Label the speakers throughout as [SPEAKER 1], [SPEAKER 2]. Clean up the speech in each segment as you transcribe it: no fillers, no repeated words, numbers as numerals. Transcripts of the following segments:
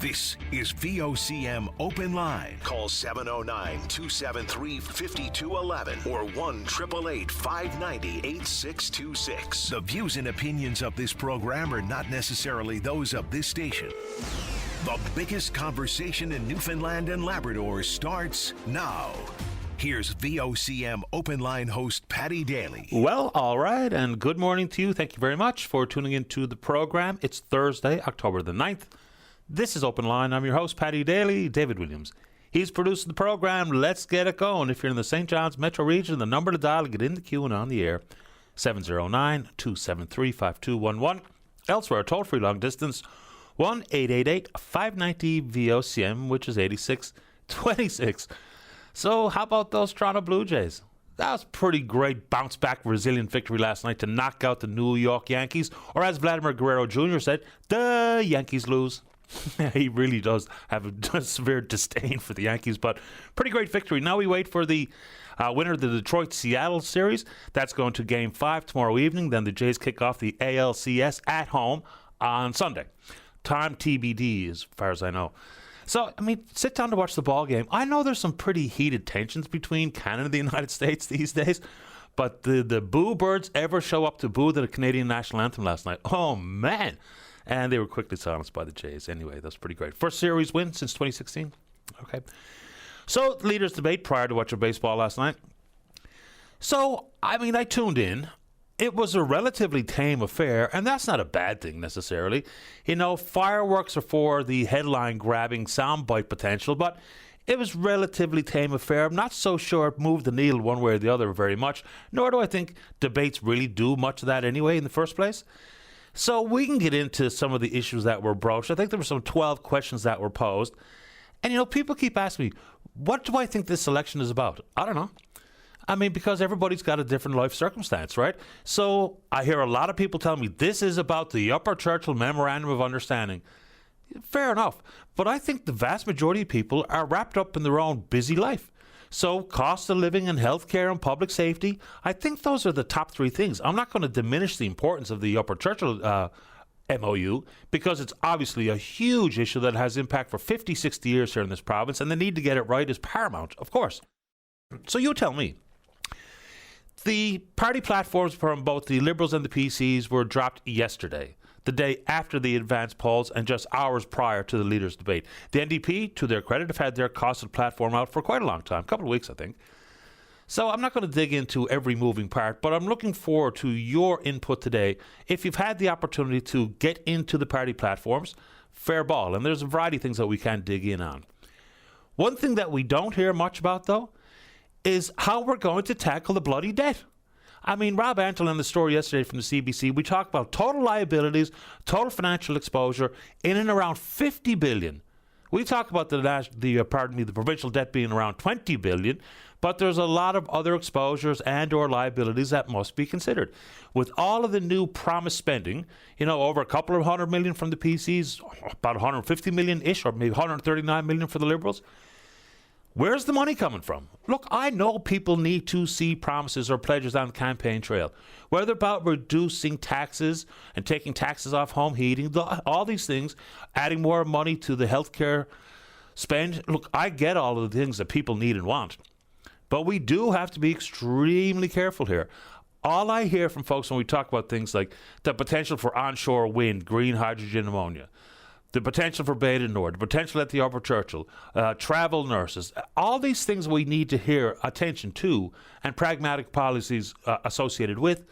[SPEAKER 1] This is VOCM Open Line. Call 709-273-5211 or 1-888-590-8626. The views and opinions of this program are not necessarily those of this station. The biggest conversation in Newfoundland and Labrador starts now. Here's VOCM Open Line host Paddy Daly.
[SPEAKER 2] Well, all right, and good morning to you. Thank you very much for tuning into the program. It's Thursday, October the 9th. This is Open Line. I'm your host, Paddy Daly. David Williams. He's producing the program. Let's get it going. If you're in the St. John's metro region, the number to dial to get in the queue and on the air, 709-273-5211. Elsewhere, toll-free long distance, 1-888-590-VOCM, which is 8626. So how about those Toronto Blue Jays? That was a pretty great bounce-back, resilient victory last night to knock out the New York Yankees. Or as Vladimir Guerrero Jr. said, the Yankees lose. He really does have a severe disdain for the Yankees, but pretty great victory. Now we wait for the winner of the Detroit-Seattle series. That's going to Game 5 tomorrow evening. Then the Jays kick off the ALCS at home on Sunday. Time TBD as far as I know. So, I mean, sit down to watch the ball game. I know there's some pretty heated tensions between Canada and the United States these days, but the boo birds ever show up to boo the Canadian national anthem last night? Oh, man. And they were quickly silenced by the Jays. Anyway, that's pretty great. First series win since 2016. Okay. So, leaders debate prior to watching baseball last night. So, I mean, I tuned in. It was a relatively tame affair, and that's not a bad thing necessarily. You know, fireworks are for the headline-grabbing soundbite potential, but it was relatively tame affair. I'm not so sure it moved the needle one way or the other very much, nor do I think debates really do much of that anyway in the first place. So we can get into some of the issues that were broached. I think there were some 12 questions that were posed. And, you know, people keep asking me, what do I think this election is about? I don't know. I mean, because everybody's got a different life circumstance, right? So I hear a lot of people tell me this is about the Upper Churchill Memorandum of Understanding. Fair enough. But I think the vast majority of people are wrapped up in their own busy life. So cost of living and healthcare and public safety, I think those are the top three things. I'm not going to diminish the importance of the Upper Churchill MOU because it's obviously a huge issue that has impact for 50, 60 years here in this province, and the need to get it right is paramount, of course. So you tell me. The party platforms from both the Liberals and the PCs were dropped yesterday, the day after the advance polls and just hours prior to the leaders' debate. The NDP, to their credit, have had their costed platform out for quite a long time, a couple of weeks, I think. So I'm not going to dig into every moving part, but I'm looking forward to your input today. If you've had the opportunity to get into the party platforms, fair ball. And there's a variety of things that we can dig in on. One thing that we don't hear much about, though, is how we're going to tackle the bloody debt. I mean, Rob Antle in the story yesterday from the CBC, we talked about total liabilities, total financial exposure in and around 50 billion. We talk about the provincial debt being around 20 billion, but there's a lot of other exposures and or liabilities that must be considered. With all of the new promised spending, you know, over a couple of $100 million from the PCs, about 150 million-ish, or maybe 139 million for the Liberals, where's the money coming from? Look, I know people need to see promises or pledges on the campaign trail, whether about reducing taxes and taking taxes off home heating, all these things, adding more money to the healthcare spend. Look, I get all of the things that people need and want, but we do have to be extremely careful here. All I hear from folks when we talk about things like the potential for onshore wind, green hydrogen, ammonia, the potential for Beta Nord, the potential at the Upper Churchill, travel nurses, all these things we need to hear attention to and pragmatic policies associated with.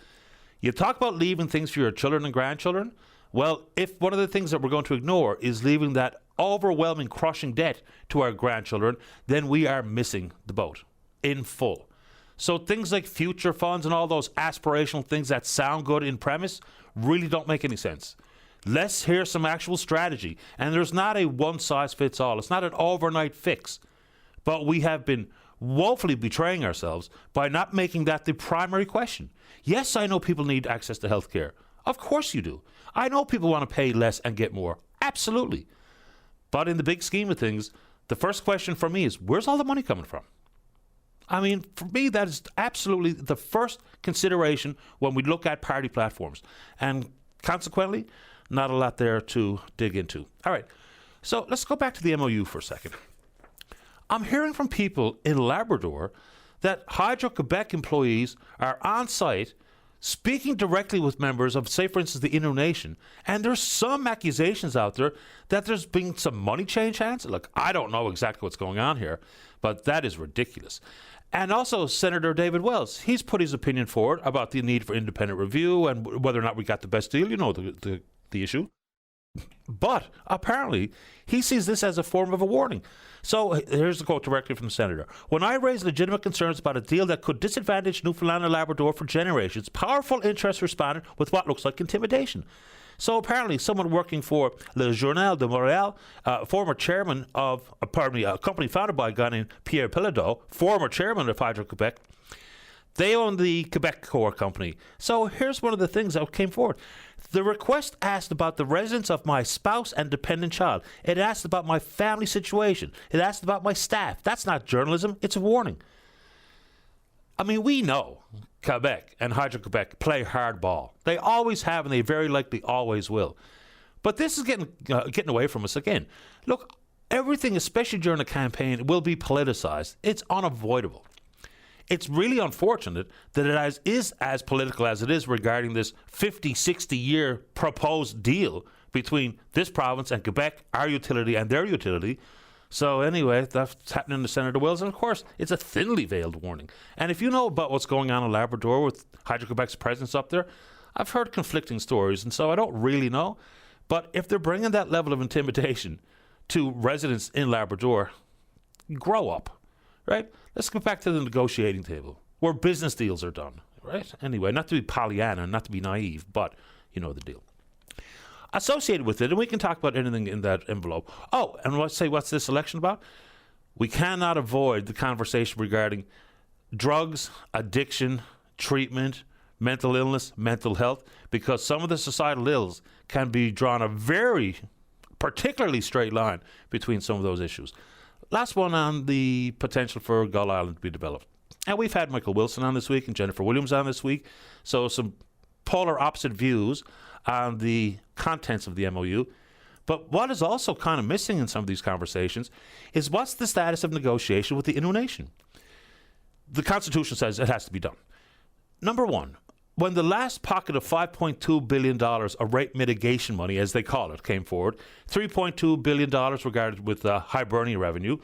[SPEAKER 2] You talk about leaving things for your children and grandchildren. Well, if one of the things that we're going to ignore is leaving that overwhelming, crushing debt to our grandchildren, then we are missing the boat in full. So things like future funds and all those aspirational things that sound good in premise really don't make any sense. Let's hear some actual strategy. And there's not a one-size-fits-all. It's not an overnight fix. But we have been woefully betraying ourselves by not making that the primary question. Yes, I know people need access to health care. Of course you do. I know people want to pay less and get more. Absolutely. But in the big scheme of things, the first question for me is, where's all the money coming from? I mean, for me, that is absolutely the first consideration when we look at party platforms. And consequently, not a lot there to dig into. All right. So let's go back to the MOU for a second. I'm hearing from people in Labrador that Hydro-Quebec employees are on site speaking directly with members of, say, for instance, the Innu Nation, and there's some accusations out there that there's been some money change hands. Look, I don't know exactly what's going on here, but that is ridiculous. And also, Senator David Wells, he's put his opinion forward about the need for independent review and whether or not we got the best deal. You know the issue. But apparently, he sees this as a form of a warning. So here's the quote directly from the senator. When I raised legitimate concerns about a deal that could disadvantage Newfoundland and Labrador for generations, powerful interests responded with what looks like intimidation. So apparently someone working for Le Journal de Montréal, former chairman of, a company founded by a guy named Pierre Piladeau, former chairman of Hydro-Quebec, they own the Quebec Core Company. So here's one of the things that came forward. The request asked about the residence of my spouse and dependent child. It asked about my family situation. It asked about my staff. That's not journalism. It's a warning. I mean, we know Quebec and Hydro-Quebec play hardball. They always have, and they very likely always will. But this is getting away from us again. Look, everything, especially during a campaign, will be politicized. It's unavoidable. It's really unfortunate that it is as political as it is regarding this 50, 60-year proposed deal between this province and Quebec, our utility and their utility. So anyway, that's happening to Senator Wells. And of course, it's a thinly veiled warning. And if you know about what's going on in Labrador with Hydro-Quebec's presence up there, I've heard conflicting stories, and so I don't really know. But if they're bringing that level of intimidation to residents in Labrador, grow up, right? Let's get back to the negotiating table where business deals are done, right? Anyway, not to be Pollyanna, not to be naive, but you know the deal. Associated with it, and we can talk about anything in that envelope. Oh, and let's say, what's this election about? We cannot avoid the conversation regarding drugs, addiction, treatment, mental illness, mental health, because some of the societal ills can be drawn a very particularly straight line between some of those issues. Last one on the potential for Gull Island to be developed. And we've had Michael Wilson on this week and Jennifer Williams on this week. So some polar opposite views on the contents of the MOU. But what is also kind of missing in some of these conversations is what's the status of negotiation with the Innu Nation? The Constitution says it has to be done. Number one, when the last pocket of $5.2 billion of rate mitigation money, as they call it, came forward, $3.2 billion regarded with Hibernia revenue,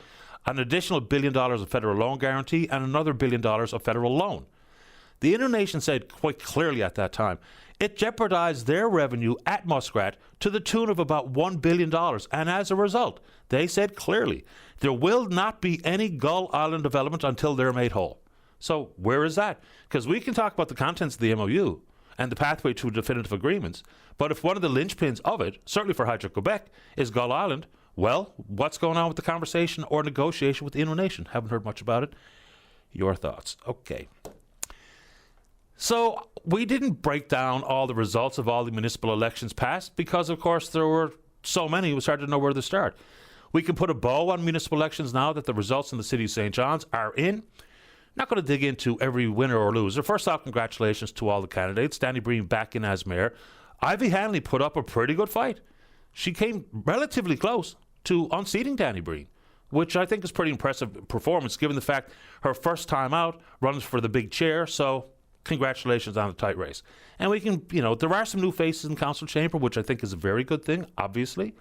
[SPEAKER 2] an additional $1 billion of federal loan guarantee, and another $1 billion of federal loan. The Innu Nation said quite clearly at that time, it jeopardized their revenue at Muskrat to the tune of about $1 billion. And as a result, they said clearly, there will not be any Gull Island development until they're made whole. So where is that? Because we can talk about the contents of the MOU and the pathway to definitive agreements, but if one of the linchpins of it, certainly for Hydro-Quebec, is Gull Island, well, what's going on with the conversation or negotiation with the Innu Nation? Haven't heard much about it. Your thoughts. Okay. So we didn't break down all the results of all the municipal elections past because, of course, there were so many, it was hard to know where to start. We can put a bow on municipal elections now that the results in the city of St. John's are in. Not going to dig into every winner or loser. First off, congratulations to all the candidates. Danny Breen back in as mayor. Ivy Hanley put up a pretty good fight. She came relatively close to unseating Danny Breen, which I think is pretty impressive performance given the fact her first time out runs for the big chair. So congratulations on the tight race. And we can, there are some new faces in council chamber, which I think is a very good thing, obviously.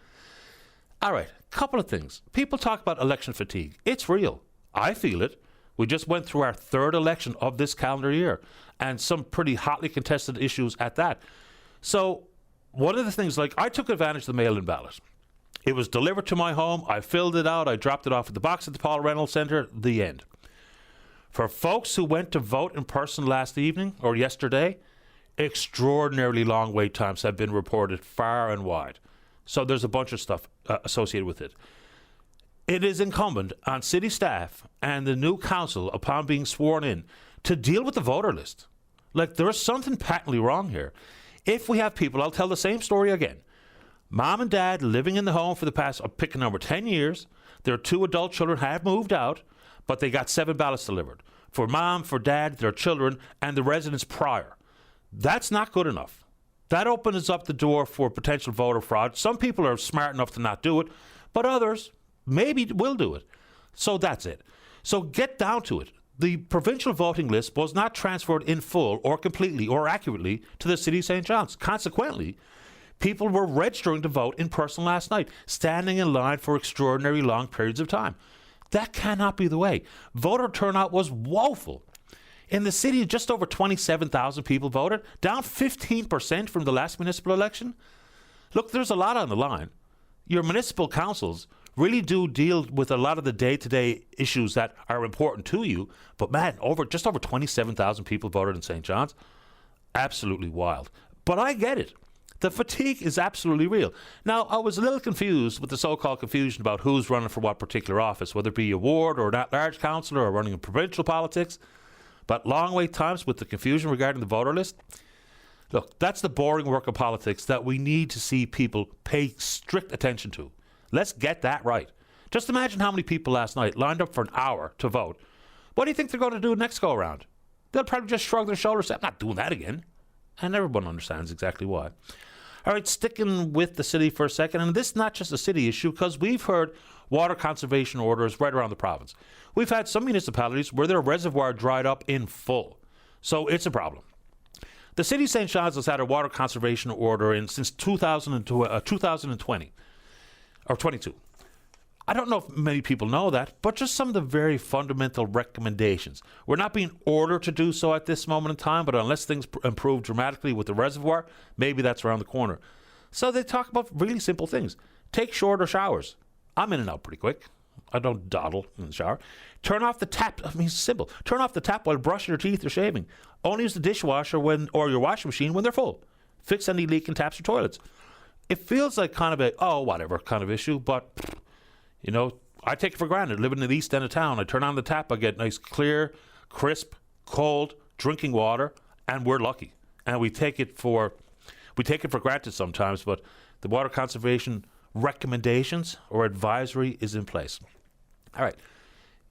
[SPEAKER 2] All right, a couple of things. People talk about election fatigue. It's real. I feel it. We just went through our third election of this calendar year and some pretty hotly contested issues at that. So one of the things, like I took advantage of the mail-in ballot. It was delivered to my home. I filled it out. I dropped it off at the box at the Paul Reynolds Centre. The end. For folks who went to vote in person last evening or yesterday, extraordinarily long wait times have been reported far and wide. So there's a bunch of stuff associated with it. It is incumbent on city staff and the new council, upon being sworn in, to deal with the voter list. Like, there's something patently wrong here. If we have people, I'll tell the same story again. Mom and dad living in the home for the past, pick a number, 10 years. Their 2 adult children have moved out, but they got 7 ballots delivered. For mom, for dad, their children, and the residents prior. That's not good enough. That opens up the door for potential voter fraud. Some people are smart enough to not do it, but others maybe will do it. So that's it. So get down to it. The provincial voting list was not transferred in full or completely or accurately to the City of St. John's. Consequently, people were registering to vote in person last night, standing in line for extraordinary long periods of time. That cannot be the way. Voter turnout was woeful. In the city, just over 27,000 people voted, down 15% from the last municipal election. Look, there's a lot on the line. Your municipal councils really do deal with a lot of the day-to-day issues that are important to you. But man, just over 27,000 people voted in St. John's. Absolutely wild. But I get it. The fatigue is absolutely real. Now, I was a little confused with the so-called confusion about who's running for what particular office, whether it be a ward or an at-large councillor or running in provincial politics. But long wait times with the confusion regarding the voter list. Look, that's the boring work of politics that we need to see people pay strict attention to. Let's get that right. Just imagine how many people last night lined up for an hour to vote. What do you think they're going to do next go around? They'll probably just shrug their shoulders and say, I'm not doing that again. And everyone understands exactly why. All right, sticking with the city for a second, and this is not just a city issue because we've heard water conservation orders right around the province. We've had some municipalities where their reservoir dried up in full. So it's a problem. The city of St. John's has had a water conservation order in since 2020 or 22. I don't know if many people know that, but just some of the very fundamental recommendations. We're not being ordered to do so at this moment in time, but unless things improve dramatically with the reservoir, maybe that's around the corner. So they talk about really simple things. Take shorter showers. I'm in and out pretty quick. I don't dawdle in the shower. Turn off the tap. I mean, it's simple. Turn off the tap while brushing your teeth or shaving. Only use the dishwasher or your washing machine when they're full. Fix any leaking taps or toilets. It feels like kind of a, whatever kind of issue, but, you know, I take it for granted. Living in the east end of town, I turn on the tap, I get nice, clear, crisp, cold drinking water, and we're lucky. And we take it for granted sometimes, but the water conservation recommendations or advisory is in place. All right.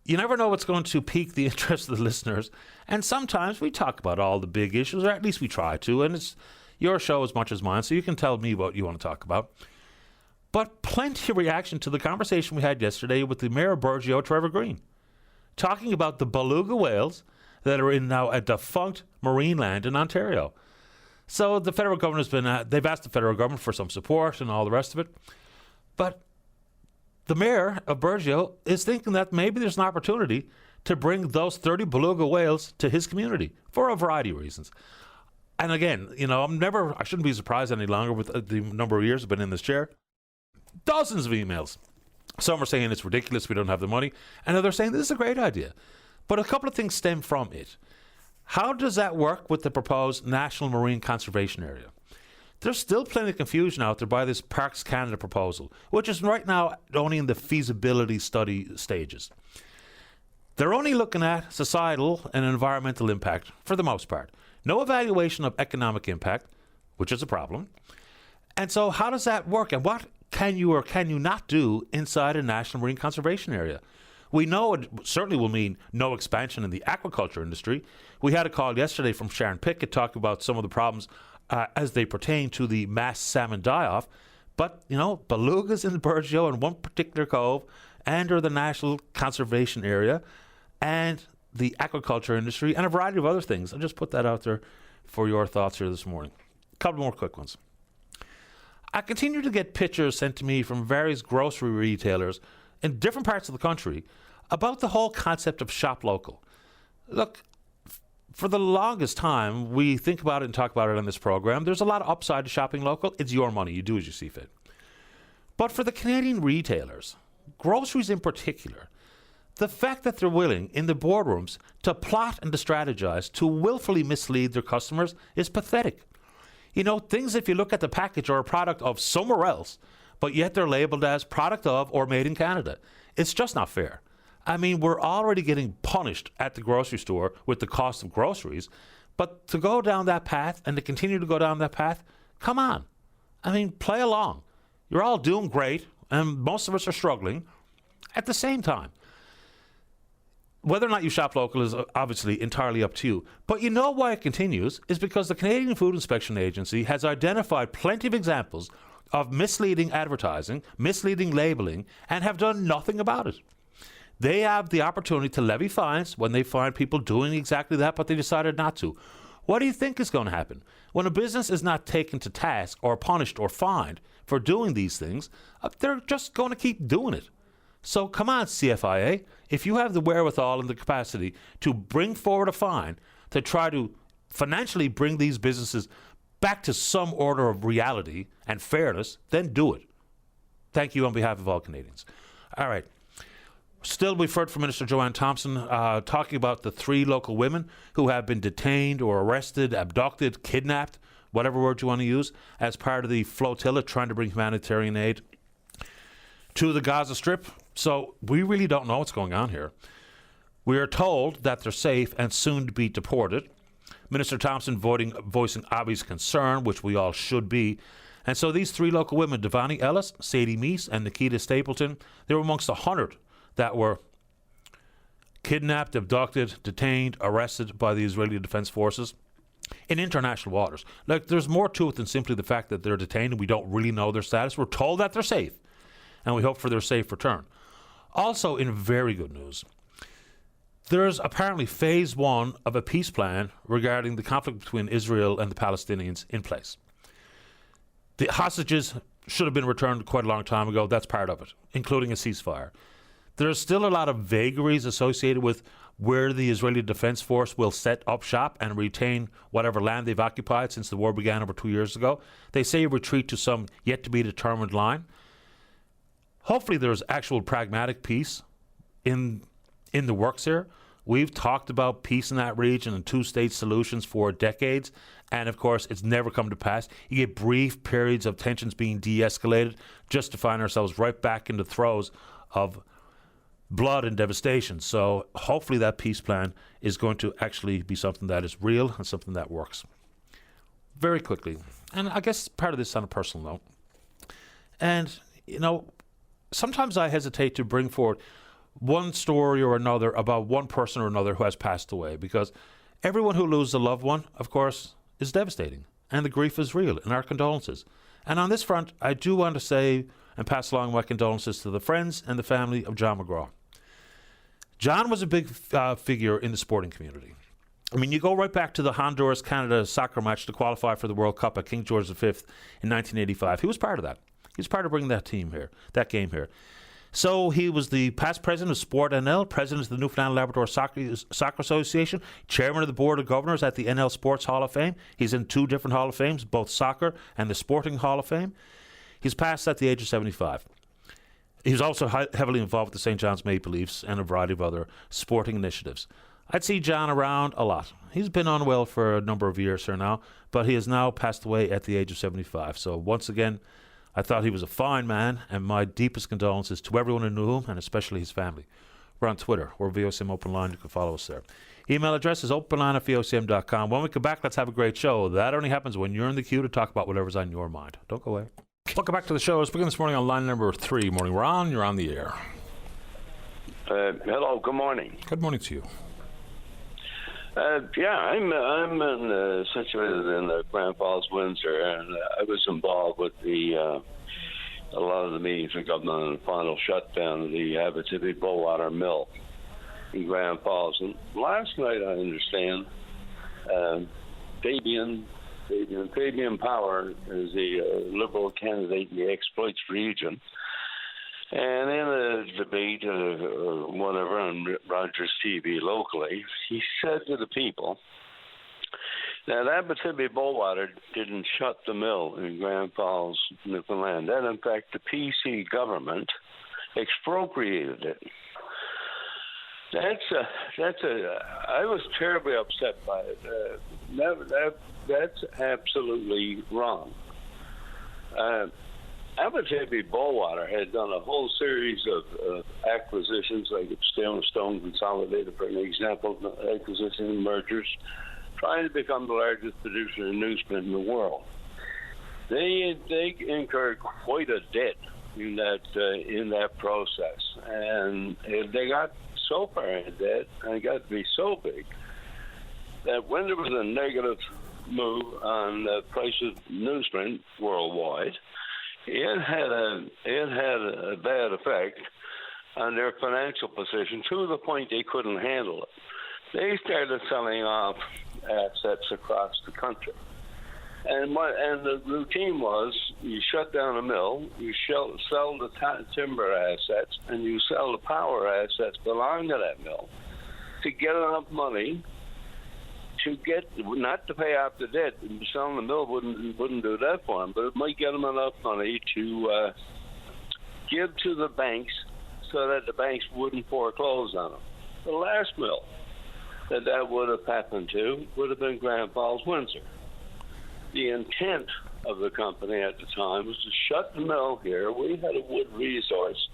[SPEAKER 2] You never know what's going to pique the interest of the listeners, and sometimes we talk about all the big issues, or at least we try to, and it's your show as much as mine, so you can tell me what you want to talk about. But plenty of reaction to the conversation we had yesterday with the Mayor of Burgeo, Trevor Green, talking about the beluga whales that are in now a defunct marine land in Ontario. So the federal government has been, they've asked the federal government for some support and all the rest of it. But the Mayor of Burgeo is thinking that maybe there's an opportunity to bring those 30 beluga whales to his community for a variety of reasons. And again, you know, I shouldn't be surprised any longer with the number of years I've been in this chair. Dozens of emails. Some are saying it's ridiculous, we don't have the money. And others saying this is a great idea. But a couple of things stem from it. How does that work with the proposed National Marine Conservation Area? There's still plenty of confusion out there by this Parks Canada proposal, which is right now only in the feasibility study stages. They're only looking at societal and environmental impact for the most part. No evaluation of economic impact, which is a problem. And so how does that work? And what can you or can you not do inside a National Marine Conservation Area? We know it certainly will mean no expansion in the aquaculture industry. We had a call yesterday from Sharon Pickett talking about some of the problems as they pertain to the mass salmon die-off. But, you know, belugas in Burgeo in one particular cove and or the National Conservation Area and the aquaculture industry and a variety of other things. I'll just put that out there for your thoughts here this morning. A couple more quick ones. I continue to get pictures sent to me from various grocery retailers in different parts of the country about the whole concept of shop local. Look, for the longest time, we think about it and talk about it on this program. There's a lot of upside to shopping local. It's your money. You do as you see fit. But for the Canadian retailers, groceries in particular, the fact that they're willing in the boardrooms to plot and to strategize to willfully mislead their customers is pathetic. You know, things, if you look at the package, are a product of somewhere else, but yet they're labeled as product of or made in Canada. It's just not fair. I mean, we're already getting punished at the grocery store with the cost of groceries, but to go down that path and to continue to go down that path, come on. I mean, play along. You're all doing great, and most of us are struggling at the same time. Whether or not you shop local is obviously entirely up to you. But you know why it continues is because the Canadian Food Inspection Agency has identified plenty of examples of misleading advertising, misleading labeling, and have done nothing about it. They have the opportunity to levy fines when they find people doing exactly that, but they decided not to. What do you think is going to happen? When a business is not taken to task or punished or fined for doing these things, they're just going to keep doing it. So come on, CFIA, if you have the wherewithal and the capacity to bring forward a fine to try to financially bring these businesses back to some order of reality and fairness, then do it. Thank you on behalf of all Canadians. All right. Still, we've heard from Minister Joanne Thompson talking about the 3 local women who have been detained or arrested, abducted, kidnapped, whatever word you want to use, as part of the flotilla trying to bring humanitarian aid to the Gaza Strip. So we really don't know what's going on here. We are told that they're safe and soon to be deported. Minister Thompson voicing obvious concern, which we all should be. And so these 3 local women, Devani Ellis, Sadie Meese, and Nikita Stapleton, they were amongst 100 that were kidnapped, abducted, detained, arrested by the Israeli Defense Forces in international waters. Like, there's more to it than simply the fact that they're detained and we don't really know their status. We're told that they're safe, and we hope for their safe return. Also, in very good news, there's apparently phase 1 of a peace plan regarding the conflict between Israel and the Palestinians in place. The hostages should have been returned quite a long time ago. That's part of it, including a ceasefire. There's still a lot of vagaries associated with where the Israeli Defense Force will set up shop and retain whatever land they've occupied since the war began over 2 years ago. They say a retreat to some yet-to-be-determined line. Hopefully there's actual pragmatic peace in the works here. We've talked about peace in that region and 2-state solutions for decades, and of course it's never come to pass. You get brief periods of tensions being de-escalated just to find ourselves right back in the throes of blood and devastation. So hopefully that peace plan is going to actually be something that is real and something that works. Very quickly, and I guess part of this on a personal note, and you know, sometimes I hesitate to bring forward one story or another about one person or another who has passed away, because everyone who loses a loved one, of course, is devastating, and the grief is real, and our condolences. And on this front, I do want to say and pass along my condolences to the friends and the family of John McGraw. John was a big figure in the sporting community. I mean, you go right back to the Honduras-Canada soccer match to qualify for the World Cup at King George V in 1985. He was part of that. He was part of bringing that game here. So he was the past president of Sport NL, president of the Newfoundland Labrador Soccer Association, chairman of the board of governors at the NL Sports Hall of Fame. He's in 2 different Hall of Fames, both soccer and the Sporting Hall of Fame. He's passed at the age of 75. He was also heavily involved with the St. John's Maple Leafs and a variety of other sporting initiatives. I'd see John around a lot. He's been unwell for a number of years here now, but he has now passed away at the age of 75. So once again, I thought he was a fine man, and my deepest condolences to everyone who knew him, and especially his family. We're on Twitter. We're VOCM Open Line. You can follow us there. Email address is openline@vocm.com. When we come back, let's have a great show. That only happens when you're in the queue to talk about whatever's on your mind. Don't go away. Welcome back to the show. Let's begin this morning on line number 3. Morning, Ron. You're on the air.
[SPEAKER 3] Hello. Good morning.
[SPEAKER 2] Good morning to you.
[SPEAKER 3] I'm situated in Grand Falls, Windsor, and I was involved with a lot of the meetings with government and the final shutdown of the Abitibi Bowater Mill in Grand Falls. And last night, I understand, Fabian Power is the Liberal candidate in the exploits region. And in a debate or whatever on Rogers TV locally, he said to the people that Abitibi Bowater didn't shut the mill in Grand Falls, Newfoundland. That, in fact, the PC government expropriated it. I was terribly upset by it. That's absolutely wrong. Abitibi Bowater had done a whole series of acquisitions, like Stone Consolidated, for an example, acquisition and mergers, trying to become the largest producer of newsprint in the world. They incurred quite a debt in that process, and they got so far in debt and got to be so big that when there was a negative move on the price of newsprint worldwide, it had a bad effect on their financial position to the point they couldn't handle it. They started selling off assets across the country. And the routine was you shut down a mill, you sell the timber assets, and you sell the power assets belonging to that mill to get enough money to get, not to pay off the debt. Selling the mill wouldn't do that for them, but it might get them enough money to give to the banks so that the banks wouldn't foreclose on them. The last mill that would have happened to would have been Grand Falls, Windsor. The intent of the company at the time was to shut the mill here. We had a wood resource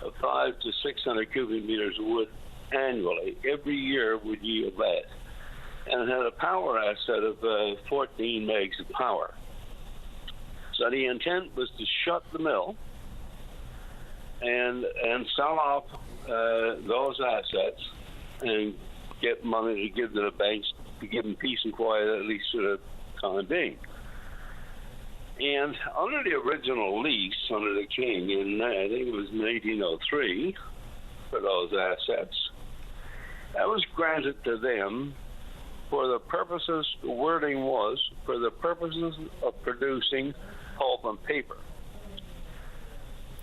[SPEAKER 3] of 500 to 600 cubic meters of wood annually. Every year would yield that. And it had a power asset of 14 megs of power. So the intent was to shut the mill and sell off those assets and get money to give to the banks to give them peace and quiet, at least for the time being. And under the original lease, under the king, in I think it was 1903, for those assets, that was granted to them for the purposes, the wording was, for the purposes of producing pulp and paper.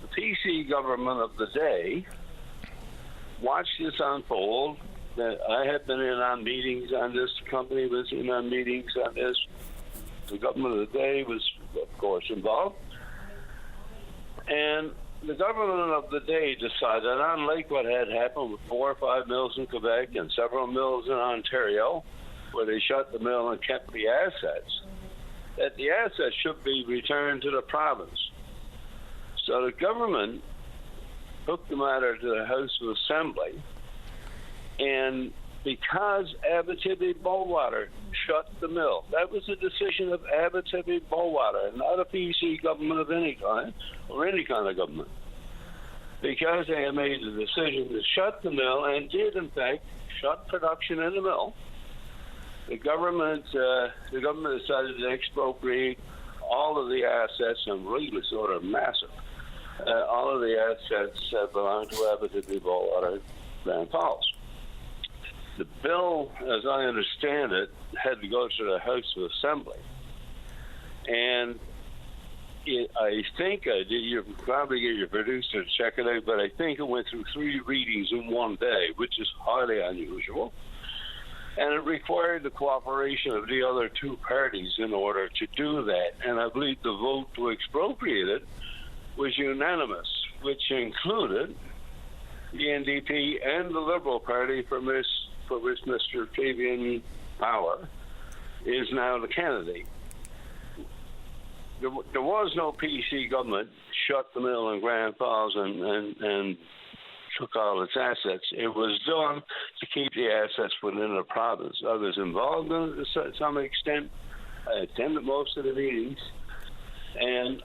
[SPEAKER 3] The PC government of the day watched this unfold. I had been in on meetings on this. The company was in on meetings on this. The government of the day was, of course, involved. And the government of the day decided, unlike what had happened with 4 or 5 mills in Quebec and several mills in Ontario, where they shut the mill and kept the assets, that the assets should be returned to the province. So the government took the matter to the House of Assembly, and because Abitibi-Bowater shut the mill, that was a decision of Abitibi-Bowater, not a PC government of any kind, or any kind of government. Because they had made the decision to shut the mill, and did, in fact, shut production in the mill, the government decided to expropriate all of the assets, and really sort of massive, all of the assets that belonged to Abitibi-Bowater, Grand Falls. The bill, as I understand it, had to go to the House of Assembly. And I think you probably get your producer to check it out, but I think it went through 3 readings in one day, which is highly unusual. And it required the cooperation of the other 2 parties in order to do that. And I believe the vote to expropriate it was unanimous, which included the NDP and the Liberal Party, for which Mr. Fabian Power is now the candidate. There was no PC government shut the mill in Grand Falls and took all its assets. It was done to keep the assets within the province. I was involved in it to some extent. I attended most of the meetings, and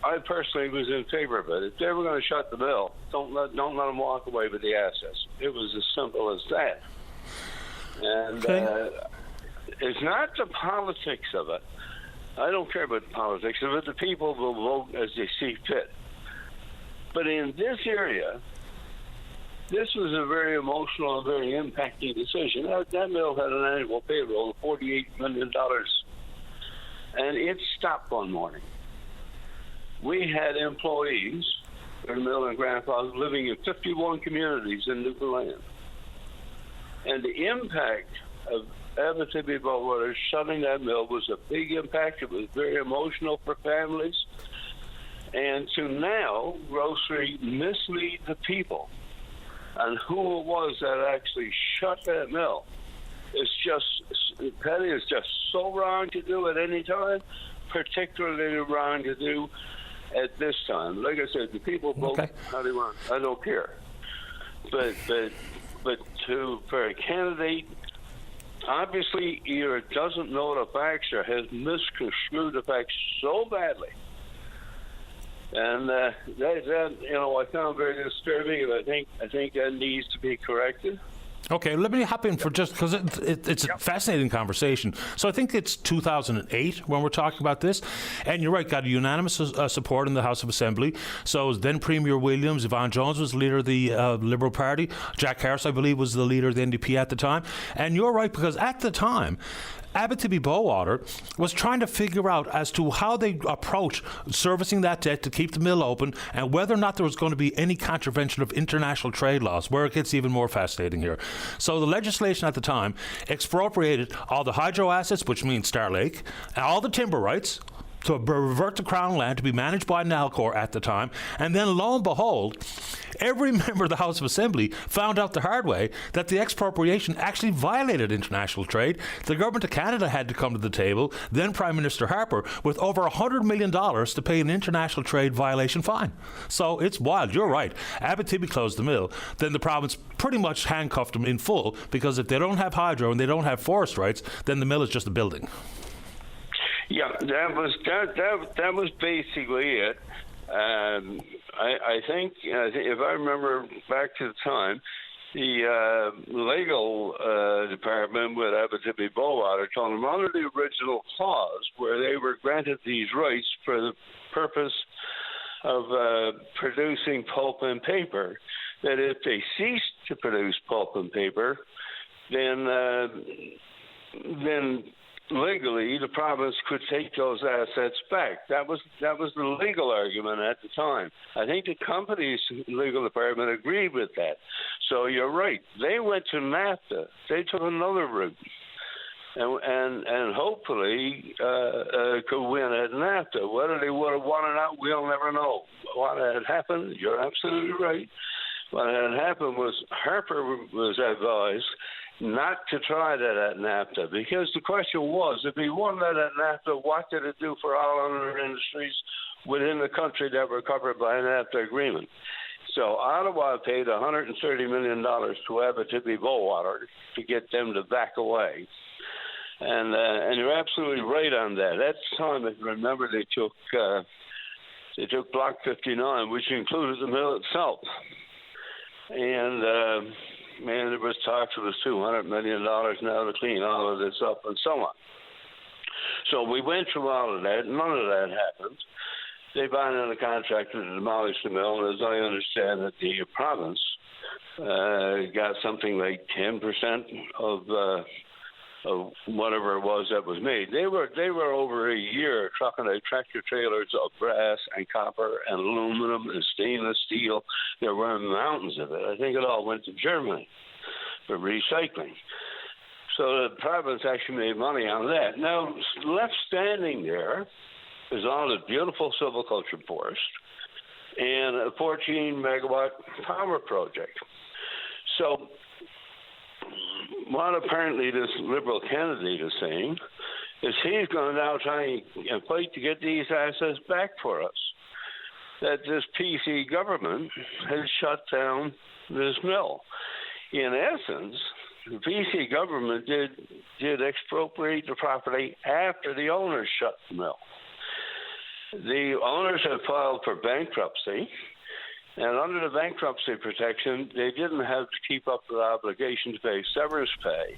[SPEAKER 3] I personally was in favor of it. If they were going to shut the mill, don't let them walk away with the assets. It was as simple as that. And it's not the politics of it. I don't care about the politics of it. The people will vote as they see fit. But in this area, this was a very emotional and very impacting decision. That mill had an annual payroll of $48 million, and it stopped one morning. We had employees in the mill in Grand Falls living in 51 communities in Newfoundland. And the impact of Abitibi-Bowater shutting that mill was a big impact. It was very emotional for families. And to now grossly mislead the people on who it was that actually shut that mill, it's just, Petty, is just so wrong to do at any time, particularly wrong to do at this time. Like I said, the people vote how they want. I don't care. But for a candidate, obviously either doesn't know the facts or has misconstrued the facts so badly And that I found very disturbing, and I think that needs to be corrected.
[SPEAKER 2] Okay, let me hop in for just because it's a fascinating conversation. So I think it's 2008 when we're talking about this, and you're right, got unanimous support in the House of Assembly. So then Premier Williams, Yvonne Jones was the leader of the Liberal Party. Jack Harris, I believe, was the leader of the NDP at the time. And you're right, because at the time, Abitibi-Bowater was trying to figure out as to how they approach servicing that debt to keep the mill open and whether or not there was going to be any contravention of international trade laws, where it gets even more fascinating here. So the legislation at the time expropriated all the hydro assets, which means Star Lake, and all the timber rights, to revert to Crown land to be managed by Nalcor at the time. And then lo and behold, every member of the House of Assembly found out the hard way that the expropriation actually violated international trade. The government of Canada had to come to the table, then Prime Minister Harper, with over $100 million to pay an international trade violation fine. So it's wild. You're right. Abitibi closed the mill. Then the province pretty much handcuffed them in full, because if they don't have hydro and they don't have forest rights, then the mill is just a building.
[SPEAKER 3] Yeah, that was basically it. I think if I remember back to the time, the legal department with Abitibi-Bowater told them under the original clause where they were granted these rights for the purpose of producing pulp and paper, that if they ceased to produce pulp and paper, then legally, the province could take those assets back. That was the legal argument at the time. I think the company's legal department agreed with that. So you're right. They went to NAFTA. They took another route, and hopefully could win at NAFTA. Whether they would have won or not, we'll never know. What had happened? You're absolutely right. What had happened was Harper was advised not to try that at NAFTA, because the question was, if he won that at NAFTA, what did it do for all other industries within the country that were covered by an NAFTA agreement? So Ottawa paid $130 million to Abitibi-Bowater to get them to back away. And you're absolutely right on that. At the time, if you remember, they took Block 59, which included the mill itself. And there was talks of $200 million now to clean all of this up and so on. So we went through all of that. None of that happened. They signed on a contract to demolish the mill, and as I understand it, the province got something like 10% of whatever it was that was made. They were over a year trucking out tractor trailers of brass and copper and aluminum and stainless steel. There were mountains of it. I think it all went to Germany for recycling. So the province actually made money on that. Now, left standing there is all this beautiful silviculture forest and a 14-megawatt power project. So what apparently this Liberal candidate is saying is he's going to now try and fight to get these assets back for us. That this PC government has shut down this mill. In essence, the PC government did expropriate the property after the owners shut the mill. The owners had filed for bankruptcy, and under the bankruptcy protection, they didn't have to keep up the obligation to pay severance pay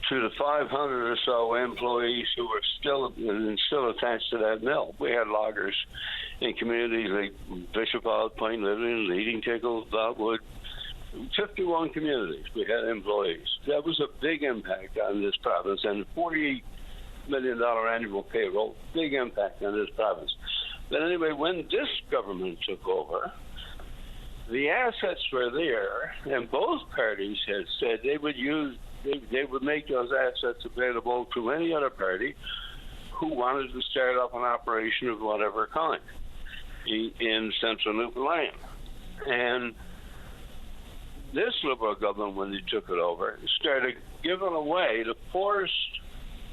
[SPEAKER 3] to the 500 or so employees who were still attached to that mill. We had loggers in communities like Bishop Isle, Point Living, Leading Tickle, Dotwood, 51 communities we had employees. That was a big impact on this province, and $48 million annual payroll, big impact on this province. But anyway, when this government took over, the assets were there, and both parties had said they would make those assets available to any other party who wanted to start up an operation of whatever kind in central Newfoundland. And this Liberal government, when they took it over, started giving away the forest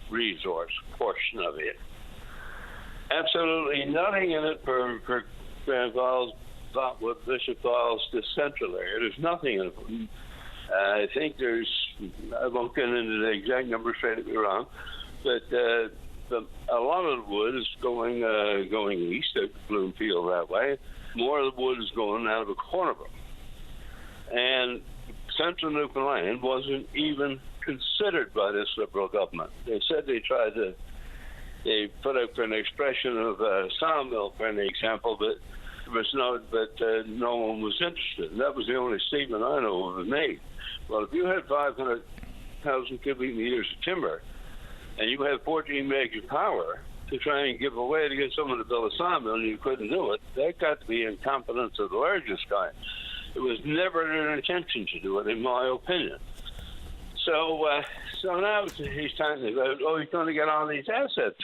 [SPEAKER 3] resource portion of it. Absolutely nothing in it for Grand Falls, Botwood, Bishop Falls, the central area. There's nothing in it. I think I won't get into the exact numbers, trying to be wrong, but a lot of the wood is going east at Bloomfield that way. More of the wood is going out of Cornerbrook. And Central Newfoundland wasn't even considered by this Liberal government. They said they put up an expression of a sawmill for an example, but no one was interested. And that was the only statement I know of made. Well, if you had 500,000 cubic meters of timber, and you had 14 megs of power to try and give away to get someone to build a sawmill, and you couldn't do it, that got to be incompetence of the largest kind. It was never an intention to do it, in my opinion. So now he's talking about, he's going to get all these assets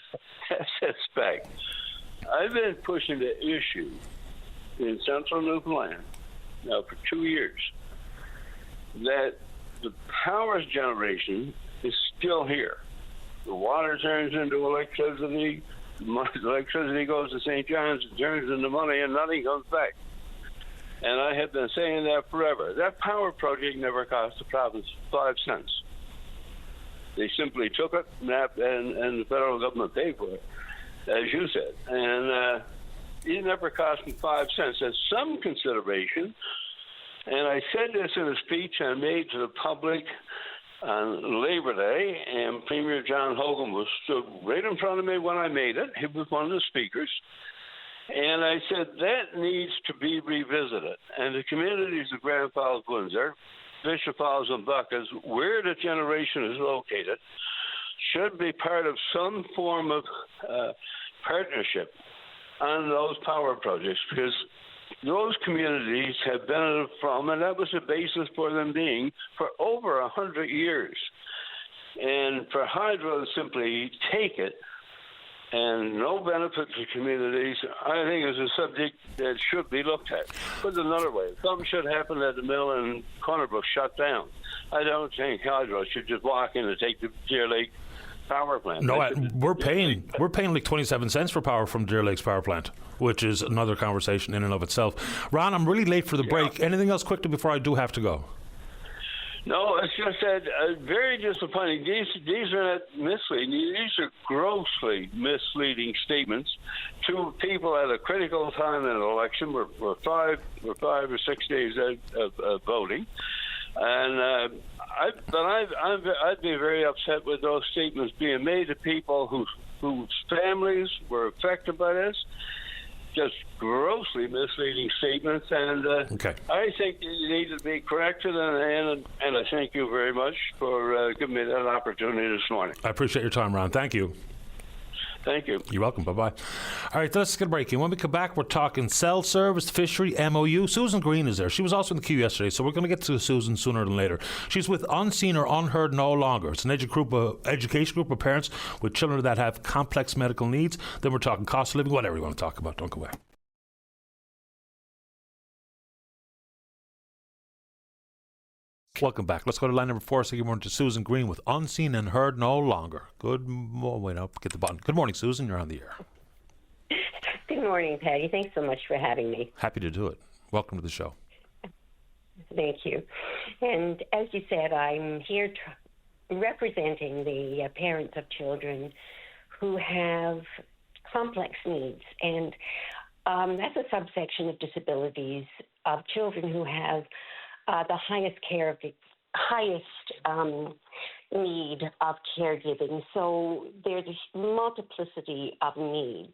[SPEAKER 3] back. I've been pushing the issue in Central Newfoundland now for 2 years that the power generation is still here. The water turns into electricity. The electricity goes to St. John's and turns into money, and nothing comes back. And I have been saying that forever. That power project never cost the province 5 cents. They simply took it, and the federal government paid for it, as you said. And it never cost them 5 cents. That's some consideration. And I said this in a speech I made to the public on Labor Day, and Premier John Hogan stood right in front of me when I made it. He was one of the speakers. And I said, that needs to be revisited. And the communities of Grand Falls, Windsor, Bishop Falls, and Buckas, where the generation is located, should be part of some form of partnership on those power projects, because those communities have benefited from, and that was the basis for them being, for over 100 years. And for Hydro to simply take it and no benefit to communities, I think is a subject that should be looked at. Put it another way, something should happen at the mill in Cornerbrook shut down. I don't think Hydro should just walk in and take the Deer Lake power plant.
[SPEAKER 2] No, we're paying like 27 cents for power from Deer Lake's power plant, which is another conversation in and of itself. Ron, I'm really late for the break. Anything else quickly before I do have to go?
[SPEAKER 3] No, it's just that very disappointing. These are not misleading. These are grossly misleading statements to people at a critical time in an election. We're 5 or 6 days out of voting, and I'd be very upset with those statements being made to people whose families were affected by this. Just grossly misleading statements, and I think you need to be corrected, and I thank you very much for giving me that opportunity this morning.
[SPEAKER 2] I appreciate your time, Ron. Thank you.
[SPEAKER 3] Thank you.
[SPEAKER 2] You're welcome. Bye-bye. All right, let's get a break in. When we come back, we're talking cell service, fishery, MOU. Susan Green is there. She was also in the queue yesterday, so we're going to get to Susan sooner than later. She's with Unseen or Unheard No Longer. It's an education group of parents with children that have complex medical needs. Then we're talking cost of living, whatever you want to talk about. Don't go away. Welcome back. Let's go to line number 4. Say good morning to Susan Green with Unseen and Heard No Longer. Good morning, Susan. You're on the air.
[SPEAKER 4] Good morning, Patty. Thanks so much for having me.
[SPEAKER 2] Happy to do it. Welcome to the show.
[SPEAKER 4] Thank you. And as you said, I'm here representing the parents of children who have complex needs. And that's a subsection of disabilities of children who have the highest need of caregiving. So there's a multiplicity of needs,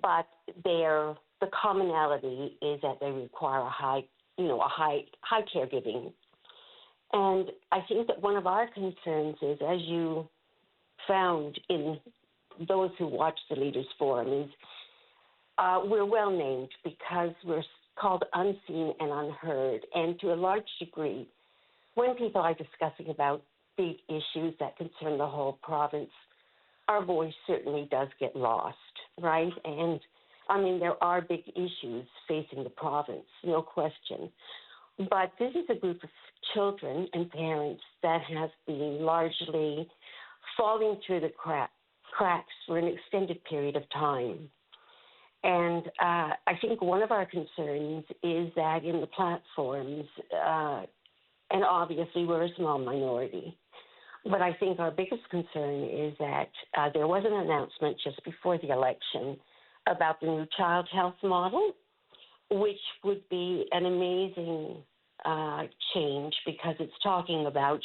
[SPEAKER 4] but the commonality is that they require a high caregiving. And I think that one of our concerns is, as you found in those who watch the Leaders Forum, is we're well named because we're called Unseen and Unheard. And to a large degree, when people are discussing about big issues that concern the whole province, our voice certainly does get lost, right? And I mean, there are big issues facing the province, no question. But this is a group of children and parents that have been largely falling through the cracks for an extended period of time. And I think one of our concerns is that in the platforms, and obviously we're a small minority, But I think our biggest concern is that there was an announcement just before the election about the new child health model, which would be an amazing change because it's talking about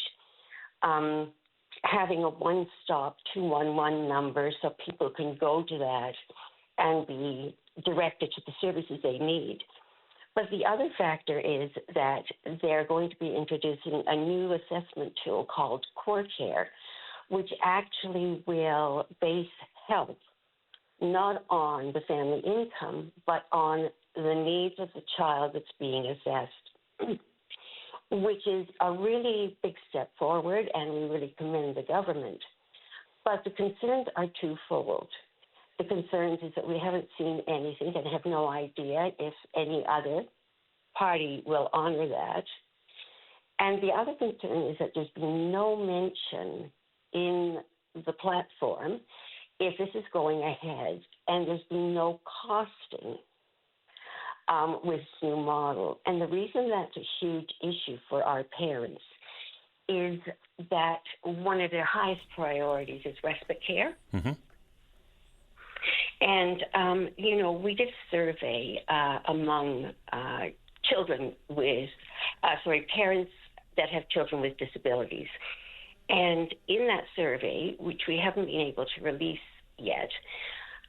[SPEAKER 4] having a one-stop 211 number so people can go to that and be directed to the services they need. But the other factor is that they're going to be introducing a new assessment tool called Core Care, which actually will base help not on the family income, but on the needs of the child that's being assessed, which is a really big step forward, and we really commend the government. But the concerns are twofold. The concerns is that we haven't seen anything and have no idea if any other party will honor that. And the other concern is that there's been no mention in the platform if this is going ahead, and there's been no costing with this new model. And the reason that's a huge issue for our parents is that one of their highest priorities is respite care.
[SPEAKER 2] Mm-hmm.
[SPEAKER 4] And, we did a survey among parents that have children with disabilities. And in that survey, which we haven't been able to release yet,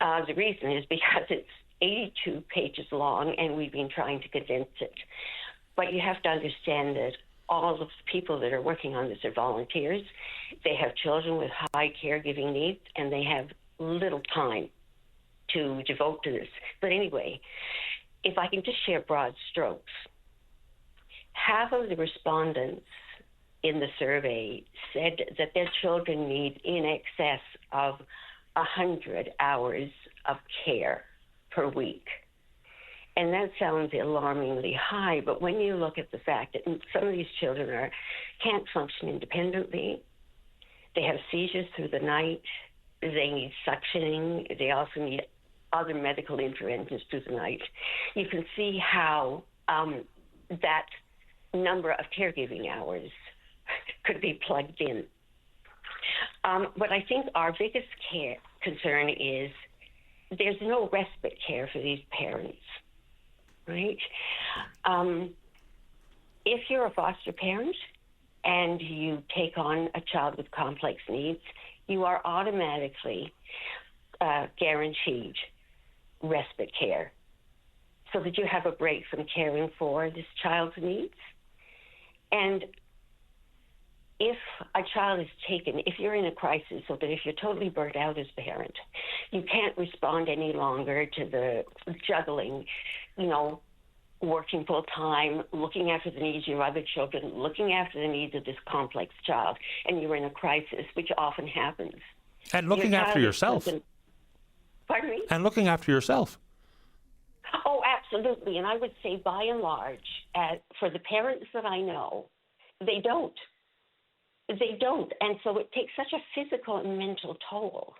[SPEAKER 4] the reason is because it's 82 pages long and we've been trying to condense it. But you have to understand that all of the people that are working on this are volunteers. They have children with high caregiving needs and they have little time to devote to this. But anyway, if I can just share broad strokes, half of the respondents in the survey said that their children need in excess of 100 hours of care per week. And that sounds alarmingly high, but when you look at the fact that some of these children can't function independently, they have seizures through the night, they need suctioning, they also need other medical interventions through the night, you can see how that number of caregiving hours could be plugged in. But I think our biggest concern is there's no respite care for these parents, right? If you're a foster parent and you take on a child with complex needs, you are automatically guaranteed respite care so that you have a break from caring for this child's needs. And if a child is taken, if you're in a crisis, so that if you're totally burnt out as a parent, you can't respond any longer to the juggling, working full time, looking after the needs of your other children, looking after the needs of this complex child, and you're in a crisis, which often happens.
[SPEAKER 2] And looking after yourself.
[SPEAKER 4] Pardon me?
[SPEAKER 2] And looking after yourself.
[SPEAKER 4] Oh, absolutely. And I would say by and large, for the parents that I know, they don't. They don't. And so it takes such a physical and mental toll.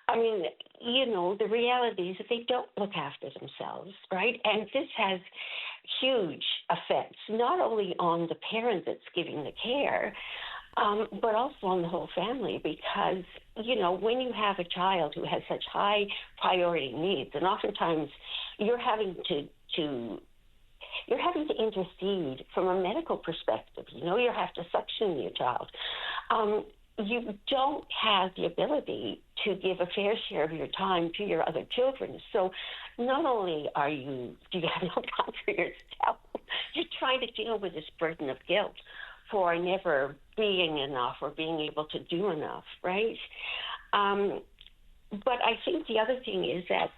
[SPEAKER 4] I mean, the reality is that they don't look after themselves, right? And this has huge effects, not only on the parent that's giving the care, but also on the whole family, because, when you have a child who has such high priority needs, and oftentimes you're having to intercede from a medical perspective. You have to suction your child. You don't have the ability to give a fair share of your time to your other children. So not only do you have no time for yourself, you're trying to deal with this burden of guilt for never being enough or being able to do enough, right? But I think the other thing is that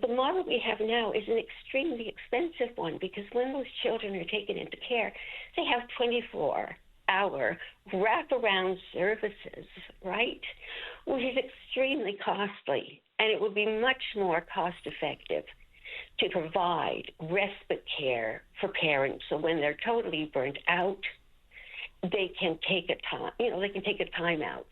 [SPEAKER 4] the model we have now is an extremely expensive one, because when those children are taken into care, they have 24-hour wraparound services, right? Which is extremely costly, and it would be much more cost-effective to provide respite care for parents, so when they're totally burnt out, they can take a time out.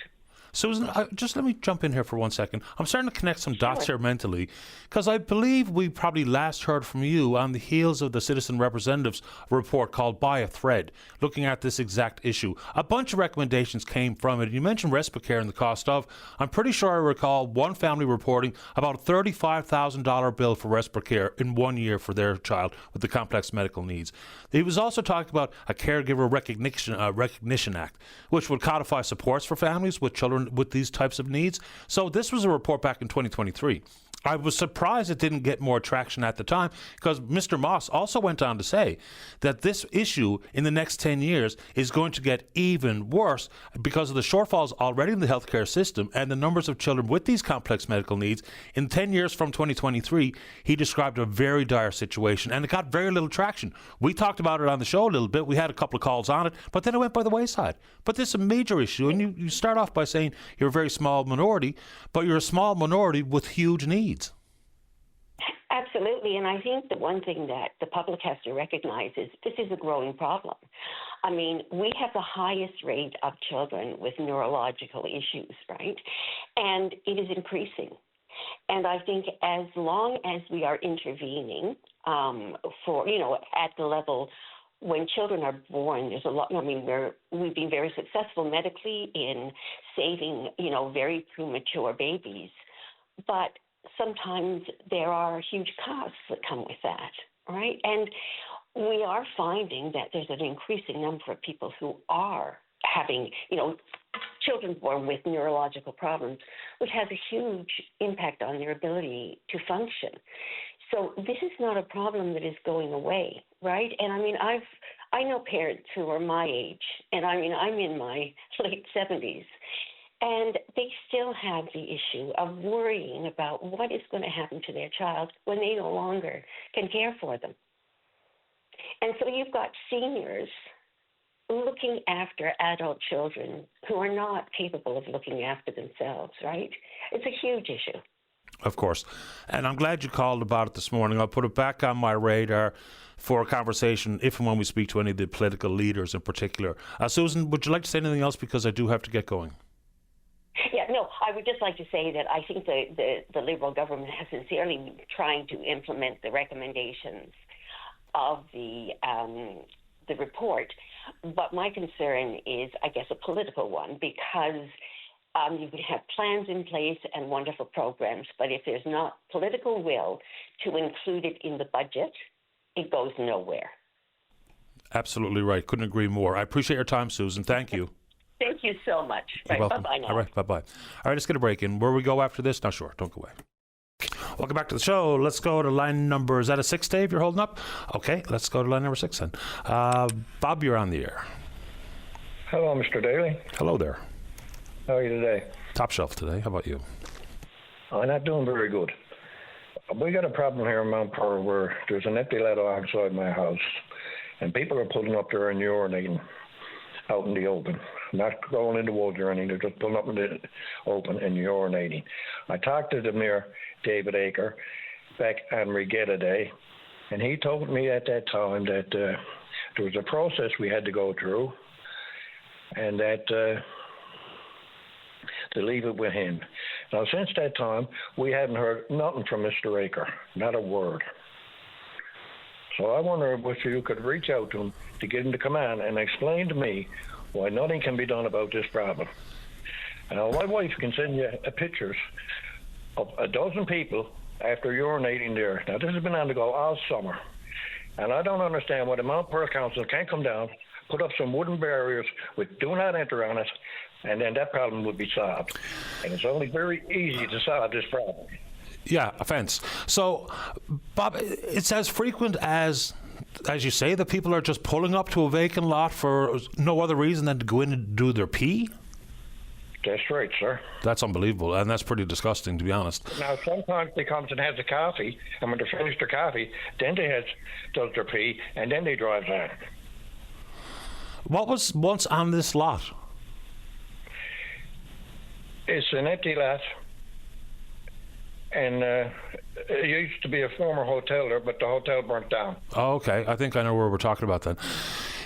[SPEAKER 2] Susan, just let me jump in here for 1 second. I'm starting to connect some dots here mentally, because I believe we probably last heard from you on the heels of the Citizen Representatives report called By a Thread, looking at this exact issue. A bunch of recommendations came from it. You mentioned respite care and the cost of. I'm pretty sure I recall one family reporting about a $35,000 bill for respite care in 1 year for their child with the complex medical needs. He was also talking about a Caregiver Recognition Act, which would codify supports for families with children with these types of needs. So this was a report back in 2023. I was surprised it didn't get more traction at the time, because Mr. Moss also went on to say that this issue in the next 10 years is going to get even worse because of the shortfalls already in the healthcare system and the numbers of children with these complex medical needs. In 10 years from 2023, he described a very dire situation, and it got very little traction. We talked about it on the show a little bit. We had a couple of calls on it, but then it went by the wayside. But this is a major issue, and you start off by saying you're a very small minority, but you're a small minority with huge needs.
[SPEAKER 4] Absolutely, and I think the one thing that the public has to recognize is this is a growing problem. I mean, we have the highest rate of children with neurological issues, right? And it is increasing. And I think as long as we are intervening at the level when children are born, there's a lot. I mean, we've been very successful medically in saving, very premature babies, but sometimes there are huge costs that come with that, right? And we are finding that there's an increasing number of people who are having, children born with neurological problems, which has a huge impact on their ability to function. So this is not a problem that is going away, right? And I mean, I know parents who are my age, and I mean, I'm in my late 70s, and they still have the issue of worrying about what is going to happen to their child when they no longer can care for them. And so you've got seniors looking after adult children who are not capable of looking after themselves, right? It's a huge issue.
[SPEAKER 2] Of course. And I'm glad you called about it this morning. I'll put it back on my radar for a conversation if and when we speak to any of the political leaders in particular. Susan, would you like to say anything else? Because I do have to get going.
[SPEAKER 4] Yeah, no, I would just like to say that I think the Liberal government has sincerely been trying to implement the recommendations of the report. But my concern is, I guess, a political one, because you can have plans in place and wonderful programs, but if there's not political will to include it in the budget, it goes nowhere.
[SPEAKER 2] Absolutely right. Couldn't agree more. I appreciate your time, Susan. Thank you.
[SPEAKER 4] Thank you so much.
[SPEAKER 2] You're welcome.
[SPEAKER 4] Bye-bye now.
[SPEAKER 2] All right, bye-bye. All right, let's get a break in. Where we go after this? Not sure. Don't go away. Welcome back to the show. Let's go to line number, is that a 6, Dave, you're holding up? Okay, let's go to line number 6 then. Bob, you're on the air.
[SPEAKER 5] Hello, Mr. Daly.
[SPEAKER 2] Hello there.
[SPEAKER 5] How are you today?
[SPEAKER 2] Top shelf today. How about you?
[SPEAKER 5] I'm not doing very good. We got a problem here in Mount Pearl where there's an empty ladder outside my house, and people are pulling up there and urinating out in the open. Not going in the woods or anything, they're just pulling up in the open and urinating. I talked to the mayor, David Aker, back on Regatta Day, and he told me at that time that there was a process we had to go through, and that to leave it with him. Now, since that time, we haven't heard nothing from Mr. Aker, not a word. So I wonder if you could reach out to him to get him to come on and explain to me why nothing can be done about this problem. Now, my wife can send you pictures of a dozen people after urinating there. Now, this has been on the go all summer. And I don't understand why the Mount Pearl Council can't come down, put up some wooden barriers with do not enter on it, and then that problem would be solved. And it's only very easy to solve this problem.
[SPEAKER 2] Yeah, offense. So, Bob, it's as frequent as you say, that people are just pulling up to a vacant lot for no other reason than to go in and do their pee?
[SPEAKER 5] That's right, sir.
[SPEAKER 2] That's unbelievable, and that's pretty disgusting, to be honest.
[SPEAKER 5] Now, sometimes they come and have the coffee, and when they're finished their coffee, then they does their pee, and then they drive on.
[SPEAKER 2] What was once on this lot?
[SPEAKER 5] It's an empty lot, and it used to be a former hotel there, but the hotel burnt down.
[SPEAKER 2] Oh, okay. I think I know where we're talking about then.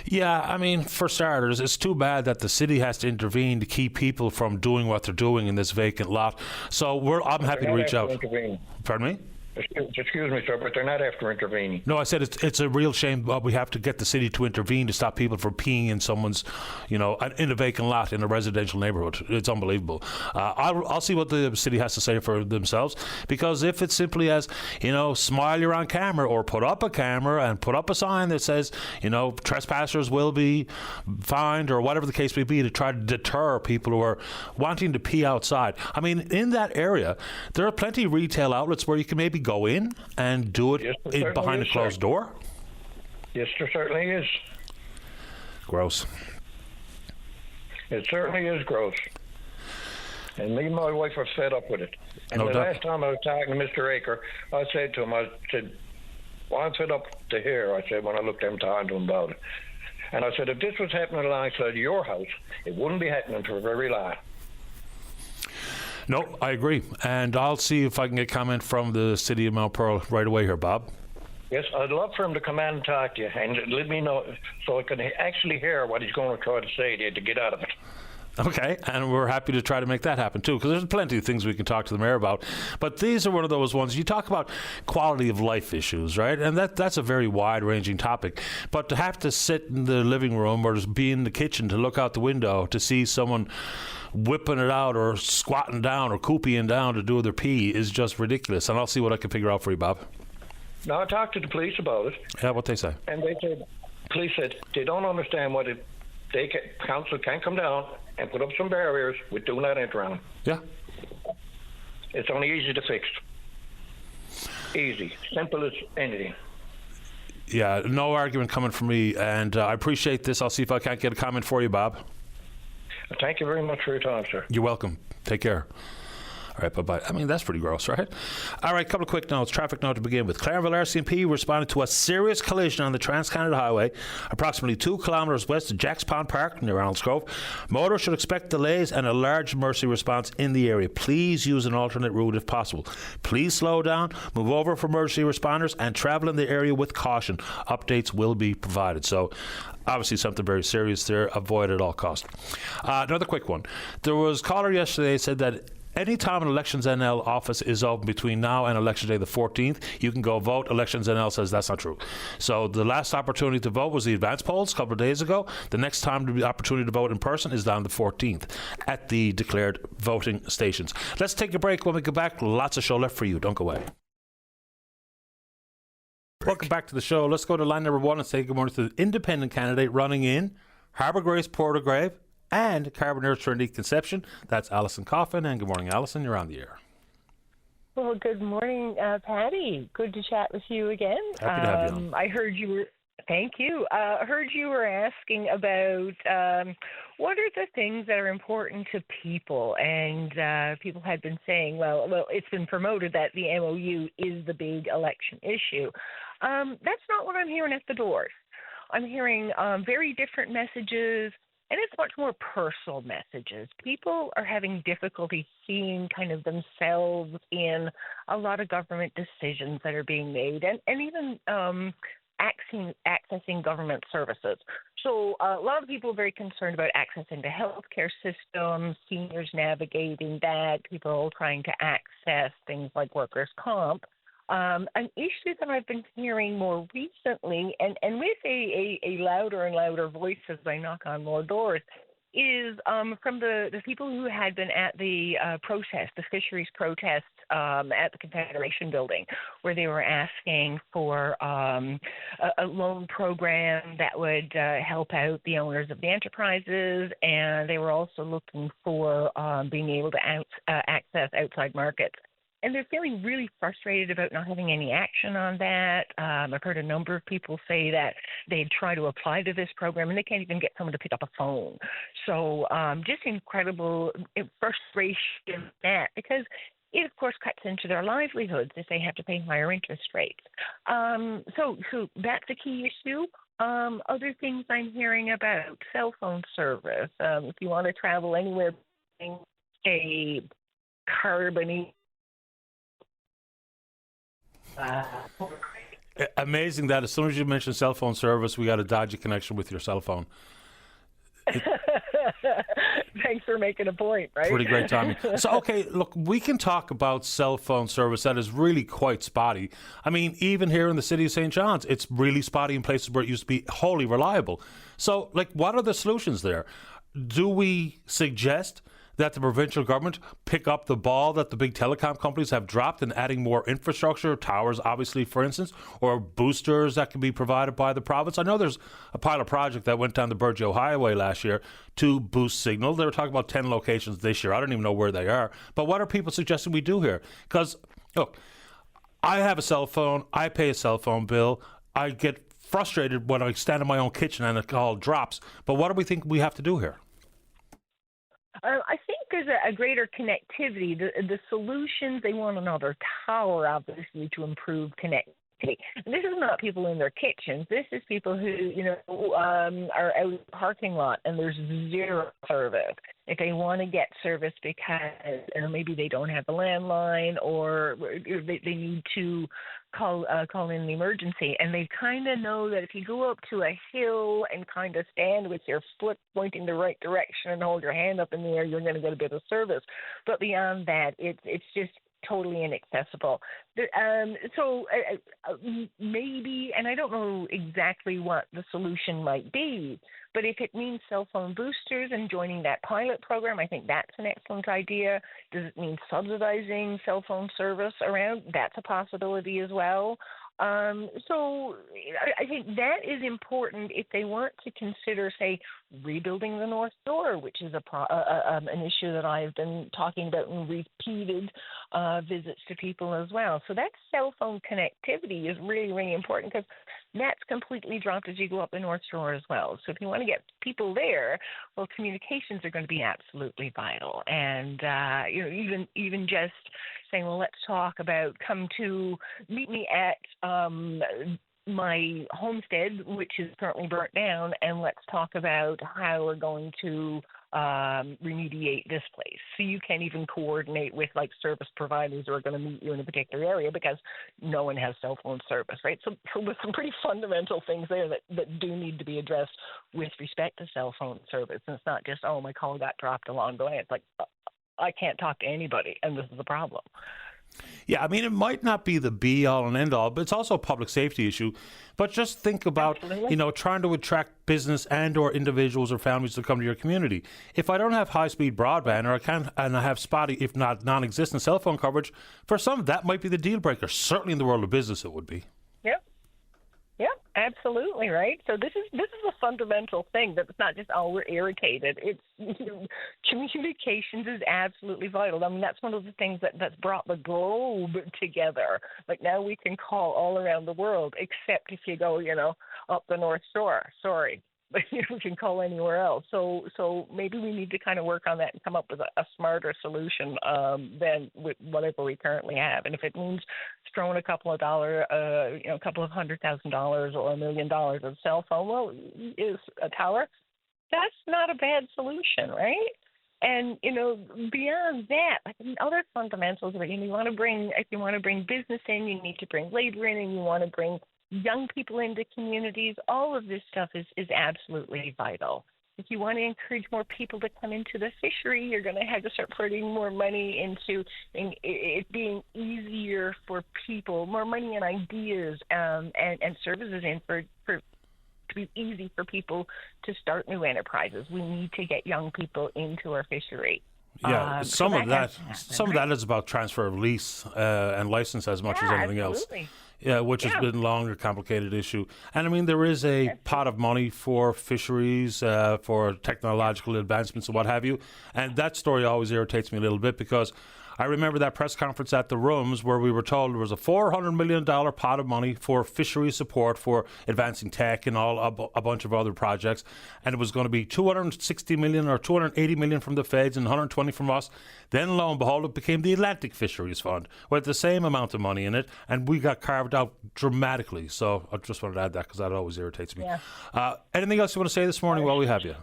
[SPEAKER 2] Yeah, I mean, for starters, it's too bad that the city has to intervene to keep people from doing what they're doing in this vacant lot. So I'm happy to reach out. Pardon me?
[SPEAKER 5] Excuse me, sir, but they're not after intervening.
[SPEAKER 2] No, I said it's a real shame, but we have to get the city to intervene to stop people from peeing in someone's, in a vacant lot in a residential neighborhood. It's unbelievable. I'll see what the city has to say for themselves, because if it's simply as, smile you're on camera, or put up a camera and put up a sign that says, trespassers will be fined, or whatever the case may be, to try to deter people who are wanting to pee outside. I mean, in that area, there are plenty of retail outlets where you can maybe go in and do it behind a closed door?
[SPEAKER 5] Yes, there certainly is.
[SPEAKER 2] Gross.
[SPEAKER 5] It certainly is gross. And me and my wife are fed up with it. And last time I was talking to Mr. Aker, I said to him, well, I'm fed up to here, I said, when I looked at him talking to him about it. And I said, if this was happening alongside your house, it wouldn't be happening for very long.
[SPEAKER 2] No, I agree. And I'll see if I can get comment from the city of Mount Pearl right away here, Bob.
[SPEAKER 5] Yes, I'd love for him to come in and talk to you and let me know so I can actually hear what he's going to try to say to you to get out of it.
[SPEAKER 2] Okay, and we're happy to try to make that happen too, because there's plenty of things we can talk to the mayor about. But these are one of those ones, you talk about quality of life issues, right? And that's a very wide-ranging topic. But to have to sit in the living room or just be in the kitchen to look out the window to see someone whipping it out or squatting down or cooping down to do their pee is just ridiculous. And I'll see what I can figure out for you, Bob.
[SPEAKER 5] Now, I talked to the police about it.
[SPEAKER 2] Yeah, what they say?
[SPEAKER 5] And police said they don't understand what council can come down and put up some barriers with do not enter on them.
[SPEAKER 2] Yeah.
[SPEAKER 5] It's only easy to fix. Easy. Simple as anything.
[SPEAKER 2] Yeah, no argument coming from me, and I appreciate this. I'll see if I can't get a comment for you, Bob.
[SPEAKER 5] Thank you very much for your time, sir.
[SPEAKER 2] You're welcome. Take care. All right, bye-bye. I mean, that's pretty gross, right? All right, a couple of quick notes. Traffic note to begin with. Clareville RCMP responded to a serious collision on the Trans-Canada Highway, approximately 2 kilometres west of Jacks Pond Park near Arnold's Grove. Motorists should expect delays and a large emergency response in the area. Please use an alternate route if possible. Please slow down, move over for emergency responders, and travel in the area with caution. Updates will be provided. So, obviously something very serious there. Avoid at all costs. Another quick one. There was a caller yesterday said that any time an Elections NL office is open between now and Election Day the 14th, you can go vote. Elections NL says that's not true. So the last opportunity to vote was the advance polls a couple of days ago. The next time the opportunity to vote in person is down the 14th at the declared voting stations. Let's take a break. When we get back, lots of show left for you. Don't go away. Welcome back to the show. Let's go to line number 1 and say good morning to the independent candidate running in Harbour Grace, Portagrave, and Carbonear Trinity Conception. That's Alison Coffin. And good morning, Alison. You're on the air.
[SPEAKER 6] Well, good morning, Patty. Good to chat with you again.
[SPEAKER 2] Happy to have you on.
[SPEAKER 6] I heard you were. Thank you. Heard you were asking about what are the things that are important to people, and people had been saying, well, it's been promoted that the MOU is the big election issue. That's not what I'm hearing at the doors. I'm hearing very different messages. And it's much more personal messages. People are having difficulty seeing kind of themselves in a lot of government decisions that are being made, and even accessing government services. So a lot of people are very concerned about accessing the healthcare system, seniors navigating that, people trying to access things like workers' comp. An issue that I've been hearing more recently, and with a louder and louder voice as I knock on more doors, is from the people who had been at the protest, the fisheries protest at the Confederation Building, where they were asking for a loan program that would help out the owners of the enterprises, and they were also looking for being able to access outside markets. And they're feeling really frustrated about not having any action on that. I've heard a number of people say that they'd try to apply to this program and they can't even get someone to pick up a phone. So just incredible frustration that, because it, of course, cuts into their livelihoods if they have to pay higher interest rates. So that's a key issue. Other things I'm hearing about, cell phone service. If you want to travel anywhere, a carbon
[SPEAKER 2] Amazing that as soon as you mention cell phone service, we got a dodgy connection with your cell phone.
[SPEAKER 6] Thanks for making a point, right?
[SPEAKER 2] Pretty great timing. So, okay, look, we can talk about cell phone service that is really quite spotty. I mean, even here in the city of St. John's, it's really spotty in places where it used to be wholly reliable. So, like, what are the solutions there? Do we suggest that the provincial government pick up the ball that the big telecom companies have dropped in adding more infrastructure, towers, obviously, for instance, or boosters that can be provided by the province? I know there's a pilot project that went down the Burgeo Highway last year to boost signal. They were talking about 10 locations this year. I don't even know where they are. But what are people suggesting we do here? Because, look, I have a cell phone. I pay a cell phone bill. I get frustrated when I stand in my own kitchen and it all drops. But what do we think we have to do here?
[SPEAKER 6] I think there's a greater connectivity. The solutions, they want another tower, obviously, to improve connectivity. This is not people in their kitchens. This is people who, are out in the parking lot and there's zero service. If they want to get service because maybe they don't have a landline or they need to call in an emergency, and they kind of know that if you go up to a hill and kind of stand with your foot pointing the right direction and hold your hand up in the air, you're going to get a bit of service. But beyond that, it's just totally inaccessible. So maybe, and I don't know exactly what the solution might be, but if it means cell phone boosters and joining that pilot program, I think that's an excellent idea. Does it mean subsidizing cell phone service around? That's a possibility as well. So I think that is important if they want to consider, say, rebuilding the North Shore, which is an issue that I've been talking about in repeated visits to people as well. So that cell phone connectivity is really, really important because that's completely dropped as you go up the North Shore as well. So if you want to get people there, well, communications are going to be absolutely vital. And, even just saying, well, let's talk about meet me at my homestead, which is currently burnt down, and let's talk about how we're going to remediate this place. So you can't even coordinate with like service providers who are going to meet you in a particular area because no one has cell phone service, right? So there's some pretty fundamental things there that do need to be addressed with respect to cell phone service. And it's not just, oh, my call got dropped along the way. It's like, I can't talk to anybody, and this is a problem.
[SPEAKER 2] Yeah, I mean, it might not be the be-all and end-all, but it's also a public safety issue. But just think about, trying to attract business and or individuals or families to come to your community. If I don't have high-speed broadband and I have spotty, if not non-existent cell phone coverage, for some, that might be the deal breaker. Certainly in the world of business, it would be.
[SPEAKER 6] Yep, absolutely, right. So this is a fundamental thing that it's not just, oh, we're irritated. It's communications is absolutely vital. I mean, that's one of the things that's brought the globe together. Like now we can call all around the world, except if you go, up the North Shore. Sorry. But we can call anywhere else. So maybe we need to kind of work on that and come up with a smarter solution than with whatever we currently have. And if it means throwing a couple of $100,000 or $1 million of cell phone, well, is a tower. That's not a bad solution, right? And beyond that, like other fundamentals, if you want to bring business in, you need to bring labor in, and you want to bring young people into communities. All of this stuff is absolutely vital. If you want to encourage more people to come into the fishery, you're going to have to start putting more money into it being easier for people, more money and ideas and services in for to be easy for people to start new enterprises. We need to get young people into our fishery.
[SPEAKER 2] Yeah, some of that is about transfer of lease and license as much as anything
[SPEAKER 6] absolutely.
[SPEAKER 2] else. Yeah, which has been a longer, complicated issue. And I mean, there is a pot of money for fisheries, for technological advancements and what have you. And that story always irritates me a little bit because I remember that press conference at the Rooms where we were told there was a $400 million pot of money for fishery support for advancing tech and a bunch of other projects. And it was going to be $260 million or $280 million from the feds and $120 from us. Then, lo and behold, it became the Atlantic Fisheries Fund with the same amount of money in it. And we got carved out dramatically. So I just wanted to add that because that always irritates me.
[SPEAKER 6] Yeah.
[SPEAKER 2] Anything else you want to say this morning while we have you?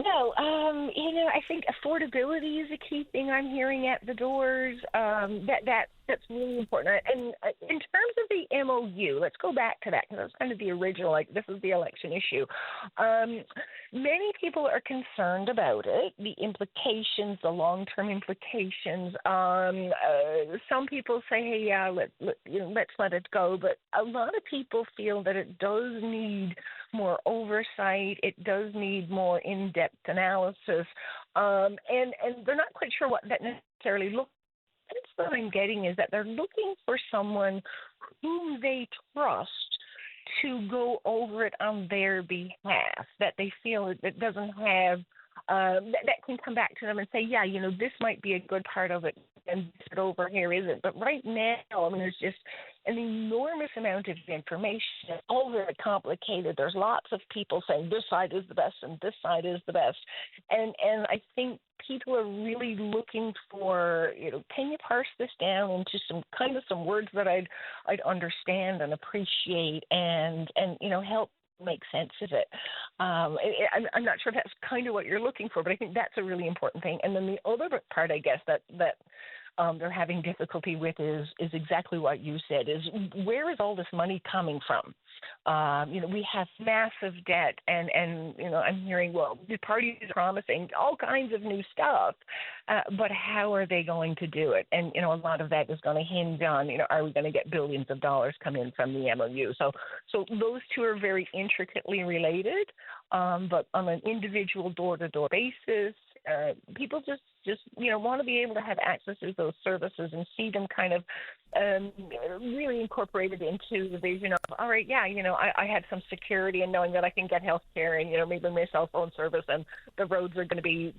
[SPEAKER 6] No, I think affordability is a key thing I'm hearing at the doors. That that's really important. And in terms of the MOU, let's go back to that because that's kind of the original, like this is the election issue. Many people are concerned about it, the implications, the long-term implications. Some people say, hey, yeah, let's let it go. But a lot of people feel that it does need more oversight. It does need more in-depth analysis. And they're not quite sure what that necessarily looks like. What I'm getting is that they're looking for someone whom they trust to go over it on their behalf, that they feel it doesn't have, that can come back to them and say, yeah, this might be a good part of it, and this over here isn't. But right now, I mean, there's just an enormous amount of information. It's all very complicated. There's lots of people saying this side is the best and this side is the best. And I think people are really looking for, can you parse this down into some words that I'd understand and appreciate and help make sense of it. I'm not sure if that's kind of what you're looking for, but I think that's a really important thing. And then the other part, I guess, that they're having difficulty with is exactly what you said, is where is all this money coming from? We have massive debt, and I'm hearing, well, the parties are promising all kinds of new stuff, but how are they going to do it? And, a lot of that is going to hinge on, are we going to get billions of dollars come in from the MOU? So those two are very intricately related, but on an individual door-to-door basis, people just want to be able to have access to those services and see them kind of really incorporated into the vision of, all right, yeah, I have some security in knowing that I can get health care and, maybe my cell phone service and the roads are going to be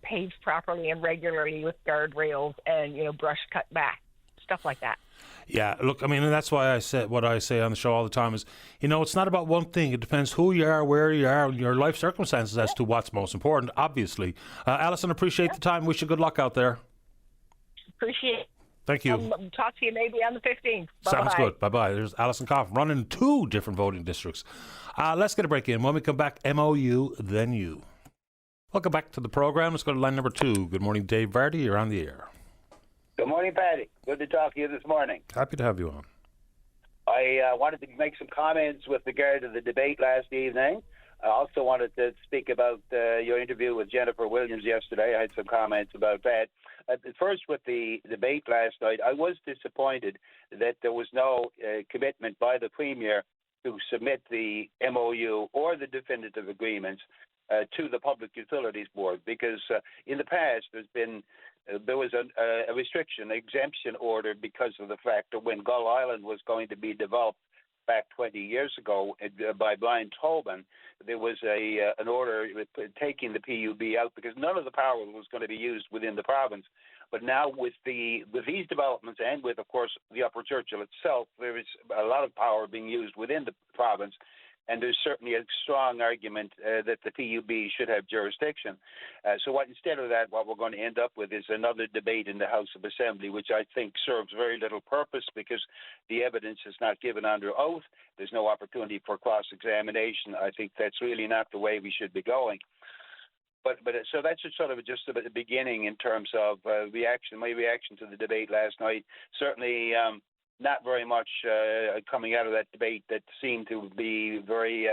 [SPEAKER 6] paved properly and regularly with guardrails and, brush cut back, stuff like that.
[SPEAKER 2] Yeah, look, I mean, and that's why I said what I say on the show all the time is, it's not about one thing. It depends who you are, where you are, and your life circumstances as to what's most important, obviously. Alison, appreciate the time. Wish you good luck out there.
[SPEAKER 6] Appreciate it.
[SPEAKER 2] Thank you.
[SPEAKER 6] Talk to you maybe on the 15th. Bye-bye.
[SPEAKER 2] Sounds good. Bye-bye. There's Alison Cough running 2 different voting districts. Let's get a break in. When we come back, MOU, then you. Welcome back to the program. Let's go to line number 2. Good morning, Dave Vardy. You're on the air.
[SPEAKER 7] Good morning, Patty. Good to talk to you this morning.
[SPEAKER 2] Happy to have you on.
[SPEAKER 7] I wanted to make some comments with regard to the debate last evening. I also wanted to speak about your interview with Jennifer Williams yesterday. I had some comments about that. First, with the debate last night, I was disappointed that there was no commitment by the Premier to submit the MOU or the definitive agreements to the Public Utilities Board, because in the past there was a restriction, exemption order because of the fact that when Gull Island was going to be developed back 20 years ago by Brian Tobin, there was an order taking the PUB out because none of the power was going to be used within the province. But now with these developments and with, of course, the Upper Churchill itself, there is a lot of power being used within the province. And there's certainly a strong argument that the PUB should have jurisdiction. So instead of that, what we're going to end up with is another debate in the House of Assembly, which I think serves very little purpose because the evidence is not given under oath. There's no opportunity for cross-examination. I think that's really not the way we should be going. But so that's just sort of just the beginning in terms of my reaction to the debate last night. Certainly not very much coming out of that debate that seemed to be very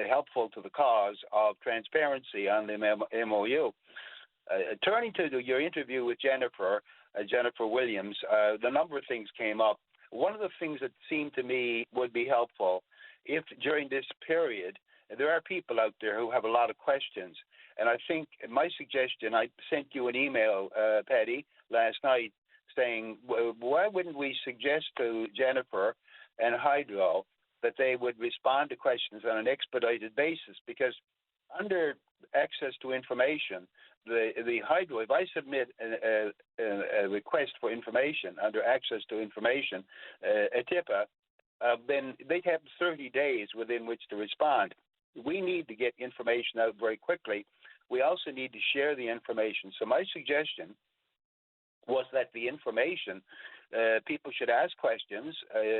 [SPEAKER 7] helpful to the cause of transparency on the MOU. Turning to your interview with Jennifer Williams, the number of things came up. One of the things that seemed to me would be helpful if during this period there are people out there who have a lot of questions. And I think my suggestion, I sent you an email, Patty, last night, saying, why wouldn't we suggest to Jennifer and Hydro that they would respond to questions on an expedited basis? Because under access to information, the Hydro, if I submit a request for information under access to information, a TIPA, then they have 30 days within which to respond. We need to get information out very quickly. We also need to share the information. So my suggestion was that the information, people should ask questions.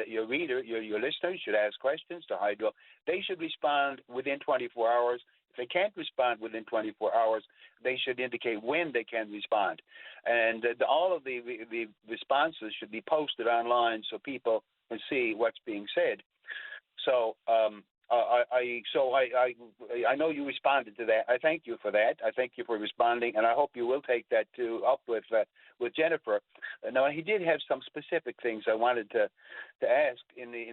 [SPEAKER 7] Your listeners should ask questions to Hydro. They should respond within 24 hours. they can't respond within 24 hours, they should indicate when they can respond. And all of the responses should be posted online so people can see what's being said. So I know you responded to that. I thank you for that. I thank you for responding, and I hope you will take that up with Jennifer. Now, he did have some specific things I wanted to ask in the.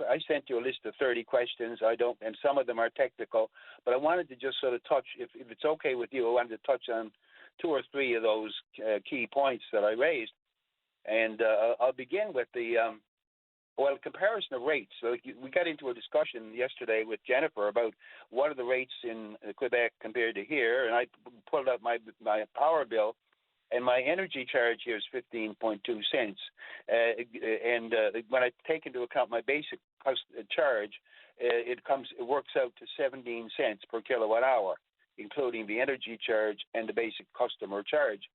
[SPEAKER 7] I sent you a list of 30 questions. And some of them are technical, but I wanted to just sort of touch, if it's okay with you, I wanted to touch on 2 or 3 of those key points that I raised, and I'll begin with the. Well, comparison of rates. So we got into a discussion yesterday with Jennifer about what are the rates in Quebec compared to here, and I pulled out my power bill, and my energy charge here is 15.2 cents. And when I take into account my basic charge, it works out to 17 cents per kilowatt hour, including the energy charge and the basic customer charge.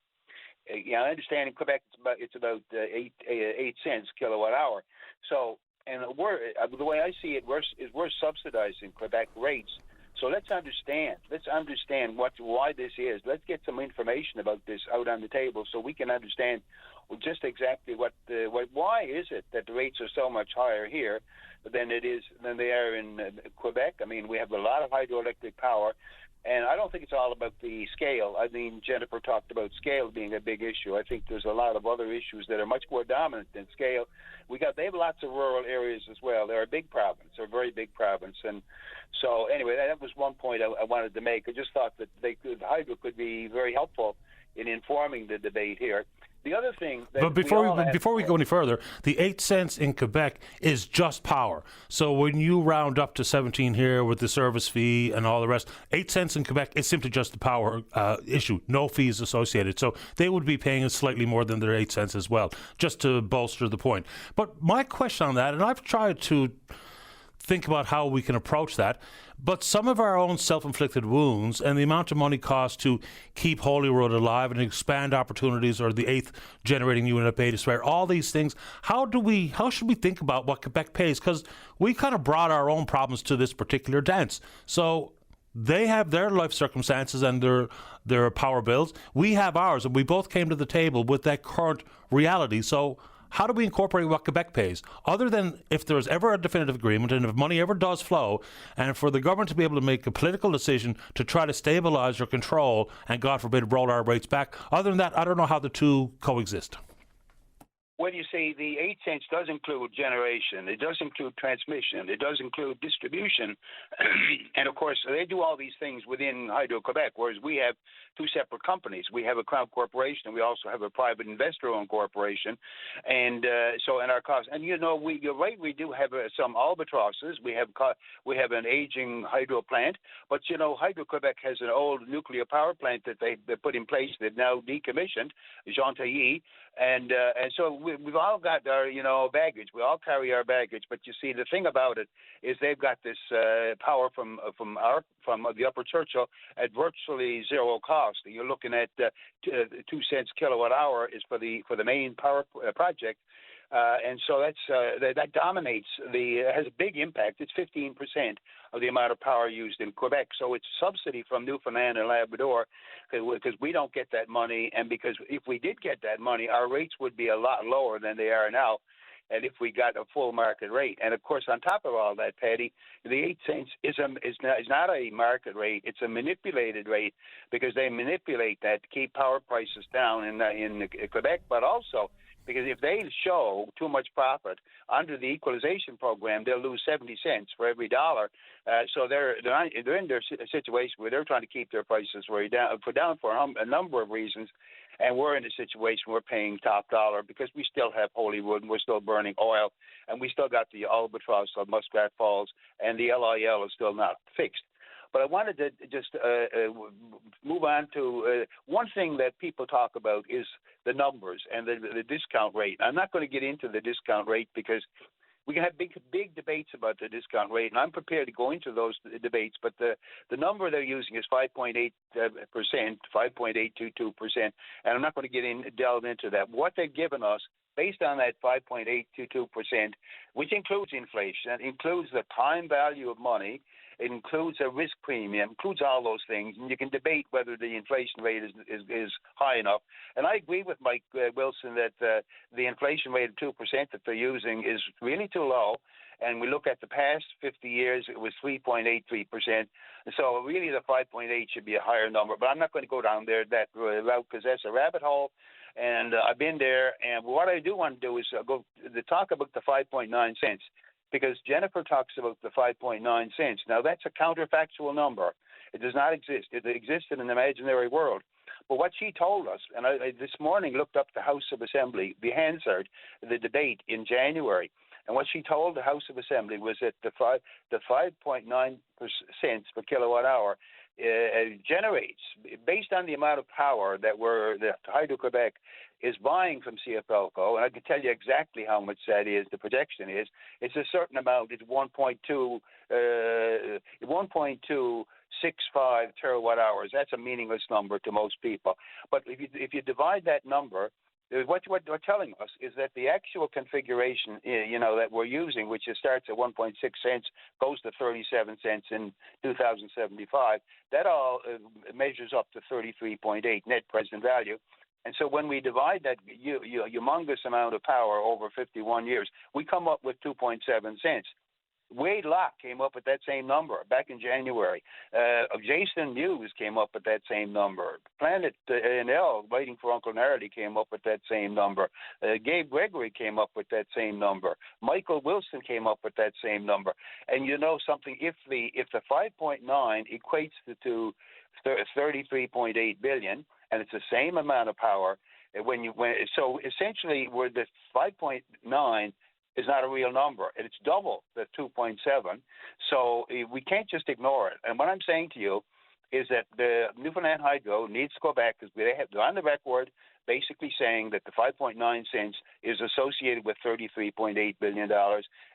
[SPEAKER 7] I understand in Quebec it's about 8 cents kilowatt hour. So, and the way I see it, we're subsidizing Quebec rates. So let's understand why this is. Let's get some information about this out on the table so we can understand just exactly why is it that the rates are so much higher here than they are in Quebec. I mean, we have a lot of hydroelectric power. And I don't think it's all about the scale. I mean, Jennifer talked about scale being a big issue. I think there's a lot of other issues that are much more dominant than scale. They have lots of rural areas as well. They're a big province. They're a very big province. And so anyway, that was one point I wanted to make. I just thought that hydro could be very helpful in informing the debate here. The other thing that
[SPEAKER 2] before we go any further, the 8 cents in Quebec is just power. So when you round up to 17 here with the service fee and all the rest, 8 cents in Quebec is simply just the power issue, no fees associated. So they would be paying slightly more than their 8 cents as well, just to bolster the point. But my question on that, and I've tried to think about how we can approach that, but some of our own self-inflicted wounds and the amount of money cost to keep Holyrood alive and expand opportunities, or the 8th generating unit at Beta Square, all these things, how should we think about what Quebec pays? Because we kind of brought our own problems to this particular dance. So they have their life circumstances and their power bills. We have ours, and we both came to the table with that current reality. So how do we incorporate what Quebec pays? Other than if there's ever a definitive agreement and if money ever does flow, and for the government to be able to make a political decision to try to stabilize or control and, God forbid, roll our rates back. Other than that, I don't know how the two coexist.
[SPEAKER 7] Well, you see, the 8 cents does include generation. It does include transmission. It does include distribution. And, of course, they do all these things within Hydro-Quebec, whereas we have 2 separate companies. We have a Crown Corporation, and we also have a private investor-owned corporation. And so in our costs, and, you're right, we do have some albatrosses. We have an aging hydro plant. But, Hydro-Quebec has an old nuclear power plant that they put in place that now decommissioned, Gentilly. And so we've all got our, baggage. We all carry our baggage. But you see, the thing about it is they've got this power from the Upper Churchill at virtually zero cost. You're looking at 2 cents kilowatt hour is for the main power project. And so that dominates has a big impact. It's 15% of the amount of power used in Quebec. So it's subsidy from Newfoundland and Labrador because we don't get that money. And because if we did get that money, our rates would be a lot lower than they are now. And if we got a full market rate, and of course, on top of all that, Patty, the 8 cents is not a market rate; it's a manipulated rate because they manipulate that to keep power prices down in Quebec, but also because if they show too much profit under the equalization program, they'll lose 70 cents for every dollar. So they're in their situation where they're trying to keep their prices very down for a number of reasons. And we're in a situation we're paying top dollar because we still have Holyrood and we're still burning oil, and we still got the albatross of Muskrat Falls, and the LIL is still not fixed. But I wanted to just move on to one thing that people talk about is the numbers and the discount rate. I'm not going to get into the discount rate because we can have big debates about the discount rate, and I'm prepared to go into those debates. But the number they're using is 5.8%, 5.822%, and I'm not going to delve into that. What they've given us based on that 5.822%, which includes inflation, it includes the time value of money, it includes a risk premium, includes all those things, and you can debate whether the inflation rate is high enough. And I agree with Mike Wilson that the inflation rate of 2% that they're using is really too low. And we look at the past 50 years, it was 3.83%. So really the 5.8 should be a higher number. But I'm not going to go down that route because that's a rabbit hole. And I've been there. And what I do want to do is go to talk about the 5.9 cents. Because Jennifer talks about the 5.9 cents. Now, that's a counterfactual number. It does not exist. It exists in an imaginary world. But what she told us, and I this morning looked up the House of Assembly, the Hansard, the debate in January, and what she told the House of Assembly was that the 5.9 cents per kilowatt hour generates, based on the amount of power that Hydro-Quebec is buying from CFLCO, and I can tell you exactly how much that is, the projection is, it's a certain amount, it's 1.265 terawatt hours. That's a meaningless number to most people. But if you divide that number, what they're telling us is that the actual configuration, that we're using, which starts at 1.6 cents, goes to 37 cents in 2075, that all measures up to 33.8 net present value. And so when we divide that humongous amount of power over 51 years, we come up with 2.7 cents. Wade Locke came up with that same number back in January. Jason Mewes came up with that same number. Planet NL, waiting for Uncle Nardi, came up with that same number. Gabe Gregory came up with that same number. Michael Wilson came up with that same number. And you know something? If the 5.9 equates to 33.8 billion, and it's the same amount of power, so essentially, where the 5.9 is not a real number, and it's double the 2.7. So we can't just ignore it. And what I'm saying to you is that the Newfoundland Hydro needs to go back because they're on the record basically saying that the 5.9 cents is associated with $33.8 billion,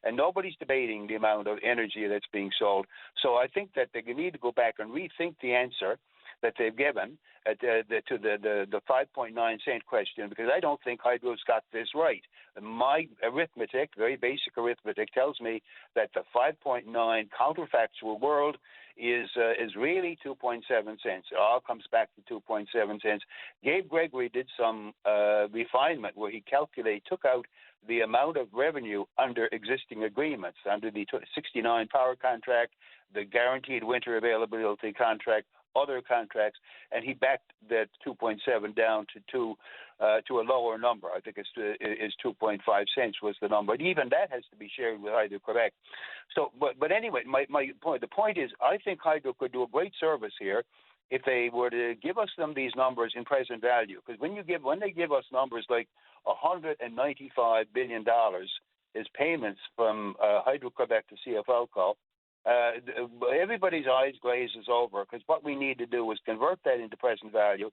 [SPEAKER 7] and nobody's debating the amount of energy that's being sold. So I think that they need to go back and rethink the answer that they've given to the 5.9 cent question, because I don't think Hydro's got this right. My arithmetic, very basic arithmetic, tells me that the 5.9 counterfactual world is really 2.7 cents. It all comes back to 2.7 cents. Gabe Gregory did some refinement where he took out the amount of revenue under existing agreements, under the 69 power contract, the guaranteed winter availability contract, other contracts, and he backed that 2.7 down to a lower number. I think it's 2.5 cents was the number. And even that has to be shared with Hydro-Quebec. So, but anyway, the point is, I think Hydro could do a great service here if they were to give us these numbers in present value. Because when they give us numbers like $195 billion is payments from Hydro-Quebec to CFLCO, everybody's eyes glazes over, because what we need to do is convert that into present value,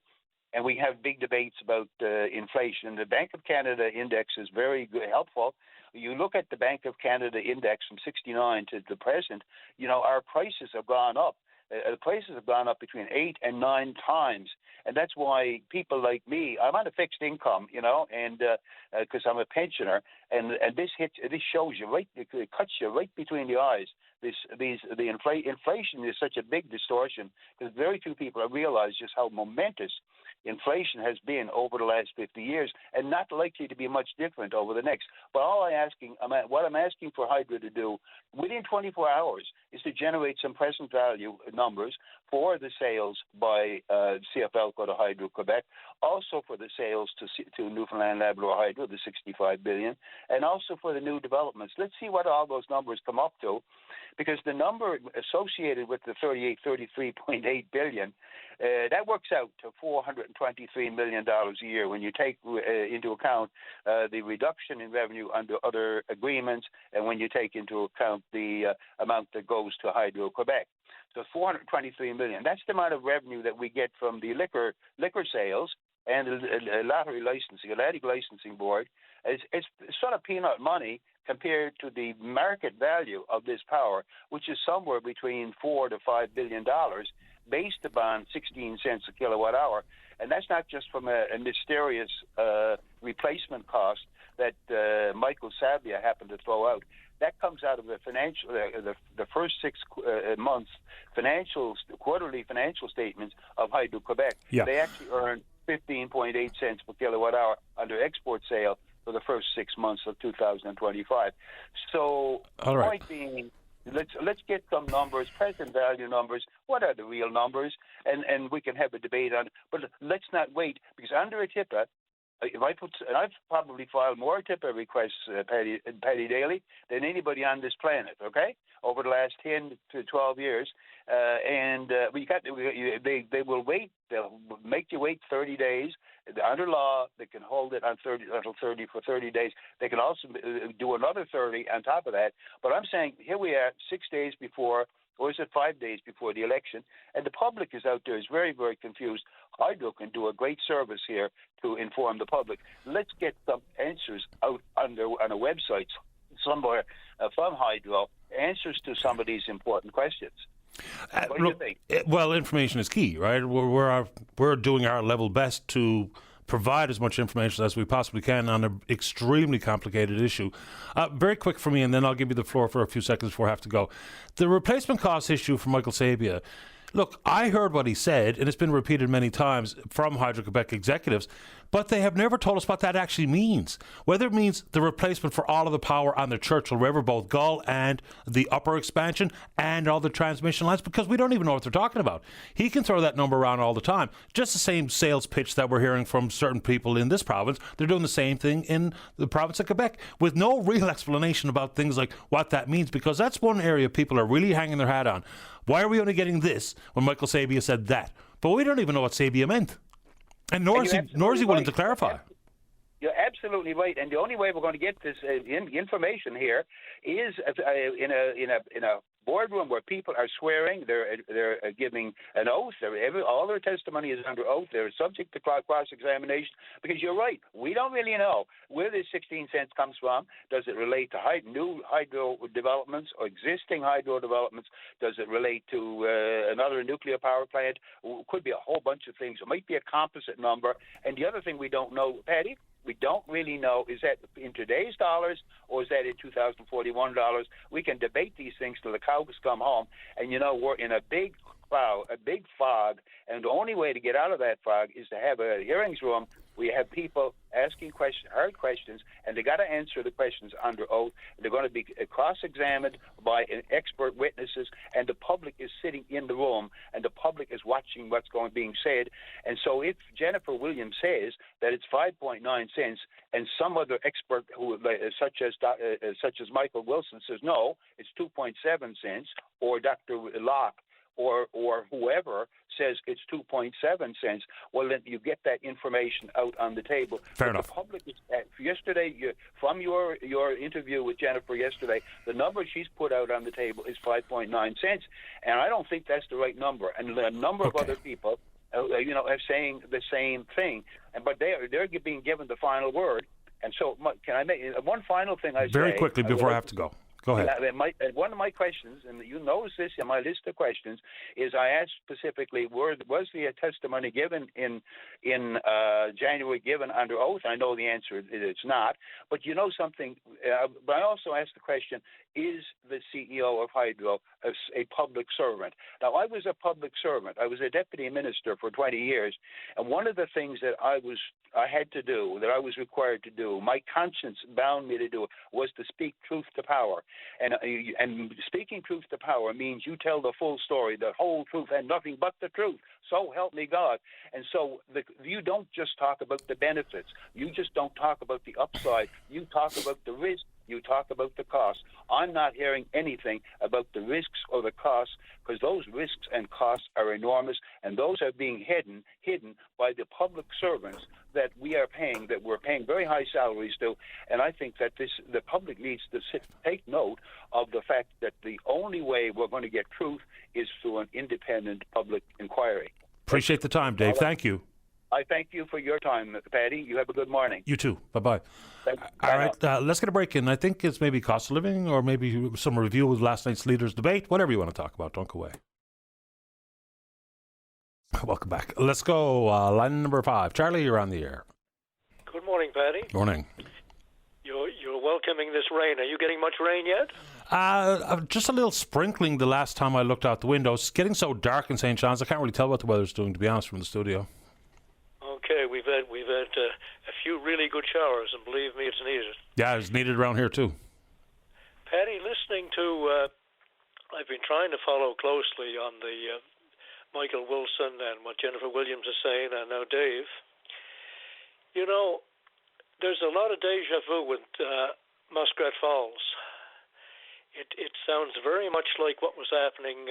[SPEAKER 7] and we have big debates about inflation. The Bank of Canada index is very helpful. You look at the Bank of Canada index from 69 to the present, our prices have gone up. The prices have gone up between 8 and 9 times, and that's why people like me, I'm on a fixed income, and because I'm a pensioner, and this shows you right, it cuts you right between the eyes. Inflation is such a big distortion because very few people have realized just how momentous inflation has been over the last 50 years, and not likely to be much different over the next. But what I'm asking for Hydro to do within 24 hours is to generate some present value numbers for the sales by CFLCO to Hydro-Quebec, also for the sales to Newfoundland Labrador Hydro, the $65 billion, and also for the new developments. Let's see what all those numbers come up to, because the number associated with the $33.8 billion, that works out to $423 million a year when you take into account the reduction in revenue under other agreements, and when you take into account the amount that goes to Hydro-Quebec. So $423 million. That's the amount of revenue that we get from the liquor sales and the lottery licensing, Atlantic Licensing Board. It's sort of peanut money compared to the market value of this power, which is somewhere between $4 to $5 billion, based upon 16 cents a kilowatt hour. And that's not just from a mysterious replacement cost. that Michael Sabia happened to throw out. That comes out of the financial, the first 6 months quarterly financial statements of Hydro-Quebec.
[SPEAKER 2] Yeah.
[SPEAKER 7] They actually earned 15.8 cents per kilowatt hour under export sale for the first 6 months of 2025. So
[SPEAKER 2] All right.
[SPEAKER 7] point being, let's get some numbers, present value numbers. What are the real numbers? And we can have a debate on it. But let's not wait, because under a TIPA, and I've probably filed more TIPA requests, Paddy Daly, than anybody on this planet, okay, over the last 10 to 12 years. They will wait. They'll make you wait 30 days. Under law, they can hold it on 30 for 30 days. They can also do another 30 on top of that. But I'm saying, here we are, 6 days before, or is it 5 days before the election? And the public is out there, is very, very confused. Hydro can do a great service here to inform the public. Let's get some answers out on a website somewhere from Hydro, answers to some of these important questions. What do you think?
[SPEAKER 2] Well, information is key, right? We're doing our level best to provide as much information as we possibly can on an extremely complicated issue. Very quick for me, and then I'll give you the floor for a few seconds before I have to go. The replacement cost issue for Michael Sabia. Look, I heard what he said, and it's been repeated many times from Hydro-Quebec executives, but they have never told us what that actually means. Whether it means the replacement for all of the power on the Churchill River, both Gull and the upper expansion, and all the transmission lines, because we don't even know what they're talking about. He can throw that number around all the time. Just the same sales pitch that we're hearing from certain people in this province. They're doing the same thing in the province of Quebec, with no real explanation about things like what that means, because that's one area people are really hanging their hat on. Why are we only getting this when Michael Sabia said that? But we don't even know what Sabia meant. And nor is he willing to clarify.
[SPEAKER 7] You're absolutely right, and the only way we're going to get this information here is in a boardroom where people are swearing, they're giving an oath. All their testimony is under oath. They're subject to cross-examination. Because you're right, we don't really know where this 16 cents comes from. Does it relate to new hydro developments or existing hydro developments? Does it relate to another nuclear power plant? Could be a whole bunch of things. It might be a composite number. And the other thing we don't know, Patty, we don't really know, is that in today's dollars or is that in 2041 dollars? We can debate these things till the cows come home. And, we're in a big cloud, a big fog, and the only way to get out of that fog is to have a hearings room. We have people asking hard questions, and they got to answer the questions under oath. They're going to be cross-examined by expert witnesses, and the public is sitting in the room, and the public is watching what's being said. And so, if Jennifer Williams says that it's 5.9 cents, and some other expert such as Michael Wilson says no, it's 2.7 cents, or Dr. Locke, or whoever says it's 2.7 cents, well, then you get that information out on the table.
[SPEAKER 2] Fair enough.
[SPEAKER 7] The public is, yesterday, from your interview with Jennifer yesterday, the number she's put out on the table is 5.9 cents, and I don't think that's the right number. And a number of other people, are saying the same thing, but they're being given the final word. And so, can I make one final thing?
[SPEAKER 2] Very quickly before I have to go. Go ahead.
[SPEAKER 7] One of my questions, and you notice this in my list of questions, is I asked specifically, was the testimony given in January given under oath? I know the answer is it's not. But you know something, but I also asked the question, is the CEO of Hydro a public servant? Now, I was a public servant. I was a deputy minister for 20 years, and one of the things that I had to do, that I was required to do, my conscience bound me to do, was to speak truth to power. And speaking truth to power means you tell the full story, the whole truth, and nothing but the truth. So help me God. And so you don't just talk about the benefits. You just don't talk about the upside. You talk about the risk. You talk about the costs. I'm not hearing anything about the risks or the costs, because those risks and costs are enormous, and those are being hidden by the public servants that we're paying very high salaries to. And I think that the public needs to take note of the fact that the only way we're going to get truth is through an independent public inquiry.
[SPEAKER 2] Appreciate the time, Dave. Thank you.
[SPEAKER 7] I thank you for your time, Patty. You have a good morning.
[SPEAKER 2] You too. Bye-bye. All right, let's get a break in. I think it's maybe cost of living or maybe some review with last night's leaders' debate, whatever you want to talk about. Don't go away. Welcome back. Let's go. Line number 5. Charlie, you're on the air.
[SPEAKER 8] Good morning, Patty.
[SPEAKER 2] Morning.
[SPEAKER 8] welcoming this rain. Are you getting much rain yet?
[SPEAKER 2] Just a little sprinkling the last time I looked out the window. It's getting so dark in St. John's, I can't really tell what the weather's doing, to be honest, from the studio.
[SPEAKER 8] Okay, we've had a few really good showers, and believe me, it's needed.
[SPEAKER 2] Yeah, it's needed around here too.
[SPEAKER 8] Patty, listening to, I've been trying to follow closely on the Michael Wilson and what Jennifer Williams is saying, and now Dave. You know, there's a lot of deja vu with Muskrat Falls. It sounds very much like what was happening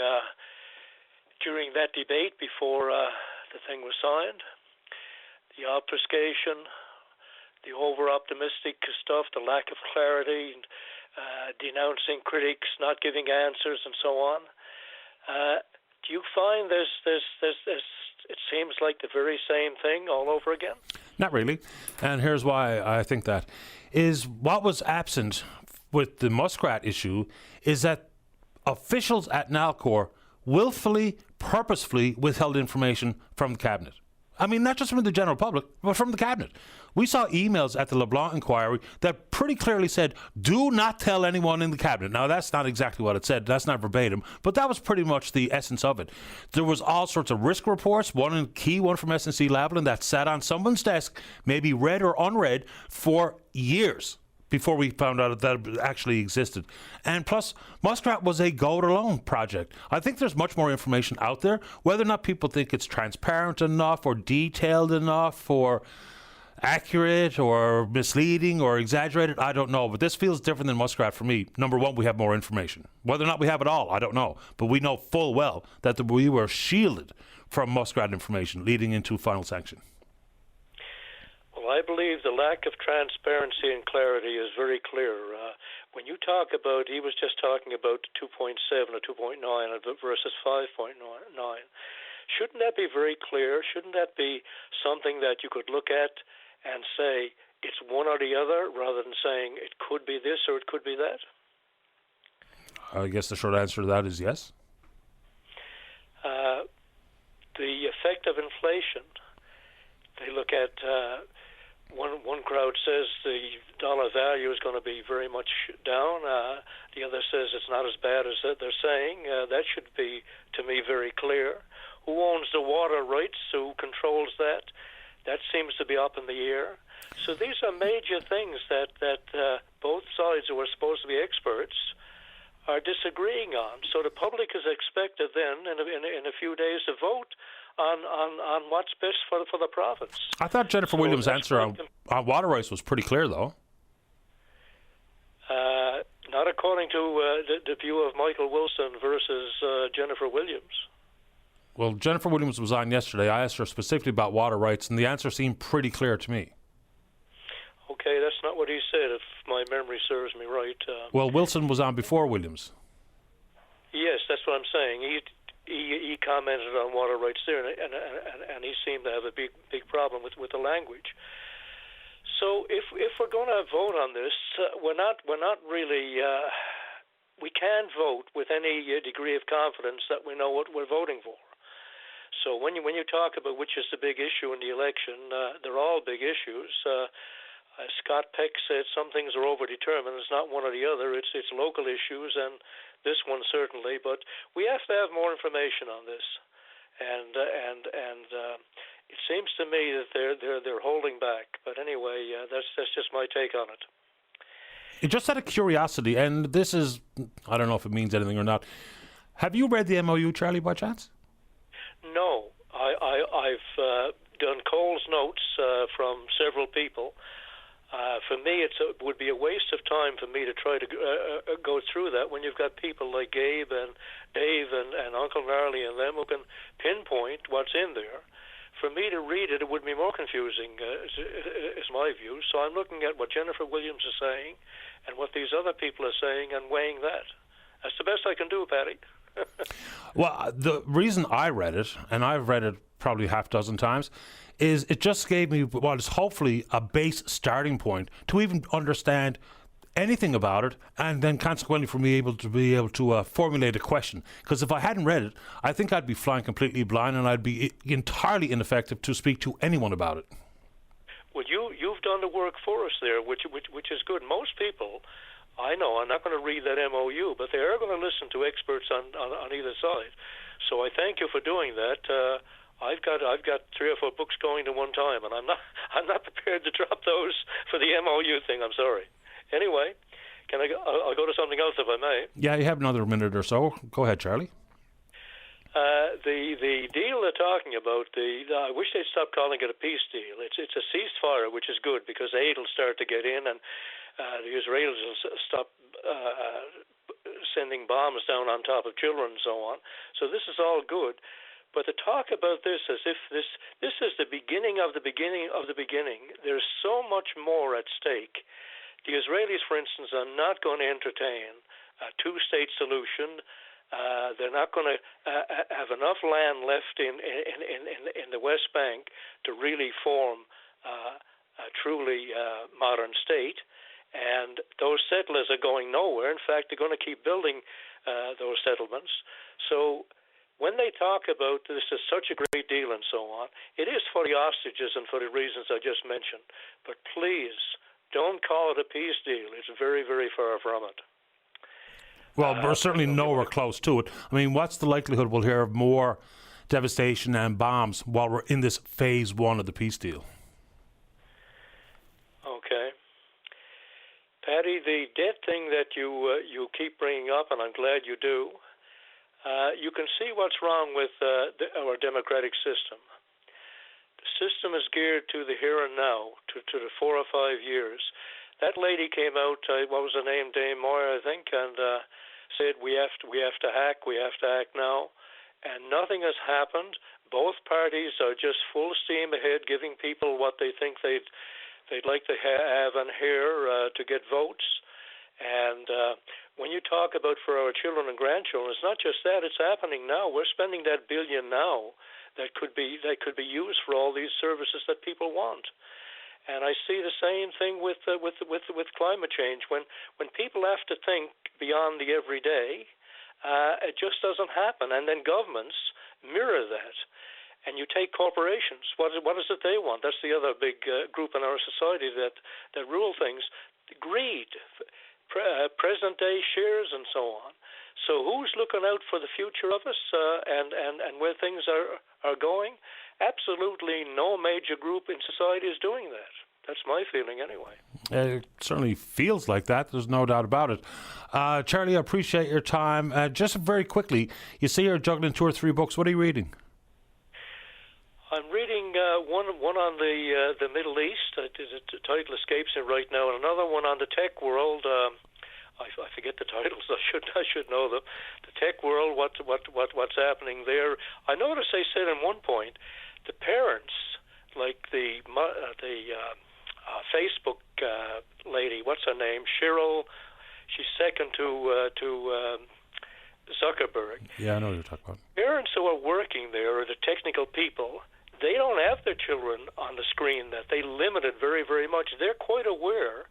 [SPEAKER 8] during that debate before the thing was signed. The obfuscation, the over-optimistic stuff, the lack of clarity, denouncing critics, not giving answers, and so on. Do you find there's it seems like the very same thing all over again?
[SPEAKER 2] Not really. And here's why I think that. Is what was absent with the Muskrat issue is that officials at Nalcor willfully, purposefully withheld information from the cabinet. I mean, not just from the general public, but from the cabinet. We saw emails at the LeBlanc inquiry that pretty clearly said, do not tell anyone in the cabinet. Now, that's not exactly what it said. That's not verbatim. But that was pretty much the essence of it. There was all sorts of risk reports, one from SNC Lavalin that sat on someone's desk, maybe read or unread, for years before we found out that it actually existed. And plus, Muskrat was a go-it-alone project. I think there's much more information out there. Whether or not people think it's transparent enough or detailed enough or accurate or misleading or exaggerated, I don't know. But this feels different than Muskrat for me. Number one, we have more information. Whether or not we have it all, I don't know. But we know full well that we were shielded from Muskrat information leading into final sanction.
[SPEAKER 8] Well, I believe the lack of transparency and clarity is very clear. When you talk about, he was just talking about 2.7 or 2.9 versus 5.9. Shouldn't that be very clear? Shouldn't that be something that you could look at and say it's one or the other rather than saying it could be this or it could be that?
[SPEAKER 2] I guess the short answer to that is yes.
[SPEAKER 8] The effect of inflation. They look at one crowd says the dollar value is going to be very much down. The other says it's not as bad as they're saying. That should be, to me, very clear. Who owns the water rights? Who controls that? That seems to be up in the air. So these are major things that both sides who are supposed to be experts are disagreeing on. So the public is expected then, in a few days, to vote on what's best for the province.
[SPEAKER 2] I thought Jennifer Williams' answer on water rights was pretty clear, though.
[SPEAKER 8] Not according to the view of Michael Wilson versus Jennifer Williams.
[SPEAKER 2] Well, Jennifer Williams was on yesterday. I asked her specifically about water rights, and the answer seemed pretty clear to me.
[SPEAKER 8] Okay, that's not what he said, if my memory serves me right.
[SPEAKER 2] Well, Wilson was on before Williams.
[SPEAKER 8] Yes, that's what I'm saying. He commented on water rights there, and he seemed to have a big problem with the language. So if we're going to vote on this, we're not really. We can't vote with any degree of confidence that we know what we're voting for. So when you talk about which is the big issue in the election, they're all big issues. Scott Peck said some things are overdetermined. It's not one or the other. It's local issues, and this one certainly. But we have to have more information on this, and it seems to me that they're holding back. But anyway, that's just my take on it.
[SPEAKER 2] Just out of curiosity, and this is, I don't know if it means anything or not. Have you read the MOU, Charlie, by chance?
[SPEAKER 8] No, I've done Cole's notes from several people. For me, it would be a waste of time for me to try to go through that when you've got people like Gabe and Dave and Uncle Gnarly and them who can pinpoint what's in there. For me to read it, it would be more confusing, is my view. So I'm looking at what Jennifer Williams is saying and what these other people are saying and weighing that. That's the best I can do, Patty.
[SPEAKER 2] Well, the reason I read it, and I've read it probably half dozen times, is it just gave me what is hopefully a base starting point to even understand anything about it, and then consequently for me to be able to formulate a question. Because if I hadn't read it, I think I'd be flying completely blind, and I'd be entirely ineffective to speak to anyone about it.
[SPEAKER 8] Well, you've done the work for us there, which is good. Most people, I know, are not going to read that MOU, but they are going to listen to experts on either side. So I thank you for doing that. I've got 3 or 4 books going to one time, and I'm not prepared to drop those for the MOU thing. I'm sorry. Anyway, I'll go to something else if I may.
[SPEAKER 2] Yeah, you have another minute or so. Go ahead, Charlie.
[SPEAKER 8] The deal they're talking about, I wish they'd stop calling it a peace deal. It's a ceasefire, which is good because aid will start to get in, and the Israelis will stop sending bombs down on top of children and so on. So this is all good. But to talk about this as if this is the beginning of the beginning of the beginning, there's so much more at stake. The Israelis, for instance, are not going to entertain a two-state solution. They're not going to have enough land left in the West Bank to really form a truly modern state. And those settlers are going nowhere. In fact, they're going to keep building those settlements. So when they talk about this is such a great deal and so on, it is for the hostages and for the reasons I just mentioned. But please, don't call it a peace deal. It's very, very far from it.
[SPEAKER 2] Well, we're certainly nowhere close to it. I mean, what's the likelihood we'll hear of more devastation and bombs while we're in this phase 1 of the peace deal?
[SPEAKER 8] Okay. Patty, the debt thing that you keep bringing up, and I'm glad you do, you can see what's wrong with our democratic system. The system is geared to the here and now, to the 4 or 5 years. That lady came out, what was her name, Dame Moore, I think, and said we have to act now, and nothing has happened. Both parties are just full steam ahead, giving people what they think they'd like to have and hear to get votes. And when you talk about for our children and grandchildren, it's not just that; it's happening now. We're spending that $1 billion now that could be used for all these services that people want. And I see the same thing with climate change. When people have to think beyond the everyday, it just doesn't happen. And then governments mirror that. And you take corporations. What is it they want? That's the other big group in our society that rule things. Greed, present-day shares, and so on. So who's looking out for the future of us and where things are going? Absolutely no major group in society is doing that. That's my feeling anyway.
[SPEAKER 2] It certainly feels like that. There's no doubt about it. Charlie, I appreciate your time. Just very quickly, you say you're juggling 2 or 3 books. What are you reading?
[SPEAKER 8] I'm reading one on the Middle East. The title escapes me right now, and another one on the tech world. I forget the titles. I should know them. The tech world. What's happening there? I noticed they said at one point the parents, like the Facebook lady. What's her name? Cheryl. She's second to Zuckerberg.
[SPEAKER 2] Yeah, I know what you're talking about.
[SPEAKER 8] Parents who are working there are the technical people. They don't have their children on the screen. That they limit it very, very much. They're quite aware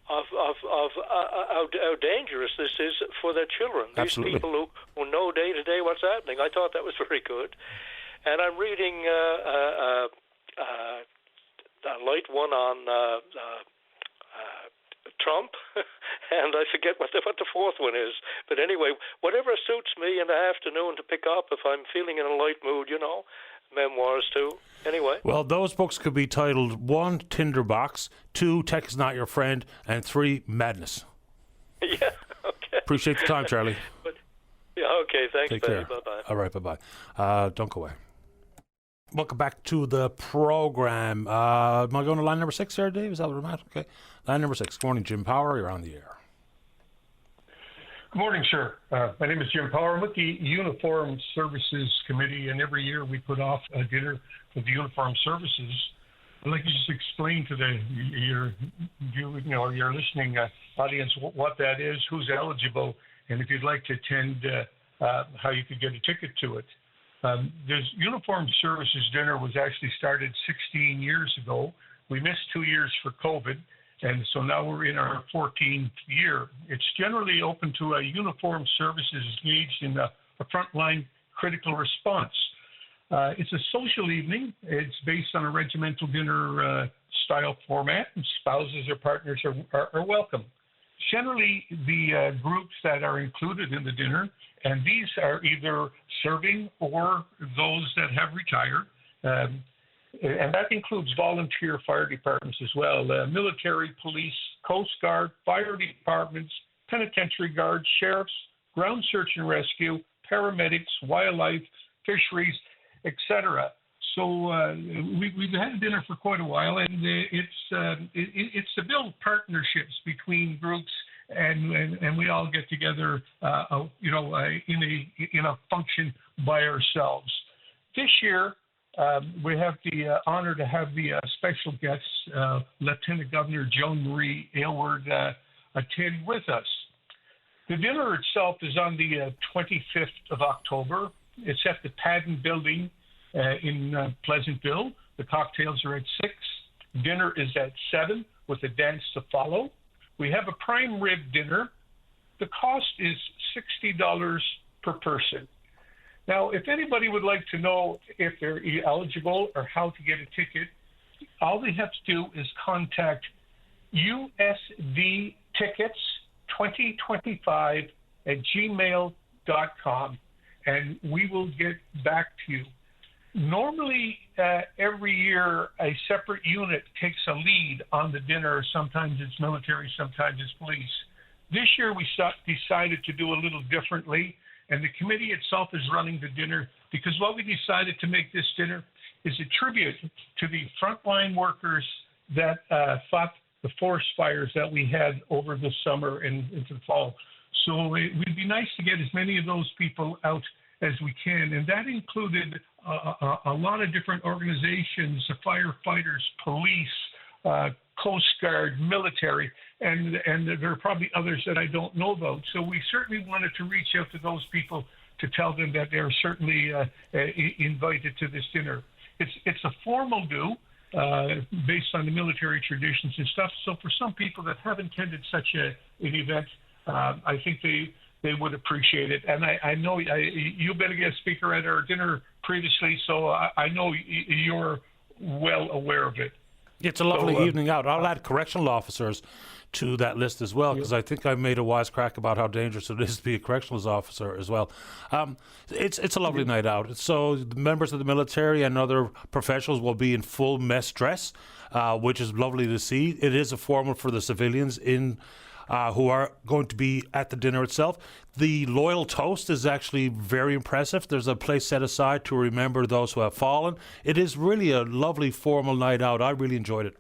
[SPEAKER 8] of how dangerous this is for their children.
[SPEAKER 2] Absolutely.
[SPEAKER 8] These people who know day to day what's happening. I thought that was very good. And I'm reading a light one on Trump, and I forget what the 4th one is. But anyway, whatever suits me in the afternoon to pick up if I'm feeling in a light mood, memoirs too. Anyway.
[SPEAKER 2] Well, those books could be titled 1, Tinderbox, 2, Tech is Not Your Friend, and 3, Madness.
[SPEAKER 8] Yeah, okay.
[SPEAKER 2] Appreciate the time, Charlie.
[SPEAKER 8] Okay, thanks,
[SPEAKER 2] Take
[SPEAKER 8] buddy.
[SPEAKER 2] care.
[SPEAKER 8] Bye-bye.
[SPEAKER 2] All right, bye-bye. Don't go away. Welcome back to the program. Am I going to line number 6 here, Dave? Is that what I'm at? Okay. Line number 6. Good morning, Jim Power. You're on the air.
[SPEAKER 9] Good morning, sir. My name is Jim Power. I'm with the Uniform Services Committee, and every year we put off a dinner with the Uniform Services. I'd like to just explain to your listening audience what that is, who's eligible, and if you'd like to attend, how you could get a ticket to it. This Uniform Services Dinner was actually started 16 years ago. We missed 2 years for COVID, and so now we're in our 14th year. It's generally open to uniformed services engaged in a frontline critical response. It's a social evening. It's based on a regimental dinner style format, and spouses or partners are welcome. Generally, the groups that are included in the dinner, and these are either serving or those that have retired, and that includes volunteer fire departments as well, military, police, Coast Guard, fire departments, penitentiary guards, sheriffs, ground search and rescue, paramedics, wildlife, fisheries, etc. So we've had dinner for quite a while, and it's to build partnerships between groups, and we all get together, in a function by ourselves. This year, we have the honor to have the special guest, Lieutenant Governor Joan Marie Aylward, attend with us. The dinner itself is on the 25th of October. It's at the Padden Building in Pleasantville. The cocktails are at 6. Dinner is at 7 with a dance to follow. We have a prime rib dinner. The cost is $60 per person. Now, if anybody would like to know if they're eligible or how to get a ticket, all they have to do is contact usdtickets2025@gmail.com, and we will get back to you. Normally, every year, a separate unit takes a lead on the dinner. Sometimes it's military, sometimes it's police. This year, we decided to do a little differently, and the committee itself is running the dinner because what we decided to make this dinner is a tribute to the frontline workers that fought the forest fires that we had over the summer and into the fall. So it would be nice to get as many of those people out as we can, and that included a lot of different organizations, the firefighters, police, Coast Guard, military, and there are probably others that I don't know about. So we certainly wanted to reach out to those people to tell them that they're certainly invited to this dinner. It's a formal do based on the military traditions and stuff. So for some people that have attended such an event, I think they would appreciate it. And I know you've been a guest speaker at our dinner previously, so I know you're well aware of it.
[SPEAKER 2] It's a lovely evening out. I'll add correctional officers to that list as well, because I think I made a wisecrack about how dangerous it is to be a correctional officer as well. It's a lovely night out. So the members of the military and other professionals will be in full mess dress, which is lovely to see. It is a formal for the civilians who are going to be at the dinner itself. The loyal toast is actually very impressive. There's a place set aside to remember those who have fallen. It is really a lovely formal night out. I really enjoyed it.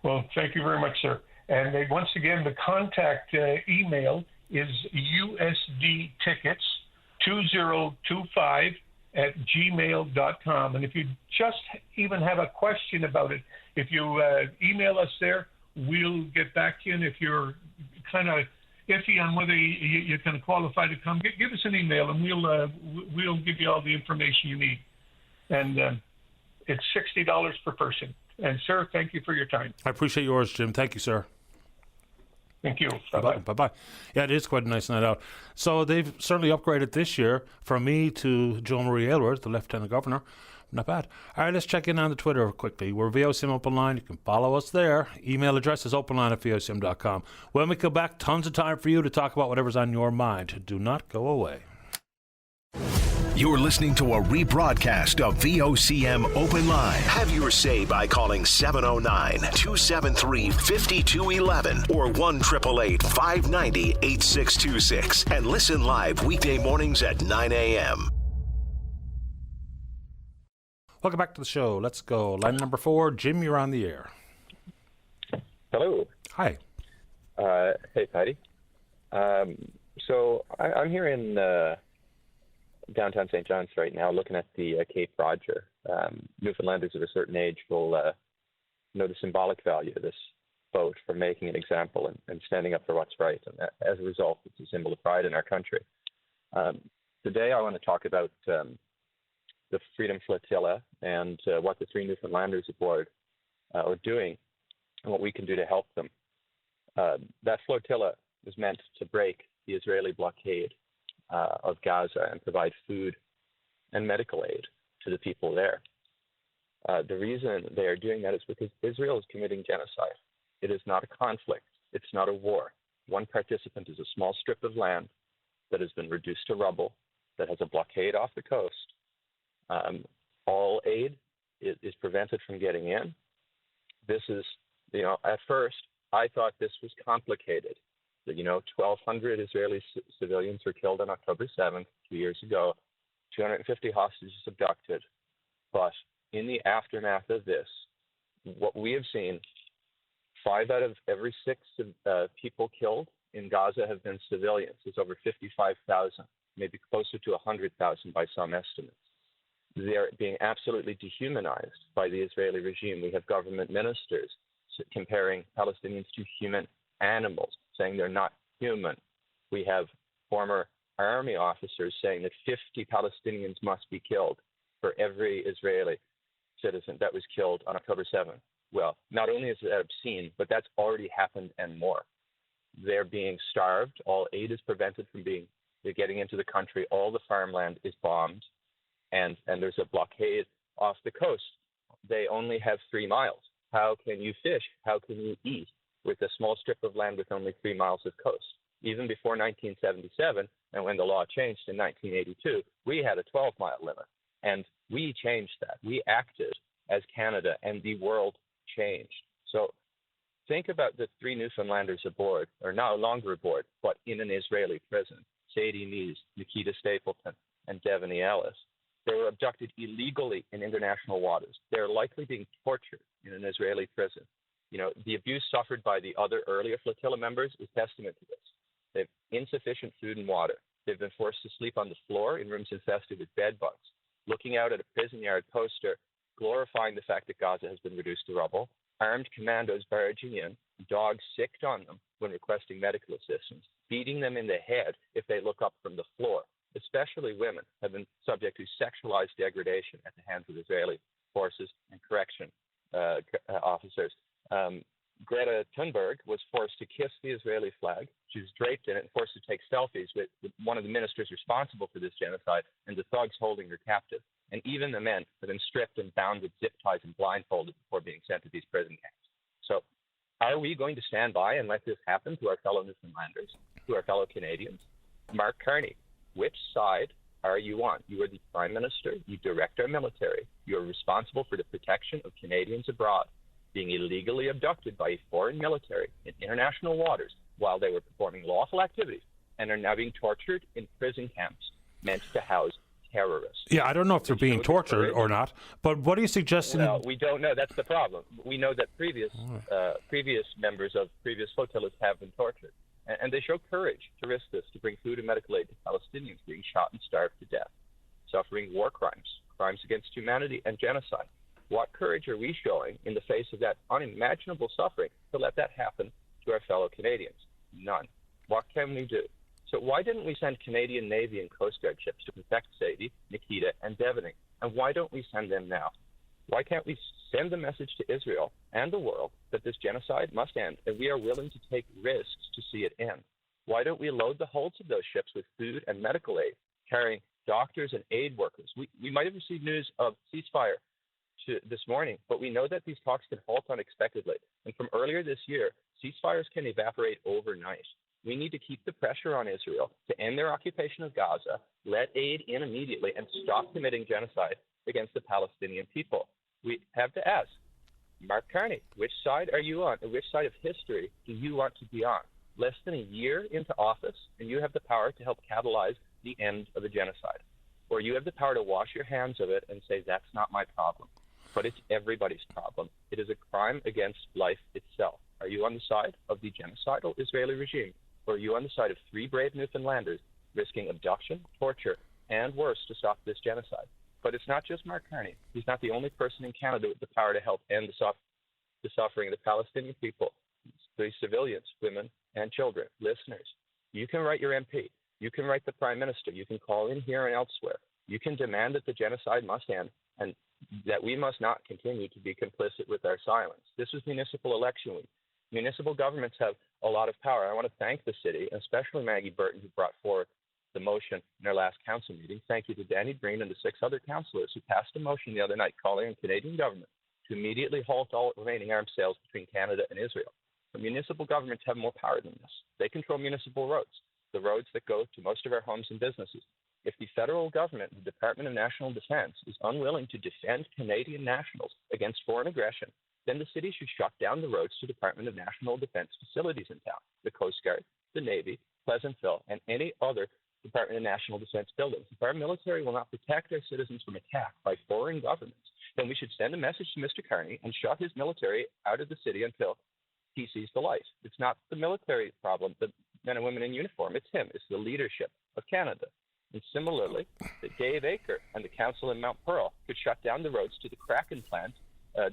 [SPEAKER 9] Well, thank you very much, sir. And once again, the contact email is usdtickets2025@gmail.com. And if you just even have a question about it, if you email us there, we'll get back to you. And if you're kind of iffy on whether you're kind of qualified to come, give us an email, and we'll give you all the information you need. And it's $60 per person. And, sir, thank you for your time.
[SPEAKER 2] I appreciate yours, Jim. Thank you, sir.
[SPEAKER 9] Thank you. Bye-bye.
[SPEAKER 2] Bye-bye. Yeah, it is quite a nice night out. So they've certainly upgraded this year from me to Joan Marie Aylward, the Lieutenant Governor. Not bad. All right, let's check in on the Twitter quickly. We're VOCM Open Line. You can follow us there. Email address is openline@vocm.com. When we come back, tons of time for you to talk about whatever's on your mind. Do not go away.
[SPEAKER 1] You're listening to a rebroadcast of VOCM Open Line. Have your say by calling 709-273-5211 or 1-888-590-8626 and listen live weekday mornings at 9 a.m.
[SPEAKER 2] Welcome back to the show. Let's go. Line number 4. Jim, you're on the air.
[SPEAKER 10] Hello.
[SPEAKER 2] Hi.
[SPEAKER 10] Hey, Patty. So I'm here in downtown St. John's right now looking at the Cape Roger. Newfoundlanders of a certain age will know the symbolic value of this boat for making an example and standing up for what's right. And as a result, it's a symbol of pride in our country. Today I want to talk about the Freedom Flotilla and what the 3 Newfoundlanders aboard are doing and what we can do to help them. That flotilla was meant to break the Israeli blockade of Gaza and provide food and medical aid to the people there. The reason they are doing that is because Israel is committing genocide. It is not a conflict. It's not a war. One participant is a small strip of land that has been reduced to rubble, that has a blockade off the coast. All aid is prevented from getting in. This is, at first, I thought this was complicated. That, 1,200 Israeli civilians were killed on October 7th, 2 years ago, 250 hostages abducted. But in the aftermath of this, what we have seen, 5 out of every 6 people killed in Gaza have been civilians. It's over 55,000, maybe closer to 100,000 by some estimates. They're being absolutely dehumanized by the Israeli regime. We have government ministers comparing Palestinians to human animals, saying they're not human. We have former army officers saying that 50 Palestinians must be killed for every Israeli citizen that was killed on October 7th. Well, not only is that obscene, but that's already happened and more. They're being starved. All aid is prevented from getting into the country. All the farmland is bombed, and there's a blockade off the coast. They only have 3 miles. How can you fish? How can you eat with a small strip of land with only 3 miles of coast? Even before 1977, and when the law changed in 1982, we had a 12-mile limit, and we changed that. We acted as Canada, and the world changed. So think about the 3 Newfoundlanders aboard, or no longer aboard, but in an Israeli prison: Sadie Meese, Nikita Stapleton, and Devaney Ellis. They were abducted illegally in international waters. They're likely being tortured in an Israeli prison. The abuse suffered by the other earlier flotilla members is testament to this. They have insufficient food and water. They've been forced to sleep on the floor in rooms infested with bed bugs, looking out at a prison yard poster glorifying the fact that Gaza has been reduced to rubble, armed commandos barging in, dogs sicked on them when requesting medical assistance, beating them in the head if they look up from the floor. Especially women have been subject to sexualized degradation at the hands of Israeli forces and correction officers. Greta Thunberg was forced to kiss the Israeli flag. She was draped in it and forced to take selfies with one of the ministers responsible for this genocide and the thugs holding her captive. And even the men have been stripped and bound with zip ties and blindfolded before being sent to these prison camps. So are we going to stand by and let this happen to our fellow Newfoundlanders, to our fellow Canadians? Mark Carney, which side are you on? You are the Prime Minister. You direct our military. You are responsible for the protection of Canadians abroad, being illegally abducted by a foreign military in international waters while they were performing lawful activities, and are now being tortured in prison camps meant to house terrorists.
[SPEAKER 2] Yeah, I don't know if they're being tortured or not, but what are you suggesting?
[SPEAKER 10] Well, we don't know. That's the problem. We know that previous members of previous flotillas have been tortured, and they show courage to risk this to bring food and medical aid to Palestinians being shot and starved to death, suffering war crimes, crimes against humanity, and genocide. What courage are we showing in the face of that unimaginable suffering to let that happen to our fellow Canadians? None. What can we do? So why didn't we send Canadian Navy and Coast Guard ships to protect Sadie, Nikita, and Devaney? And why don't we send them now? Why can't we send the message to Israel and the world that this genocide must end, and we are willing to take risks to see it end? Why don't we load the holds of those ships with food and medical aid, carrying doctors and aid workers? We might have received news of ceasefire this morning, but we know that these talks can halt unexpectedly. And from earlier this year, ceasefires can evaporate overnight. We need to keep the pressure on Israel to end their occupation of Gaza, let aid in immediately, and stop committing genocide against the Palestinian people. We have to ask, Mark Carney, which side are you on, or which side of history do you want to be on? Less than a year into office, and you have the power to help catalyze the end of the genocide. Or you have the power to wash your hands of it and say, that's not my problem. But it's everybody's problem. It is a crime against life itself. Are you on the side of the genocidal Israeli regime? Or are you on the side of 3 brave Newfoundlanders risking abduction, torture, and worse to stop this genocide? But it's not just Mark Carney. He's not the only person in Canada with the power to help end the suffering of the Palestinian people, the civilians, women, and children. Listeners, you can write your MP. You can write the Prime Minister. You can call in here and elsewhere. You can demand that the genocide must end and that we must not continue to be complicit with our silence. This was municipal election week. Municipal governments have a lot of power. I want to thank the city, especially Maggie Burton, who brought forward the motion in our last council meeting. Thank you to Danny Green and the 6 other councillors who passed a motion the other night calling on the Canadian government to immediately halt all remaining arms sales between Canada and Israel. The municipal governments have more power than this. They control municipal roads, the roads that go to most of our homes and businesses. If the federal government, the Department of National Defense, is unwilling to defend Canadian nationals against foreign aggression, then the city should shut down the roads to Department of National Defense facilities in town, the Coast Guard, the Navy, Pleasantville, and any other Department of National Defense buildings. If our military will not protect our citizens from attack by foreign governments, then we should send a message to Mr. Carney and shut his military out of the city until he sees the light. It's not the military problem, the men and women in uniform. It's him. It's the leadership of Canada. And similarly, Dave Aker and the council in Mount Pearl could shut down the roads to the Kraken plant.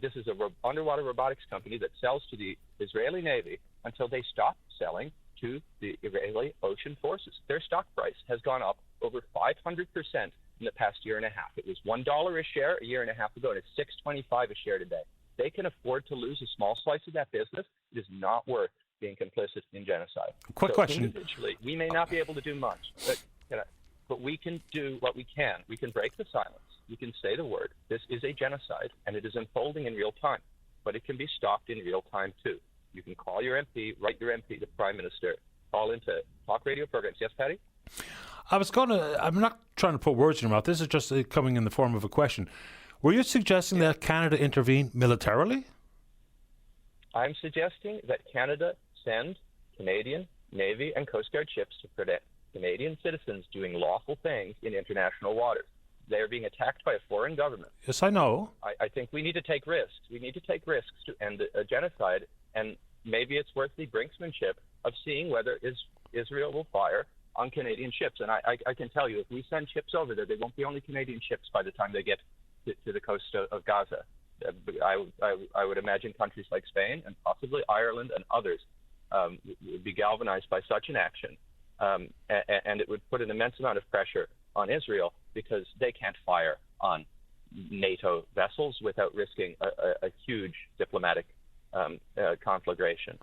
[SPEAKER 10] This is an underwater robotics company that sells to the Israeli Navy until they stop selling to the Israeli Ocean Forces. Their stock price has gone up over 500% in the past year and a half. It was $1 a share a year and a half ago, and it's $6.25 a share today. They can afford to lose a small slice of that business. It is not worth being complicit in genocide.
[SPEAKER 2] Quick question.
[SPEAKER 10] Individually, we may not be able to do much, but we can do what we can. We can break the silence. We can say the word. This is a genocide, and it is unfolding in real time. But it can be stopped in real time, too. You can call your MP, write your MP to Prime Minister, call into talk radio programs. Yes, Patty?
[SPEAKER 2] I'm not trying to put words in your mouth. This is just coming in the form of a question. Were you suggesting that Canada intervene militarily?
[SPEAKER 10] I'm suggesting that Canada send Canadian Navy and Coast Guard ships to protect Canadian citizens doing lawful things in international waters. They are being attacked by a foreign government.
[SPEAKER 2] Yes, I know.
[SPEAKER 10] I think we need to take risks. We need to take risks to end a genocide, and maybe it's worth the brinksmanship of seeing whether Israel will fire on Canadian ships. And I can tell you, if we send ships over there, they won't be only Canadian ships by the time they get to the coast of Gaza. I would imagine countries like Spain and possibly Ireland and others would be galvanized by such an action. And it would put an immense amount of pressure on Israel because they can't fire on NATO vessels without risking a huge diplomatic conflagration.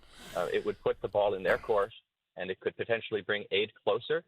[SPEAKER 10] It would put the ball in their course, and it could potentially bring aid closer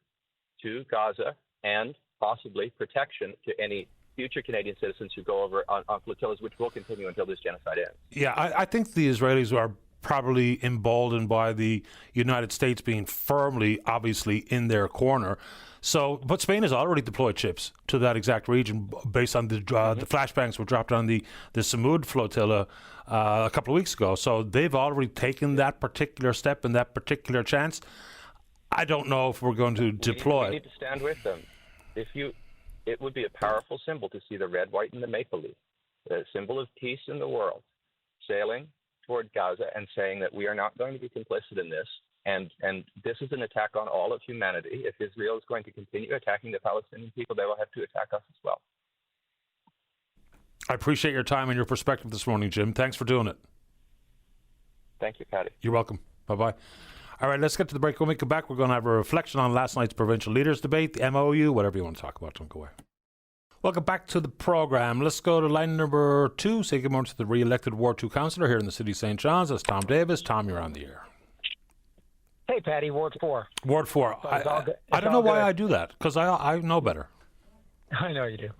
[SPEAKER 10] to Gaza and possibly protection to any future Canadian citizens who go over on flotillas, which will continue until this genocide ends.
[SPEAKER 2] Yeah, I think the Israelis are probably emboldened by the United States being firmly, obviously, in their corner. So, but Spain has already deployed ships to that exact region based on the flashbangs were dropped on the Samud flotilla a couple of weeks ago. So they've already taken that particular step and that particular chance. I don't know if we're going to deploy.
[SPEAKER 10] We need to stand with them. It would be a powerful symbol to see the red, white, and the maple leaf, the symbol of peace in the world, sailing toward Gaza and saying that we are not going to be complicit in this. And this is an attack on all of humanity. If Israel is going to continue attacking the Palestinian people, they will have to attack us as well.
[SPEAKER 2] I appreciate your time and your perspective this morning, Jim. Thanks for doing it.
[SPEAKER 10] Thank you, Patty.
[SPEAKER 2] You're welcome. Bye-bye. All right, let's get to the break. When we come back, we're going to have a reflection on last night's provincial leaders debate, the MOU, whatever you want to talk about. Don't go away. Welcome back to the program. Let's go to line number 2. Say good morning to the re-elected Ward 2 councillor here in the city of St. John's. That's Tom Davis. Tom, you're on the air.
[SPEAKER 11] Hey, Patty, Ward 4.
[SPEAKER 2] Ward 4. I don't know why I do that, because I know better.
[SPEAKER 11] I know you do.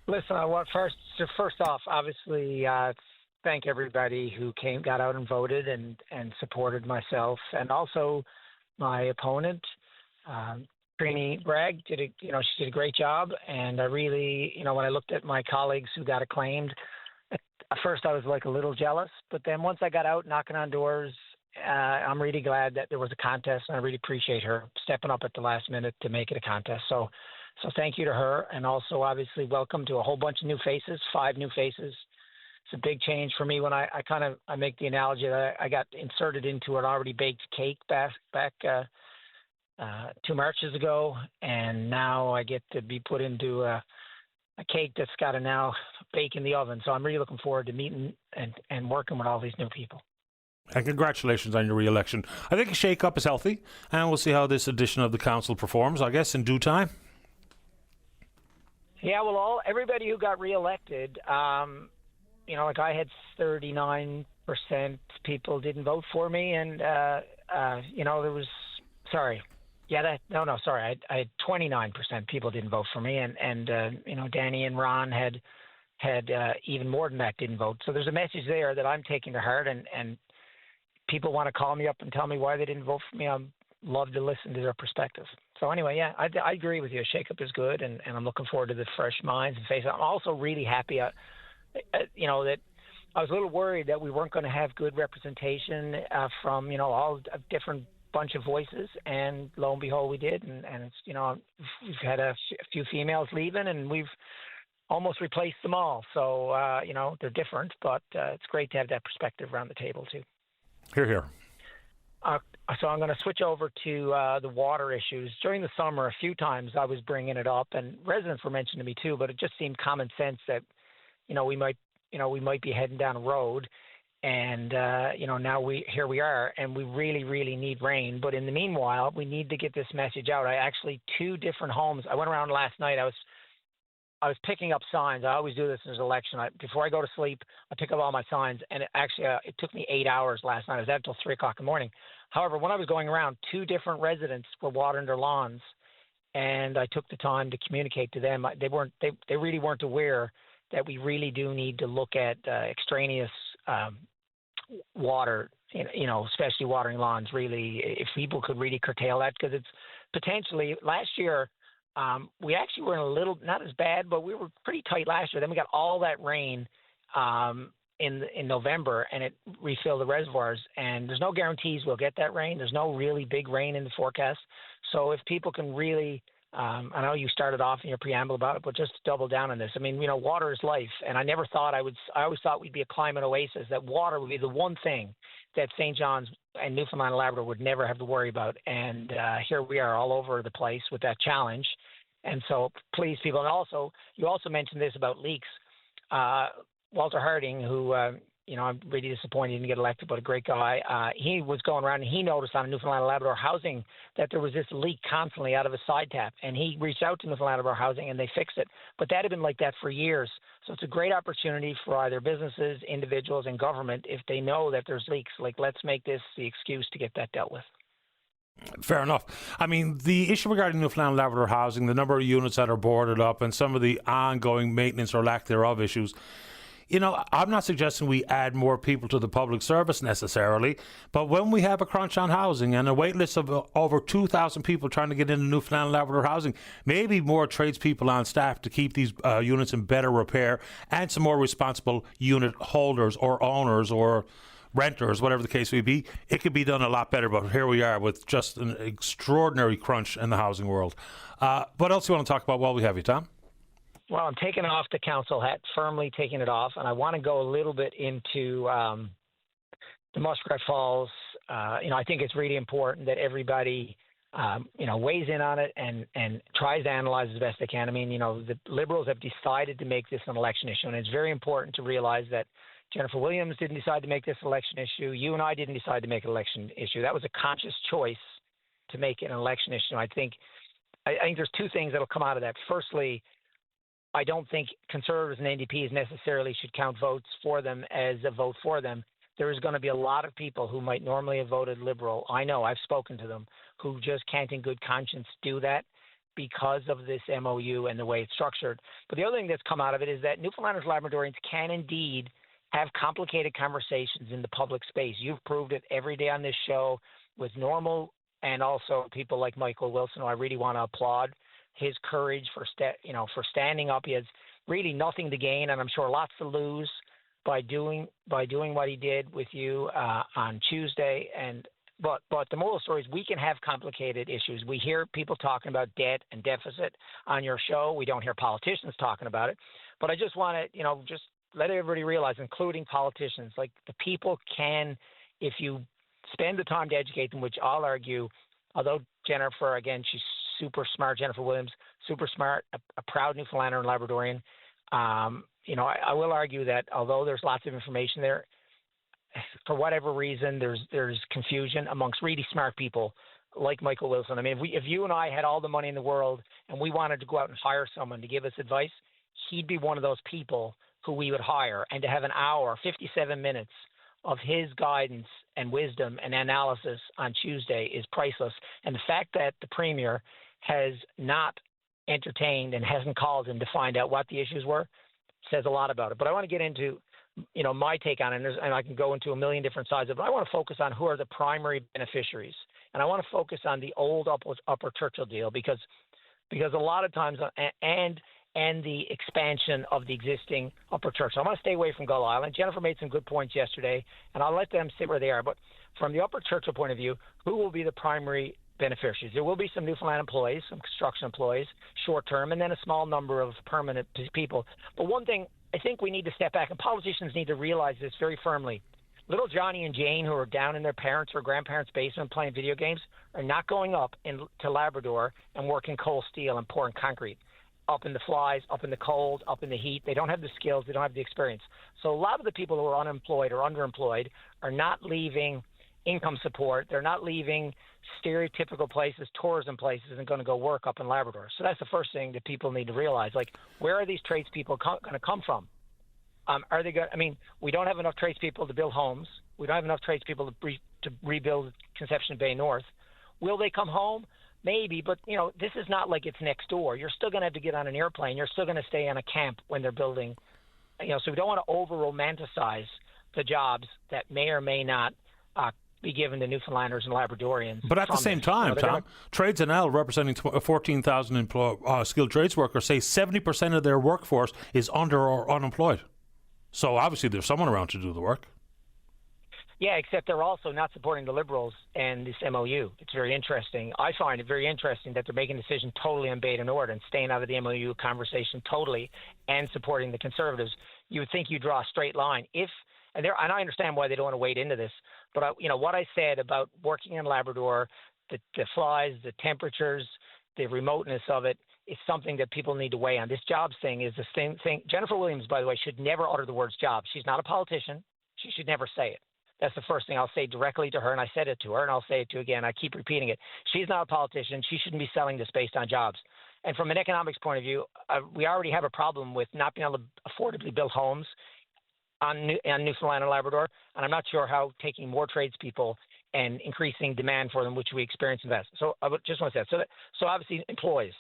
[SPEAKER 11] Listen, I want first off, obviously, thank everybody who got out and voted and supported myself, and also my opponent, Trini Bragg. She did a great job, and I really, when I looked at my colleagues who got acclaimed, at first I was like a little jealous, but then once I got out knocking on doors, I'm really glad that there was a contest, and I really appreciate her stepping up at the last minute to make it a contest. So thank you to her, and also obviously welcome to a whole bunch of new faces, 5 new faces. It's a big change for me when I make the analogy that I got inserted into an already baked cake back 2 marches ago, and now I get to be put into a cake that's got to now bake in the oven. So I'm really looking forward to meeting and working with all these new people.
[SPEAKER 2] And congratulations on your re-election. I think a shake-up is healthy, and we'll see how this edition of the council performs, I guess, in due time.
[SPEAKER 11] Yeah, well, everybody who got re-elected, like I had 39% people didn't vote for me, and there was, Sorry. I had 29% people didn't vote for me, and Danny and Ron had even more than that didn't vote. So there's a message there that I'm taking to heart, and people want to call me up and tell me why they didn't vote for me. I'd love to listen to their perspective. So anyway, I agree with you. A shakeup is good, and I'm looking forward to the fresh minds and faces. I'm also really happy, that I was a little worried that we weren't going to have good representation from all a different bunch of voices, and lo and behold, we did. And it's we've had a few females leaving, and we've almost replaced them all. So they're different, but it's great to have that perspective around the table too.
[SPEAKER 2] Hear, hear.
[SPEAKER 11] So I'm going to switch over to the water issues. During the summer, a few times I was bringing it up, and residents were mentioning to me too. But it just seemed common sense that we might be heading down a road, and now here we are, and we really, really need rain. But in the meanwhile, we need to get this message out. Two different homes. I went around last night. I was picking up signs. I always do this as an election. Before I go to sleep, I pick up all my signs, and it took me 8 hours last night. I was out until 3 o'clock in the morning. However, when I was going around, 2 different residents were watering their lawns, and I took the time to communicate to them. They really weren't aware that we really do need to look at extraneous water, especially watering lawns. Really, if people could really curtail that, because it's potentially last year. We actually were in a little, not as bad, but we were pretty tight last year. Then we got all that rain in November, and it refilled the reservoirs. And there's no guarantees we'll get that rain. There's no really big rain in the forecast. So if people can really, I know you started off in your preamble about it, but just double down on this. I mean, water is life, and I always thought we'd be a climate oasis, that water would be the one thing that St. John's and Newfoundland and Labrador would never have to worry about. And here we are all over the place with that challenge. And so please, people, and you also mentioned this about leaks. Walter Harding, who, I'm really disappointed he didn't get elected, but a great guy. He was going around, and he noticed on Newfoundland and Labrador Housing that there was this leak constantly out of a side tap. And he reached out to Newfoundland and Labrador Housing, and they fixed it. But that had been like that for years. So it's a great opportunity for either businesses, individuals, and government, if they know that there's leaks. Like, let's make this the excuse to get that dealt with.
[SPEAKER 2] Fair enough. I mean, the issue regarding Newfoundland and Labrador housing, the number of units that are boarded up, and some of the ongoing maintenance or lack thereof issues, I'm not suggesting we add more people to the public service necessarily, but when we have a crunch on housing and a wait list of over 2,000 people trying to get into Newfoundland and Labrador housing, maybe more tradespeople on staff to keep these units in better repair, and some more responsible unit holders or owners or renters, whatever the case may be, it could be done a lot better. But here we are with just an extraordinary crunch in the housing world. What else do you want to talk about while we have you, Tom?
[SPEAKER 11] Well, I'm taking off the council hat, firmly taking it off, and I want to go a little bit into the Muskrat Falls. I think it's really important that everybody, weighs in on it and tries to analyze as best they can. I mean, the Liberals have decided to make this an election issue, and it's very important to realize that Jennifer Williams didn't decide to make this election issue. You and I didn't decide to make an election issue. That was a conscious choice to make it an election issue. I think there's 2 things that will come out of that. Firstly, I don't think Conservatives and NDPs necessarily should count votes for them as a vote for them. There is going to be a lot of people who might normally have voted Liberal. I know, I've spoken to them, who just can't in good conscience do that because of this MOU and the way it's structured. But the other thing that's come out of it is that Newfoundlanders and Labradorians can indeed have complicated conversations in the public space. You've proved it every day on this show with normal and also people like Michael Wilson, who I really want to applaud his courage for standing up. He has really nothing to gain, and I'm sure lots to lose by doing what he did with you on Tuesday. But the moral story is we can have complicated issues. We hear people talking about debt and deficit on your show. We don't hear politicians talking about it. But I just want to just let everybody realize, including politicians, like the people can, if you spend the time to educate them, which I'll argue, although Jennifer, again, she's super smart, Jennifer Williams, super smart, a proud Newfoundlander and Labradorian. I will argue that although there's lots of information there, for whatever reason, there's confusion amongst really smart people like Michael Wilson. I mean, if you and I had all the money in the world and we wanted to go out and hire someone to give us advice, he'd be one of those people who we would hire. And to have an hour, 57 minutes of his guidance and wisdom and analysis on Tuesday is priceless. And the fact that the Premier has not entertained and hasn't called him to find out what the issues were says a lot about it. But I want to get into, my take on it, and I can go into a million different sides of it. But I want to focus on who are the primary beneficiaries. And I want to focus on the old Upper Churchill deal because a lot of times, and the expansion of the existing Upper Churchill. I'm going to stay away from Gull Island. Jennifer made some good points yesterday, and I'll let them sit where they are. But from the Upper Churchill point of view, who will be the primary beneficiaries? There will be some Newfoundland employees, some construction employees, short-term, and then a small number of permanent people. But one thing, I think we need to step back, and politicians need to realize this very firmly. Little Johnny and Jane, who are down in their parents' or grandparents' basement playing video games, are not going up to Labrador and working coal steel and pouring concrete. Up in the flies, up in the cold, up in the heat. They don't have the skills. They don't have the experience. So a lot of the people who are unemployed or underemployed are not leaving income support. They're not leaving stereotypical places, tourism places, and going to go work up in Labrador. So that's the first thing that people need to realize. Like, where are these tradespeople going to come from? Are they going? I mean, we don't have enough tradespeople to build homes. We don't have enough tradespeople to rebuild Conception Bay North. Will they come home? Maybe, but this is not like it's next door. You're still going to have to get on an airplane. You're still going to stay on a camp when they're building. So we don't want to over-romanticize the jobs that may or may not be given to Newfoundlanders and Labradorians.
[SPEAKER 2] But at the same time, Tom, Trades NL, representing 14,000 skilled trades workers, say 70% of their workforce is under or unemployed. So obviously there's someone around to do the work.
[SPEAKER 11] Yeah, except they're also not supporting the Liberals and this MOU. It's very interesting. I find it very interesting that they're making a decision totally on Bay Nord and staying out of the MOU conversation totally and supporting the Conservatives. You would think you draw a straight line. And I understand why they don't want to wade into this, but what I said about working in Labrador, the flies, the temperatures, the remoteness of it is something that people need to weigh on. This jobs thing is the same thing. Jennifer Williams, by the way, should never utter the words jobs. She's not a politician. She should never say it. That's the first thing I'll say directly to her, and I said it to her, and I'll say it to her again. I keep repeating it. She's not a politician. She shouldn't be selling this based on jobs. And from an economics point of view, we already have a problem with not being able to affordably build homes on Newfoundland and Labrador, and I'm not sure how taking more tradespeople and increasing demand for them, which we experience in West. So I just want to say that. So obviously employees.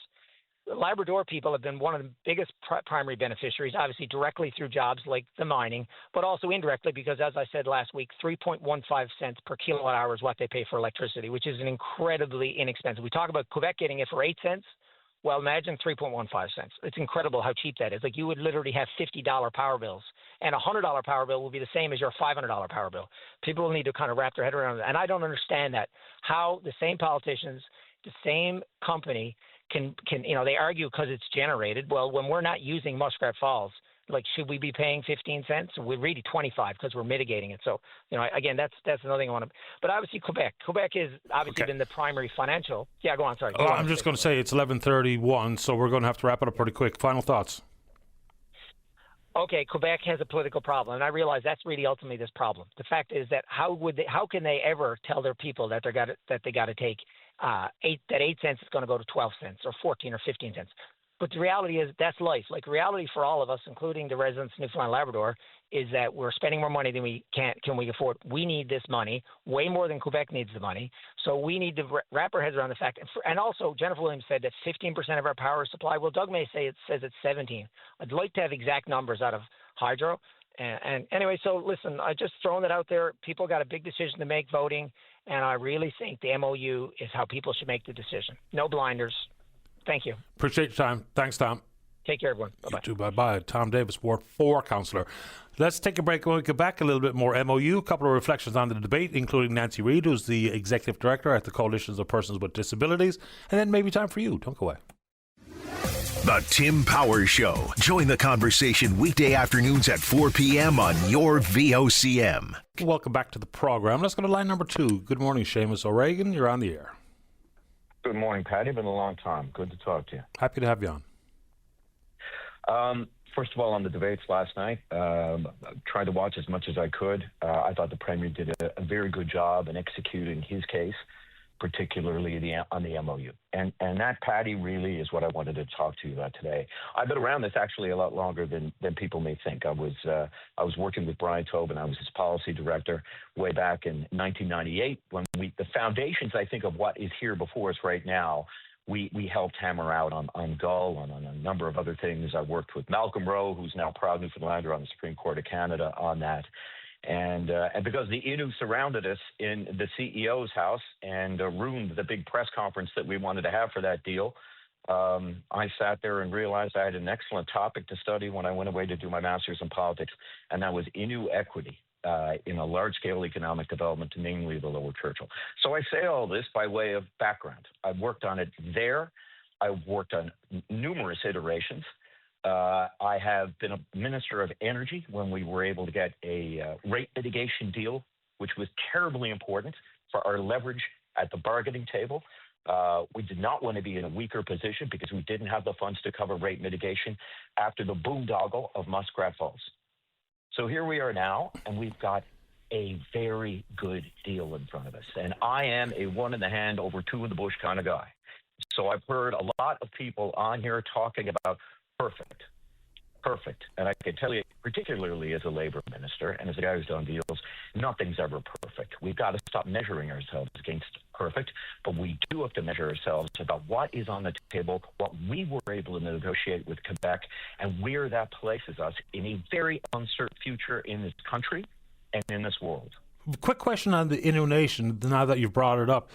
[SPEAKER 11] Labrador people have been one of the biggest primary beneficiaries, obviously directly through jobs like the mining, but also indirectly because, as I said last week, 3.15 cents per kilowatt hour is what they pay for electricity, which is an incredibly inexpensive. We talk about Quebec getting it for 8 cents. Well, imagine 3.15 cents. It's incredible how cheap that is. Like, you would literally have $50 power bills, and a $100 power bill will be the same as your $500 power bill. People need to kind of wrap their head around it, and I don't understand that. How the same politicians, the same company can they argue because it's generated. Well, when we're not using Muskrat Falls, like, should we be paying 15 cents? We're really 25 because we're mitigating it. So, again, that's another thing I want to. But obviously, Quebec has obviously been the primary financial. Yeah, go on. Sorry.
[SPEAKER 2] I'm just going to say it's 11:31, so we're going to have to wrap it up pretty quick. Final thoughts.
[SPEAKER 11] Okay, Quebec has a political problem, and I realize that's really ultimately this problem. The fact is that how can they ever tell their people that they got to take 8 cents is going to go to 12 cents or 14 or 15 cents? But the reality is that's life. Like, reality for all of us, including the residents of Newfoundland and Labrador, is that we're spending more money than we can afford. We need this money way more than Quebec needs the money. So we need to wrap our heads around the fact. And also, Jennifer Williams said that 15% of our power supply. Well, Doug May says it's 17. I'd like to have exact numbers out of hydro. And anyway, so listen, I just thrown it out there. People got a big decision to make voting, and I really think the MOU is how people should make the decision. No blinders. Thank you.
[SPEAKER 2] Appreciate your time. Thanks, Tom.
[SPEAKER 11] Take care, everyone. Bye-bye.
[SPEAKER 2] You too. Bye-bye. Tom Davis, Ward 4 councillor. Let's take a break. When we get back, a little bit more MOU, a couple of reflections on the debate, including Nancy Reid, who's the executive director at the Coalitions of Persons with Disabilities, and then maybe time for you. Don't go away.
[SPEAKER 1] The Tim Powers Show. Join the conversation weekday afternoons at 4 p.m. on your VOCM.
[SPEAKER 2] Welcome back to the program. Let's go to line number 2. Good morning, Seamus O'Regan. You're on the air.
[SPEAKER 12] Good morning, Patty. Been a long time. Good to talk to you.
[SPEAKER 2] Happy to have you
[SPEAKER 12] on. First of all, on the debates last night, tried to watch as much as I could. I thought the Premier did a very good job in executing his case, particularly on the MOU. And that, Patty, really is what I wanted to talk to you about today. I've been around this actually a lot longer than people may think. I was working with Brian Tobin. I was his policy director way back in 1998 when the foundations, I think, of what is here before us right now, we helped hammer out on Gull, on a number of other things. I worked with Malcolm Rowe, who's now proud Newfoundlander on the Supreme Court of Canada, on that. And because the Innu surrounded us in the CEO's house and ruined the big press conference that we wanted to have for that deal, I sat there and realized I had an excellent topic to study when I went away to do my master's in politics, and that was Innu equity in a large-scale economic development, namely the Lower Churchill. So I say all this by way of background. I've worked on it there. I've worked on numerous iterations. I have been a Minister of Energy when we were able to get a rate mitigation deal, which was terribly important for our leverage at the bargaining table. We did not want to be in a weaker position because we didn't have the funds to cover rate mitigation after the boondoggle of Muskrat Falls. So here we are now, and we've got a very good deal in front of us. And I am a one in the hand over two in the bush kind of guy. So I've heard a lot of people on here talking about perfect. And I can tell you, particularly as a labor minister and as a guy who's done deals, nothing's ever perfect. We've got to stop measuring ourselves against perfect, but we do have to measure ourselves about what is on the table, what we were able to negotiate with Quebec, and where that places us in a very uncertain future in this country and in this world.
[SPEAKER 2] Quick question on the Innu Nation, now that you've brought it up,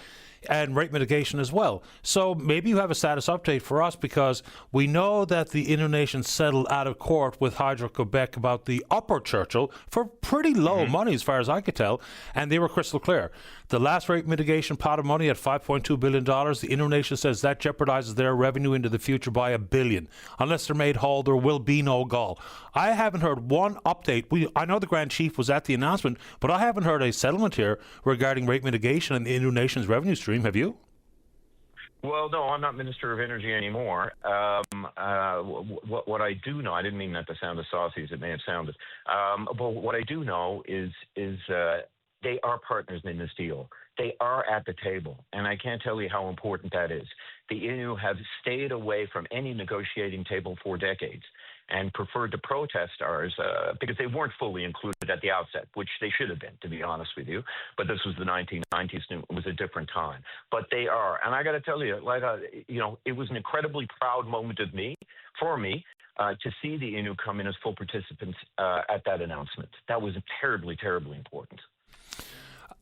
[SPEAKER 2] and rate mitigation as well. So maybe you have a status update for us, because we know that the Innu Nation settled out of court with Hydro-Quebec about the Upper Churchill for pretty low money as far as I could tell, and they were crystal clear. The last rate mitigation pot of money at $5.2 billion, the Innu Nation says that jeopardizes their revenue into the future by $1 billion. Unless they're made whole, there will be no Gull. I haven't heard one update. I know the Grand Chief was at the announcement, but I haven't heard a settlement here regarding rate mitigation and the Innu Nation's revenue stream. Have you?
[SPEAKER 12] Well, no, I'm not Minister of Energy anymore. What I do know, I didn't mean that to sound as saucy as it may have sounded, but what I do know is they are partners in this deal. They are at the table, and I can't tell you how important that is. The Innu have stayed away from any negotiating table for decades and preferred to protest ours because they weren't fully included at the outset, which they should have been, to be honest with you. But this was the 1990s, and it was a different time. But they are, and I got to tell you, it was an incredibly proud moment for me, to see the Innu come in as full participants at that announcement. That was terribly, terribly important.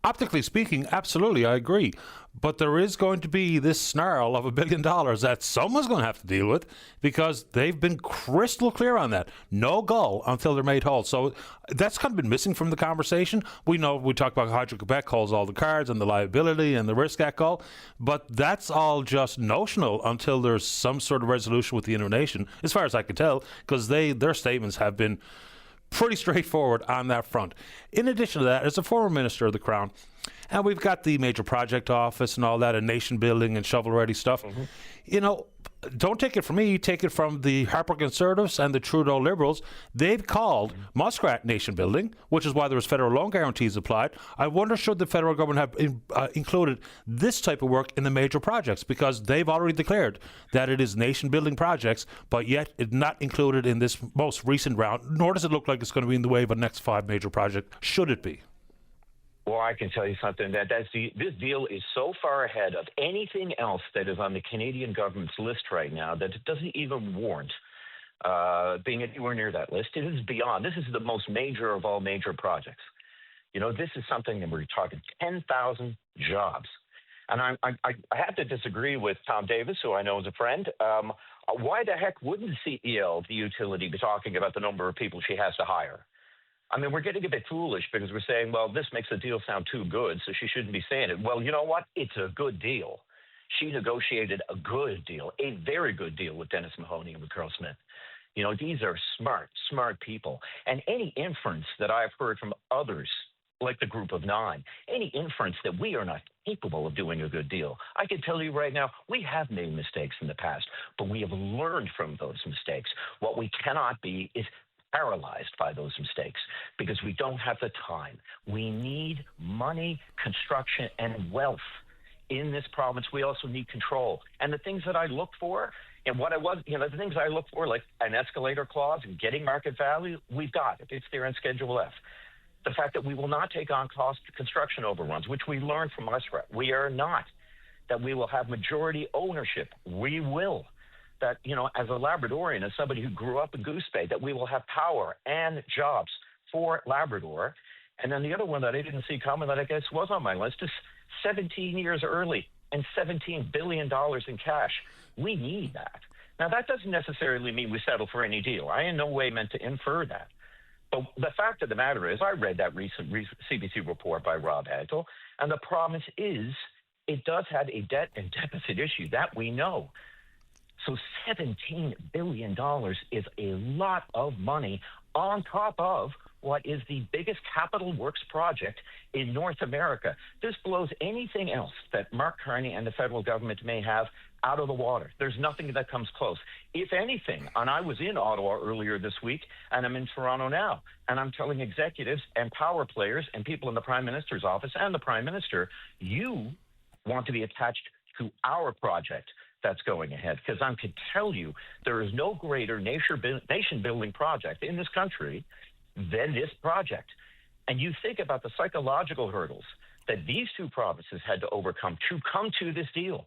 [SPEAKER 2] Optically speaking, absolutely, I agree. But there is going to be this snarl of $1 billion that someone's going to have to deal with, because they've been crystal clear on that. No Gull until they're made whole. So that's kind of been missing from the conversation. We know we talk about Hydro-Quebec holds all the cards and the liability and the risk at Gull, but that's all just notional until there's some sort of resolution with the Innu Nation, as far as I can tell, because their statements have been pretty straightforward on that front. In addition to that, as a former Minister of the Crown, and we've got the major project office and all that, and nation building and shovel-ready stuff. Don't take it from me, take it from the Harper Conservatives and the Trudeau Liberals. They've called Muskrat nation building, which is why there was federal loan guarantees applied. I wonder, should the federal government have included this type of work in the major projects, because they've already declared that it is nation building projects, but yet it's not included in this most recent round, nor does it look like it's going to be in the way of a next 5 major projects. Should it be?
[SPEAKER 12] Well, I can tell you something, this deal is so far ahead of anything else that is on the Canadian government's list right now that it doesn't even warrant being anywhere near that list. It is beyond. This is the most major of all major projects. This is something that we're talking 10,000 jobs. And I have to disagree with Tom Davis, who I know is a friend. Why the heck wouldn't CEL, the utility, be talking about the number of people she has to hire? I mean, we're getting a bit foolish because we're saying, well, this makes the deal sound too good, so she shouldn't be saying it. Well, you know what? It's a good deal. She negotiated a good deal, a very good deal with Dennis Mahoney and with Carl Smith. These are smart people. And any inference that I've heard from others, like the Group of Nine, any inference that we are not capable of doing a good deal, I can tell you right now, we have made mistakes in the past, but we have learned from those mistakes. What we cannot be is paralyzed by those mistakes, because we don't have the time. We need money, construction, and wealth in this province, we also need control. And the things that I look for, and what I was, the things I look for, like an escalator clause and getting market value, we've got it. It's there in Schedule F. The fact that we will not take on cost construction overruns, which we learned from Muskrat. We are not. That we will have majority ownership. We will. That, as a Labradorian, as somebody who grew up in Goose Bay, that we will have power and jobs for Labrador. And then the other one that I didn't see coming that I guess was on my list is 17 years early and $17 billion in cash. We need that. Now, that doesn't necessarily mean we settle for any deal. I in no way meant to infer that. But the fact of the matter is, I read that recent CBC report by Rob Hagel, and the promise is it does have a debt and deficit issue. That we know. So $17 billion is a lot of money on top of what is the biggest capital works project in North America. This blows anything else that Mark Carney and the federal government may have out of the water. There's nothing that comes close. If anything, and I was in Ottawa earlier this week, and I'm in Toronto now, and I'm telling executives and power players and people in the Prime Minister's office and the Prime Minister, you want to be attached to our project that's going ahead. Because I can tell you, there is no greater nation-building project in this country than this project. And you think about the psychological hurdles that these two provinces had to overcome to come to this deal.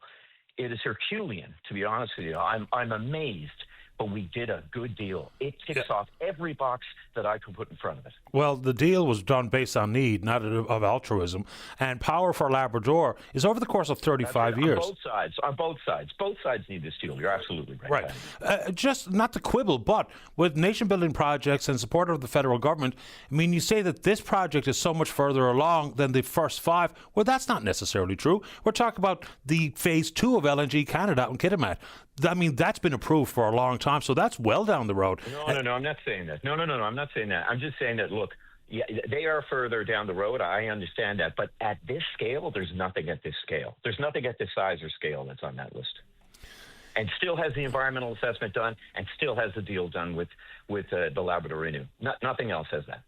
[SPEAKER 12] It is Herculean, to be honest with you. I'm amazed, but we did a good deal. It ticks off every box that I could put in front of it.
[SPEAKER 2] Well, the deal was done based on need, not of altruism. And Power for Labrador is over the course of 35 years.
[SPEAKER 12] On both sides. Both sides need this deal. You're absolutely right.
[SPEAKER 2] Right. Just not to quibble, but with nation-building projects and support of the federal government, I mean, you say that this project is so much further along than the first five. Well, that's not necessarily true. We're talking about the phase 2 of LNG Canada out in Kitimat. I mean, that's been approved for a long time, so that's well down the road.
[SPEAKER 12] No, I'm not saying that. No, I'm not saying that. I'm just saying that, look, yeah, they are further down the road. I understand that. But at this scale, there's nothing at this scale. There's nothing at this size or scale that's on that list. And still has the environmental assessment done and still has the deal done with the Labrador Renew. Nothing else has that.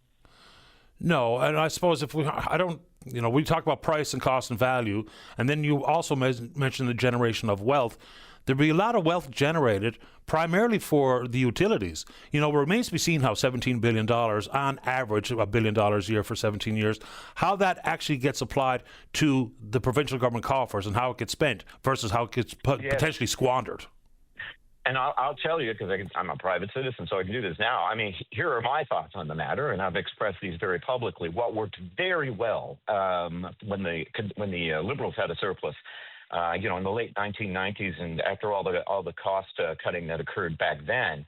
[SPEAKER 2] No, and I suppose we talk about price and cost and value, and then you also mentioned the generation of wealth. There'd be a lot of wealth generated primarily for the utilities. It remains to be seen how $17 billion, on average, $1 billion a year for 17 years, how that actually gets applied to the provincial government coffers and how it gets spent versus how it gets potentially squandered.
[SPEAKER 12] And I'll tell you, because I'm a private citizen, so I can do this now. I mean, here are my thoughts on the matter, and I've expressed these very publicly. What worked very well when the Liberals had a surplus, in the late 1990s, and after all the cost cutting that occurred back then,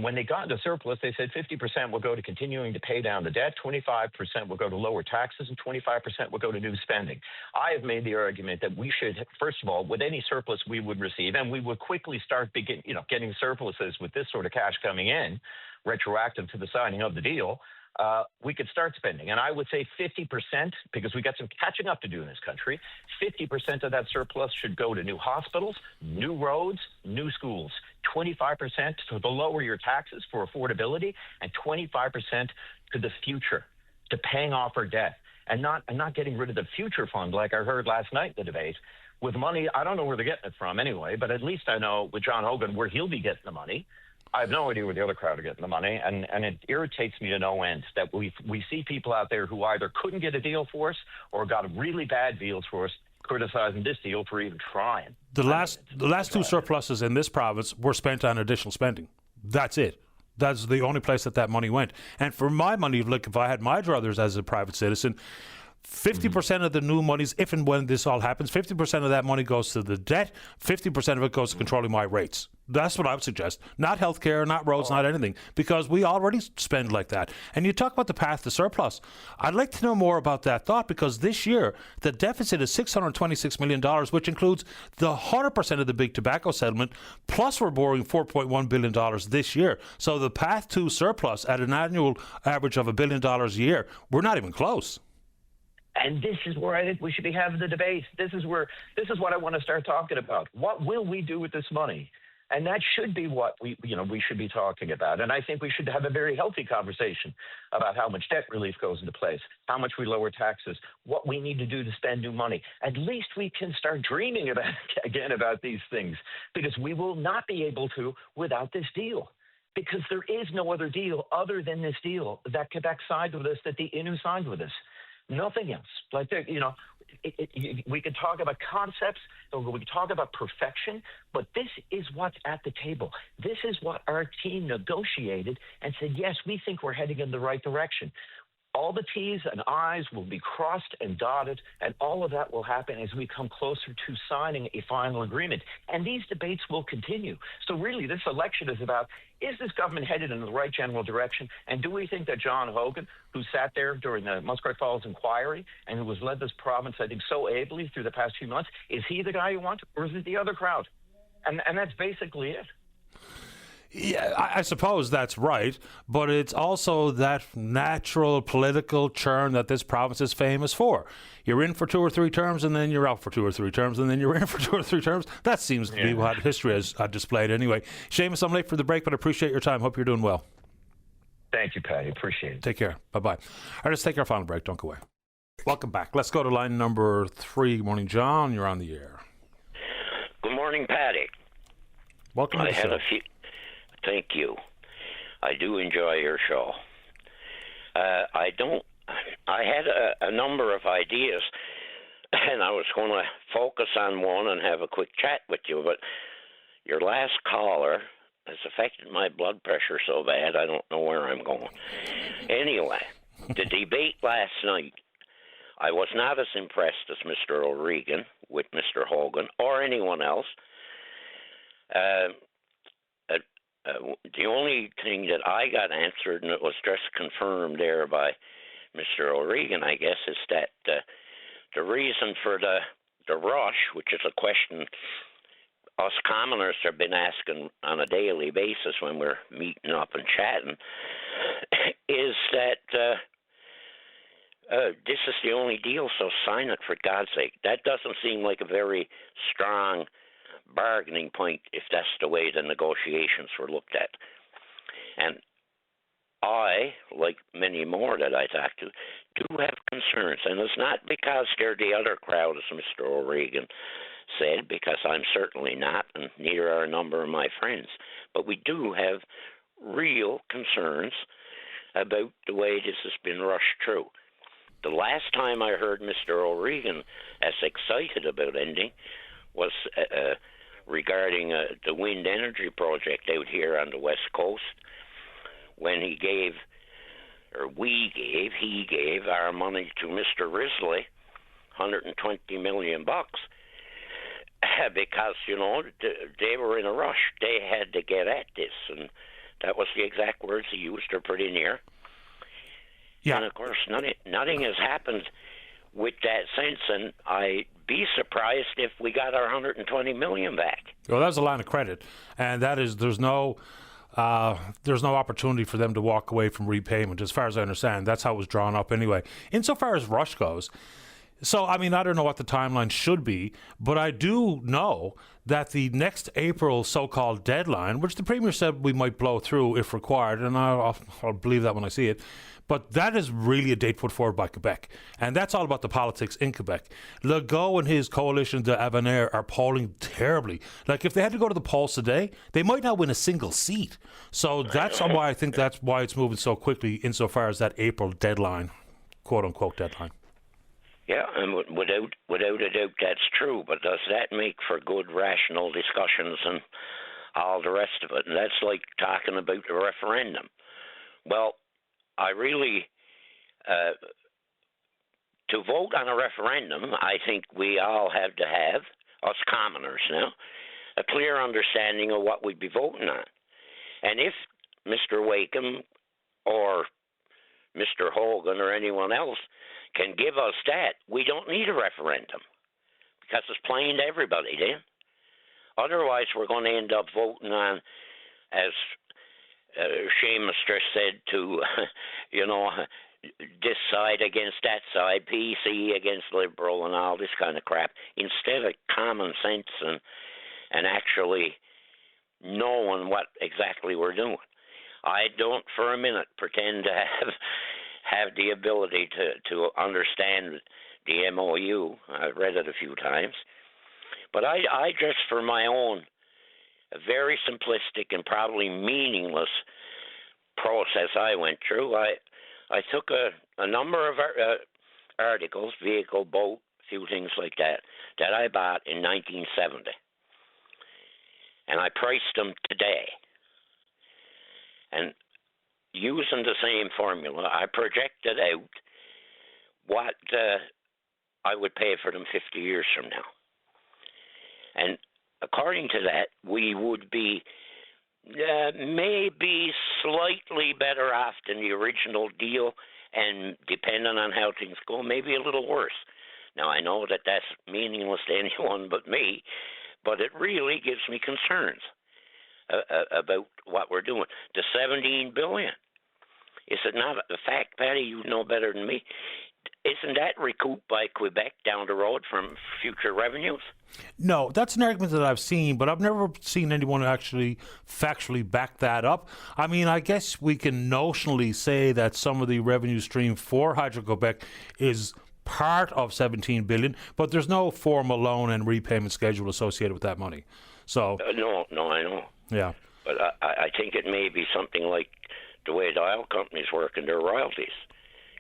[SPEAKER 12] when they got into surplus, they said 50% will go to continuing to pay down the debt, 25% will go to lower taxes, and 25% will go to new spending. I have made the argument that we should, first of all, with any surplus we would receive, and we would quickly start getting surpluses with this sort of cash coming in, retroactive to the signing of the deal, we could start spending. And I would say 50%, because we got some catching up to do in this country, 50% of that surplus should go to new hospitals, new roads, new schools, 25% to lower your taxes for affordability, and 25% to the future, to paying off our debt, and not getting rid of the future fund like I heard last night in the debate. With money, I don't know where they're getting it from anyway, but at least I know with John Hogan where he'll be getting the money. I have no idea where the other crowd are getting the money, and it irritates me to no end that we see people out there who either couldn't get a deal for us or got really bad deals for us, criticizing this deal for even trying.
[SPEAKER 2] The last two surpluses in this province were spent on additional spending. That's it. That's the only place that money went. And for my money, look, if I had my druthers as a private citizen, 50% of the new monies, if and when this all happens, 50% of that money goes to the debt, 50% of it goes to controlling my rates. That's what I would suggest. Not healthcare, not roads, not anything, because we already spend like that. And you talk about the path to surplus. I'd like to know more about that thought, because this year the deficit is $626 million, which includes the 100% of the big tobacco settlement, plus we're borrowing $4.1 billion this year. So the path to surplus at an annual average of $1 billion a year, we're not even close.
[SPEAKER 12] And this is where I think we should be having the debate. This is what I want to start talking about. What will we do with this money? And that should be what we should be talking about. And I think we should have a very healthy conversation about how much debt relief goes into place, how much we lower taxes, what we need to do to spend new money. At least we can start dreaming about these things, because we will not be able to without this deal. Because there is no other deal other than this deal that Quebec signed with us, that the Innu signed with us. Nothing else. We could talk about concepts, or we could talk about perfection, but this is what's at the table. This is what our team negotiated and said, yes, we think we're heading in the right direction. All the T's and I's will be crossed and dotted, and all of that will happen as we come closer to signing a final agreement. And these debates will continue. So really, this election is about, is this government headed in the right general direction? And do we think that John Hogan, who sat there during the Muskrat Falls inquiry and who has led this province, I think, so ably through the past few months, is he the guy you want, or is it the other crowd? And that's basically it.
[SPEAKER 2] Yeah, I suppose that's right, but it's also that natural political churn that this province is famous for. You're in for 2 or 3 terms, and then you're out for 2 or 3 terms, and then you're in for 2 or 3 terms. That seems to be what history has displayed anyway. Seamus, I'm late for the break, but I appreciate your time. Hope you're doing well.
[SPEAKER 12] Thank you, Patty. Appreciate it.
[SPEAKER 2] Take care. Bye-bye. All right, let's take our final break. Don't go away. Welcome back. Let's go to line number 3. Good morning, John. You're on the air.
[SPEAKER 13] Good morning, Patty.
[SPEAKER 2] Welcome to the show.
[SPEAKER 13] Thank you. I do enjoy your show. I had a number of ideas, and I was going to focus on one and have a quick chat with you, but your last caller has affected my blood pressure so bad I don't know where I'm going. Anyway, the debate last night, I was not as impressed as Mr. O'Regan with Mr. Hogan or anyone else. The only thing that I got answered, and it was just confirmed there by Mr. O'Regan, I guess, is that the reason for the rush, which is a question us commoners have been asking on a daily basis when we're meeting up and chatting, is that this is the only deal, so sign it for God's sake. That doesn't seem like a very strong bargaining point if that's the way the negotiations were looked at. And I, like many more that I talk to, do have concerns. And it's not because they're the other crowd, as Mr. O'Regan said, because I'm certainly not, and neither are a number of my friends. But we do have real concerns about the way this has been rushed through. The last time I heard Mr. O'Regan as excited about ending was regarding the wind energy project out here on the West Coast, when he gave our money to Mr. Risley, $120 million, because, they were in a rush. They had to get at this, and that was the exact words he used, or pretty near. Yeah. And, of course, nothing has happened with that sense, and I'd be surprised if we got our $120 million back.
[SPEAKER 2] Well, that's a line of credit, and that is there's no opportunity for them to walk away from repayment, as far as I understand. That's how it was drawn up anyway. Insofar as rush goes, so, I mean, I don't know what the timeline should be, but I do know that the next April so-called deadline, which the Premier said we might blow through if required, and I'll believe that when I see it, but that is really a date put forward by Quebec. And that's all about the politics in Quebec. Legault and his coalition de Avenir are polling terribly. Like, if they had to go to the polls today, they might not win a single seat. So that's why I think that's why it's moving so quickly insofar as that April deadline, quote-unquote deadline.
[SPEAKER 13] Yeah, and without a doubt that's true, but does that make for good, rational discussions and all the rest of it? And that's like talking about the referendum. Well, I really, to vote on a referendum, I think we all have to have, us commoners now, a clear understanding of what we'd be voting on. And if Mr. Wakeham or Mr. Hogan or anyone else can give us that, we don't need a referendum, because it's plain to everybody then. Otherwise, we're going to end up voting on, as Seamus just said, to, this side against that side, PC against Liberal and all this kind of crap, instead of common sense and actually knowing what exactly we're doing. I don't for a minute pretend to have the ability to understand the MOU. I've read it a few times. But I just, for my own very simplistic and probably meaningless process I went through, I took a number of articles, vehicle, boat, a few things like that I bought in 1970. And I priced them today. And using the same formula, I projected out what I would pay for them 50 years from now. And according to that, we would be maybe slightly better off than the original deal, and depending on how things go, maybe a little worse. Now, I know that that's meaningless to anyone but me, but it really gives me concerns about what we're doing. The $17 billion, is it not a fact, Patty? You know better than me. Isn't that recouped by Quebec down the road from future revenues?
[SPEAKER 2] No, that's an argument that I've seen, but I've never seen anyone actually factually back that up. I mean, I guess we can notionally say that some of the revenue stream for Hydro-Quebec is part of $17 billion, but there's no formal loan and repayment schedule associated with that money. So
[SPEAKER 13] No, I know.
[SPEAKER 2] Yeah.
[SPEAKER 13] But I think it may be something like the way the oil companies work and their royalties.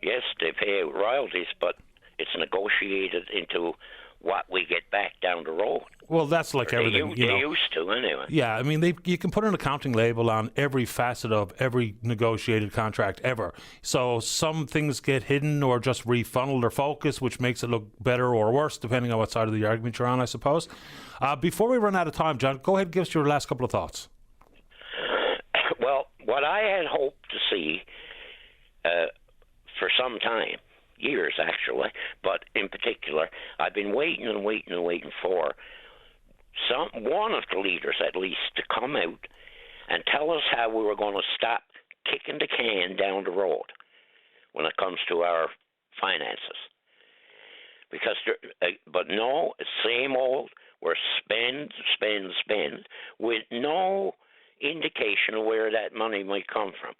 [SPEAKER 13] Yes, they pay out royalties, but it's negotiated into what we get back down the road.
[SPEAKER 2] Well, that's like everything.
[SPEAKER 13] They used to, anyway.
[SPEAKER 2] Yeah, I mean, you can put an accounting label on every facet of every negotiated contract ever. So some things get hidden or just refunneled or focused, which makes it look better or worse, depending on what side of the argument you're on, I suppose. Before we run out of time, John, go ahead and give us your last couple of thoughts.
[SPEAKER 13] Well, what I had hoped to see for some time, years actually, but in particular, I've been waiting for one of the leaders at least to come out and tell us how we were going to stop kicking the can down the road when it comes to our finances. Because, but no, same old, we're spend with no indication of where that money might come from.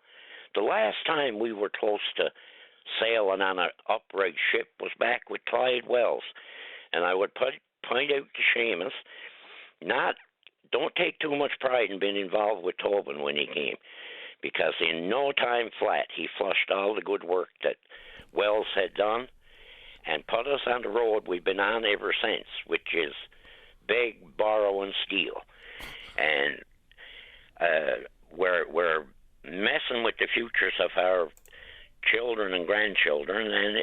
[SPEAKER 13] The last time we were close to sailing on an upright ship was back with Clyde Wells, and I would point out to Seamus, don't take too much pride in being involved with Tobin when he came, because in no time flat he flushed all the good work that Wells had done and put us on the road we've been on ever since, which is beg, borrow, and steal. And we're messing with the futures of our children and grandchildren, and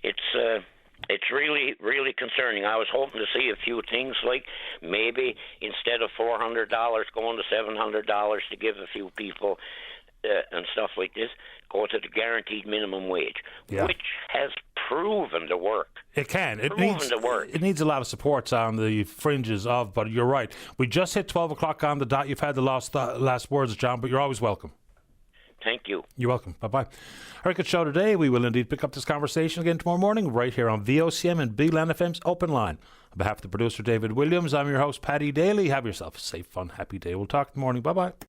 [SPEAKER 13] it's really, really concerning. I was hoping to see a few things, like maybe instead of $400 going to $700 to give a few people and stuff like this, go to the guaranteed minimum wage, which has proven to work.
[SPEAKER 2] It can. It needs a lot of supports on the fringes of, but you're right. We just hit 12 o'clock on the dot. You've had the last words, John, but you're always welcome.
[SPEAKER 13] Thank you.
[SPEAKER 2] You're welcome. Bye-bye. Very good show today. We will indeed pick up this conversation again tomorrow morning right here on VOCM and Big Land FM's Open Line. On behalf of the producer, David Williams, I'm your host, Paddy Daly. Have yourself a safe, fun, happy day. We'll talk in the morning. Bye-bye.